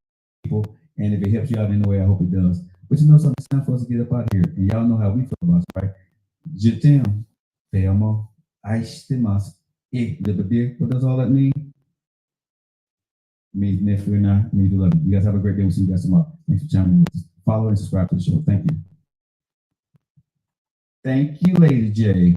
people, and if it helps you out in a way, I hope it does. But something, it's time for us to get up out of here, and y'all know how we feel about it, right? Je t'aime, te amo, aistimas, e liberté. What does all that mean? It means next week now, it means we love you. You guys have a great day. We'll see you guys tomorrow. Thanks for chiming in. Follow and subscribe to the show. Thank you. Thank you, Lady J.